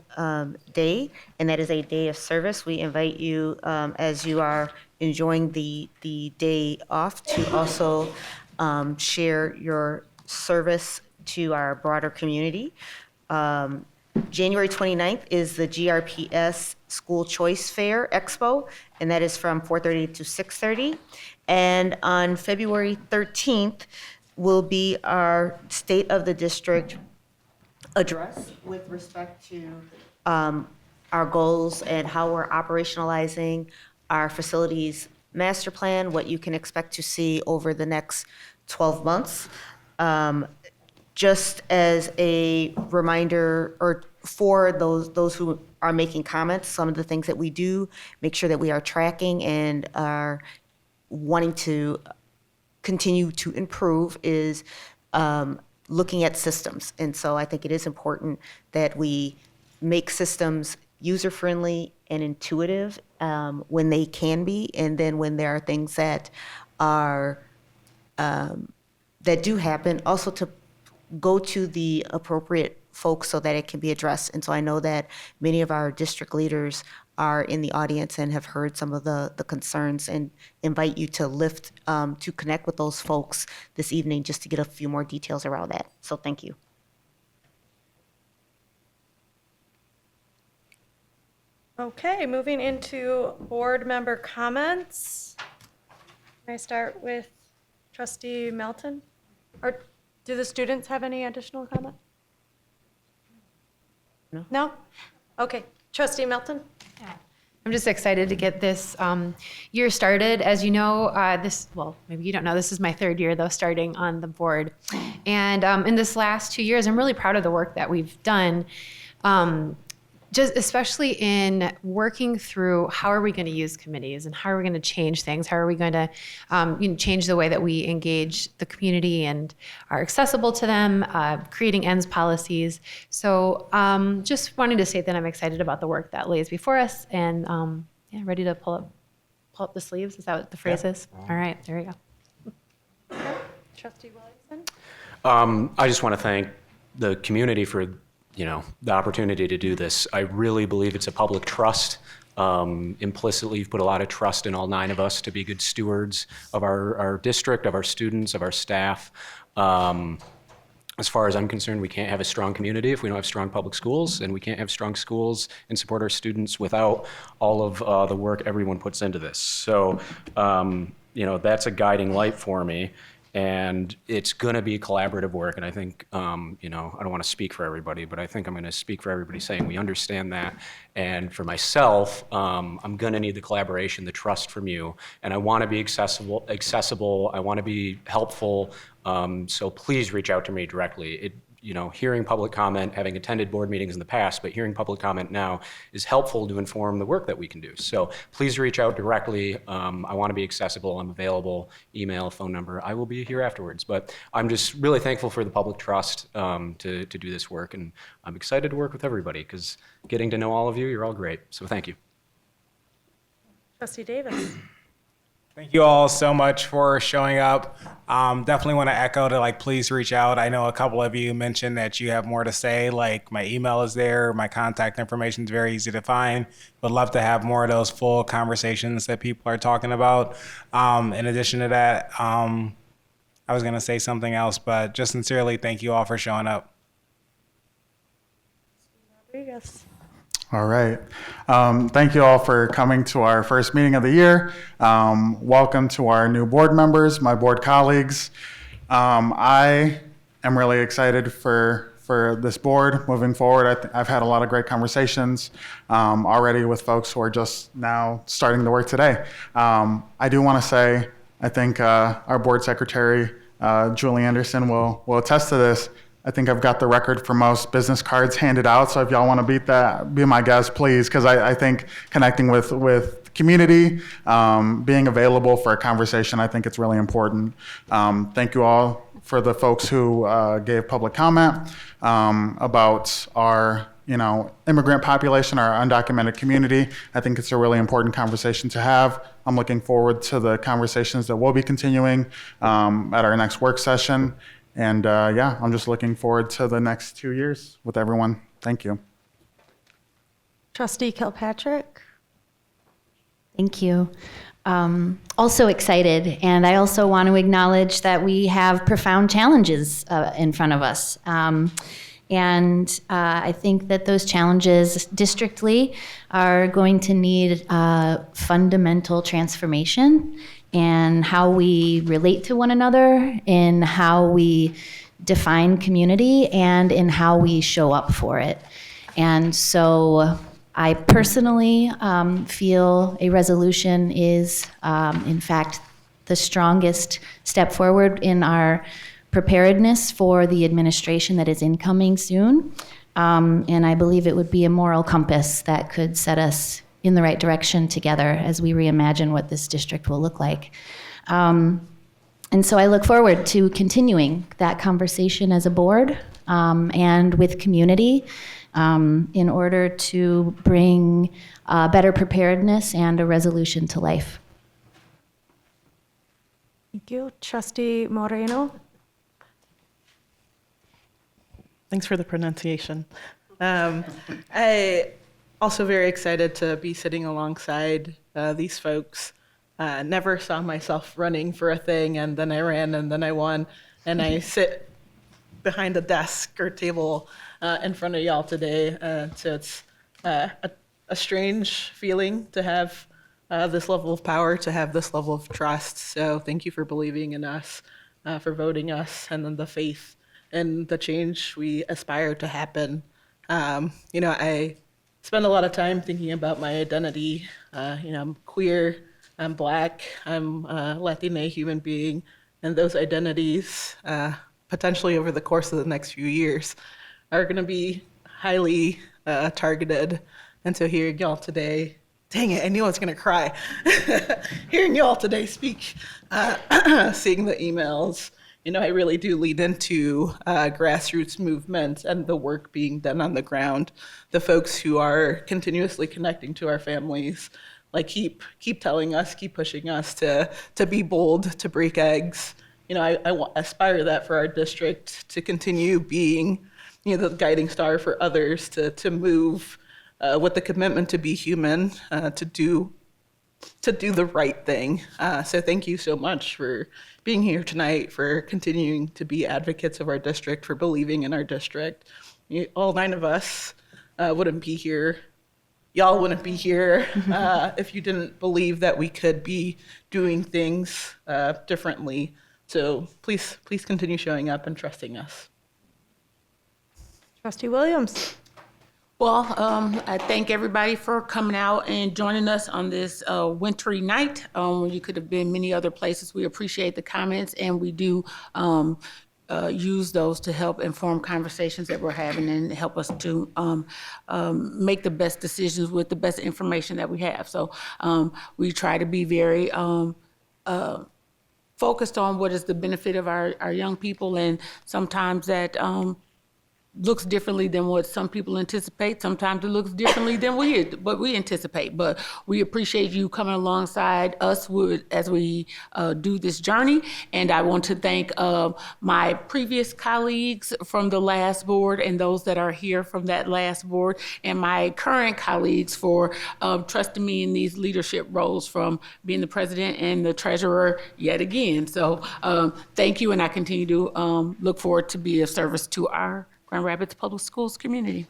Day, and that is a day of service. We invite you, as you are enjoying the day off, to also share your service to our broader community. January 29th is the GRPS School Choice Fair Expo, and that is from 4:30 to 6:30. And on February 13th will be our State of the District address with respect to our goals and how we're operationalizing our facilities master plan, what you can expect to see over the next 12 months. Just as a reminder, or for those who are making comments, some of the things that we do, make sure that we are tracking and are wanting to continue to improve is looking at systems. And so I think it is important that we make systems user-friendly and intuitive when they can be, and then when there are things that are that do happen, also to go to the appropriate folks so that it can be addressed. And so I know that many of our district leaders are in the audience and have heard some of the concerns, and invite you to connect with those folks this evening just to get a few more details around that. So thank you. Okay, moving into board member comments. Can I start with Trustee Melton? Or do the students have any additional comment? No? Okay, Trustee Melton? I'm just excited to get this year started. As you know, maybe you don't know, this is my third year, though, starting on the board. And in this last 2 years, I'm really proud of the work that we've done, just especially in working through how are we going to use committees and how are we going to change things? How are we going to change the way that we engage the community and are accessible to them, creating ends policies. So just wanted to say that I'm excited about the work that lays before us, and ready to pull up the sleeves. Is that what the phrase is? All right, there we go. Trustee Williamson? I just want to thank the community for the opportunity to do this. I really believe it's a public trust. Implicitly, you've put a lot of trust in all 9 of us to be good stewards of our district, of our students, of our staff. As far as I'm concerned, we can't have a strong community if we don't have strong public schools, and we can't have strong schools and support our students without all of the work everyone puts into this. So, that's a guiding light for me. And it's going to be collaborative work. And I think, I don't want to speak for everybody, but I think I'm going to speak for everybody saying we understand that. And for myself, I'm going to need the collaboration, the trust from you. And I want to be accessible. I want to be helpful. So please reach out to me directly. Hearing public comment, having attended board meetings in the past, but hearing public comment now is helpful to inform the work that we can do. So please reach out directly. I want to be accessible. I'm available, email, phone number. I will be here afterwards. But I'm just really thankful for the public trust to do this work. And I'm excited to work with everybody because getting to know all of you, you're all great. So thank you. Trustee Davis? Thank you all so much for showing up. Definitely want to echo to please reach out. I know a couple of you mentioned that you have more to say. My email is there. My contact information is very easy to find. Would love to have more of those full conversations that people are talking about. In addition to that, I was going to say something else, but just sincerely, thank you all for showing up. Rodriguez. All right. Thank you all for coming to our first meeting of the year. Welcome to our new board members, my board colleagues. I am really excited for this board moving forward. I've had a lot of great conversations already with folks who are just now starting to work today. I do want to say, I think our board secretary, Julie Anderson, will attest to this. I think I've got the record for most business cards handed out. So if y'all want to beat that, be my guest, please, because I think connecting with the community, being available for a conversation. I think it's really important. Thank you all for the folks who gave public comment about our immigrant population, our undocumented community. I think it's a really important conversation to have. I'm looking forward to the conversations that we'll be continuing at our next work session. And yeah, I'm just looking forward to the next 2 years with everyone. Thank you. Trustee Kilpatrick? Thank you. Also excited, and I also want to acknowledge that we have profound challenges in front of us. And I think that those challenges districtly are going to need fundamental transformation in how we relate to one another, in how we define community, and in how we show up for it. And so I personally feel a resolution is, in fact, the strongest step forward in our preparedness for the administration that is incoming soon. And I believe it would be a moral compass that could set us in the right direction together as we reimagine what this district will look like. And so I look forward to continuing that conversation as a board and with community in order to bring better preparedness and a resolution to life. Thank you. Trustee Moreno? Thanks for the pronunciation. I also very excited to be sitting alongside these folks. Never saw myself running for a thing, and then I ran, and then I won, and I sit behind a desk or table in front of y'all today. So it's a strange feeling to have this level of power, to have this level of trust. So thank you for believing in us, for voting us, and then the faith and the change we aspire to happen. I spend a lot of time thinking about my identity. I'm queer, I'm Black, I'm a Latina human being, and those identities, potentially over the course of the next few years, are gonna be highly targeted. And so hearing y'all today, dang it, I knew I was gonna cry. Hearing y'all today speak, seeing the emails, I really do lead into grassroots movement and the work being done on the ground. The folks who are continuously connecting to our families, like keep telling us, keep pushing us to be bold, to break eggs. I aspire that for our district, to continue being, the guiding star for others, to move with the commitment to be human, to do the right thing. So thank you so much for being here tonight, for continuing to be advocates of our district, for believing in our district. All 9 of us wouldn't be here. Y'all wouldn't be here if you didn't believe that we could be doing things differently. So please continue showing up and trusting us. Trustee Williams? Well, I thank everybody for coming out and joining us on this wintry night when you could have been many other places. We appreciate the comments, and we do use those to help inform conversations that we're having and help us to make the best decisions with the best information that we have. So we try to be very focused on what is the benefit of our young people, and sometimes that looks differently than what some people anticipate. Sometimes it looks differently than what we anticipate. But we appreciate you coming alongside us as we do this journey. And I want to thank my previous colleagues from the last board and those that are here from that last board, and my current colleagues for trusting me in these leadership roles, from being the president and the treasurer yet again. So thank you, and I continue to look forward to be of service to our Grand Rapids Public Schools community.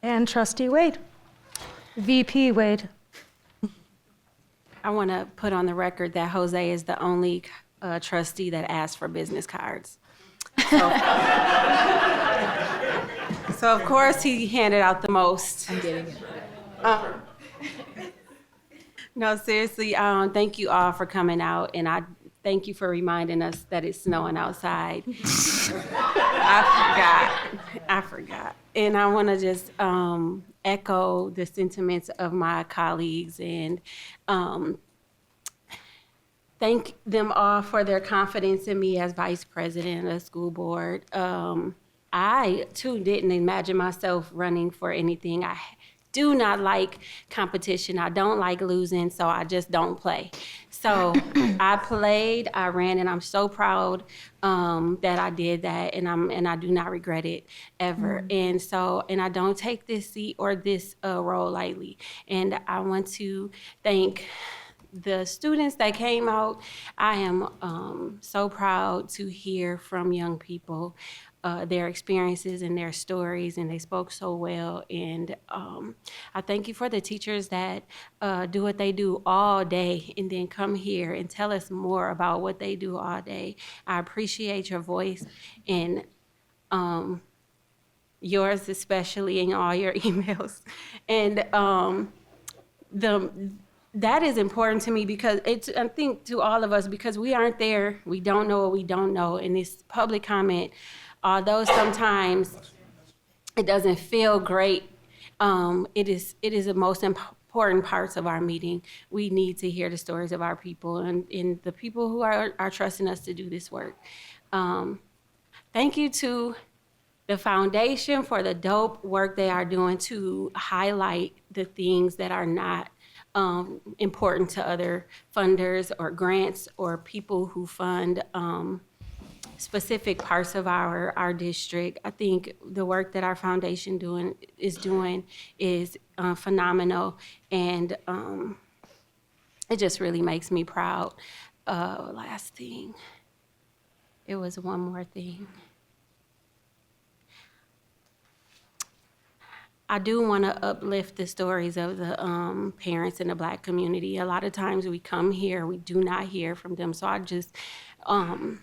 And Trustee Wade. VP Wade. I want to put on the record that Jose is the only trustee that asked for business cards. So of course he handed out the most. I'm getting it. No, seriously, thank you all for coming out, and I thank you for reminding us that it's snowing outside. I forgot. And I want to just echo the sentiments of my colleagues and thank them all for their confidence in me as vice president of the school board. I, too, didn't imagine myself running for anything. I do not like competition. I don't like losing, so I just don't play. So I played, I ran, and I'm so proud that I did that, and I do not regret it ever. And I don't take this seat or this role lightly. And I want to thank the students that came out. I am so proud to hear from young people their experiences and their stories, and they spoke so well. And I thank you for the teachers that do what they do all day and then come here and tell us more about what they do all day. I appreciate your voice and yours especially in all your emails. And that is important to me because I think to all of us, because we aren't there, we don't know what we don't know. And this public comment, although sometimes it doesn't feel great, it is the most important parts of our meeting. We need to hear the stories of our people and the people who are trusting us to do this work. Thank you to the foundation for the dope work they are doing to highlight the things that are not important to other funders or grants or people who fund specific parts of our district. I think the work that our foundation is doing is phenomenal, and it just really makes me proud. Last thing, it was one more thing. I do want to uplift the stories of the parents in the Black community. A lot of times we come here, we do not hear from them. So I just, I'm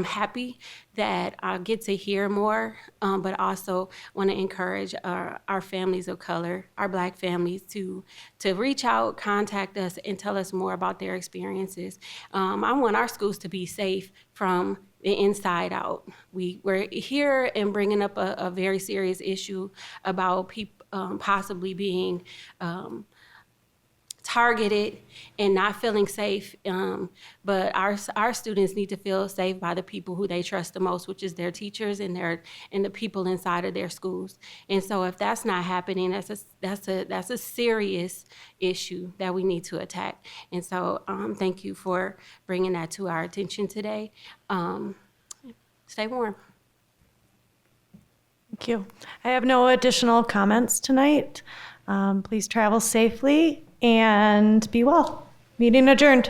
happy that I get to hear more, but also want to encourage our families of color, our Black families, to reach out, contact us, and tell us more about their experiences. I want our schools to be safe from the inside out. We're here and bringing up a very serious issue about people possibly being targeted and not feeling safe, but our students need to feel safe by the people who they trust the most, which is their teachers and the people inside of their schools. And so if that's not happening, that's a serious issue that we need to attack. And so thank you for bringing that to our attention today. Stay warm. Thank you. I have no additional comments tonight. Please travel safely and be well. Meeting adjourned.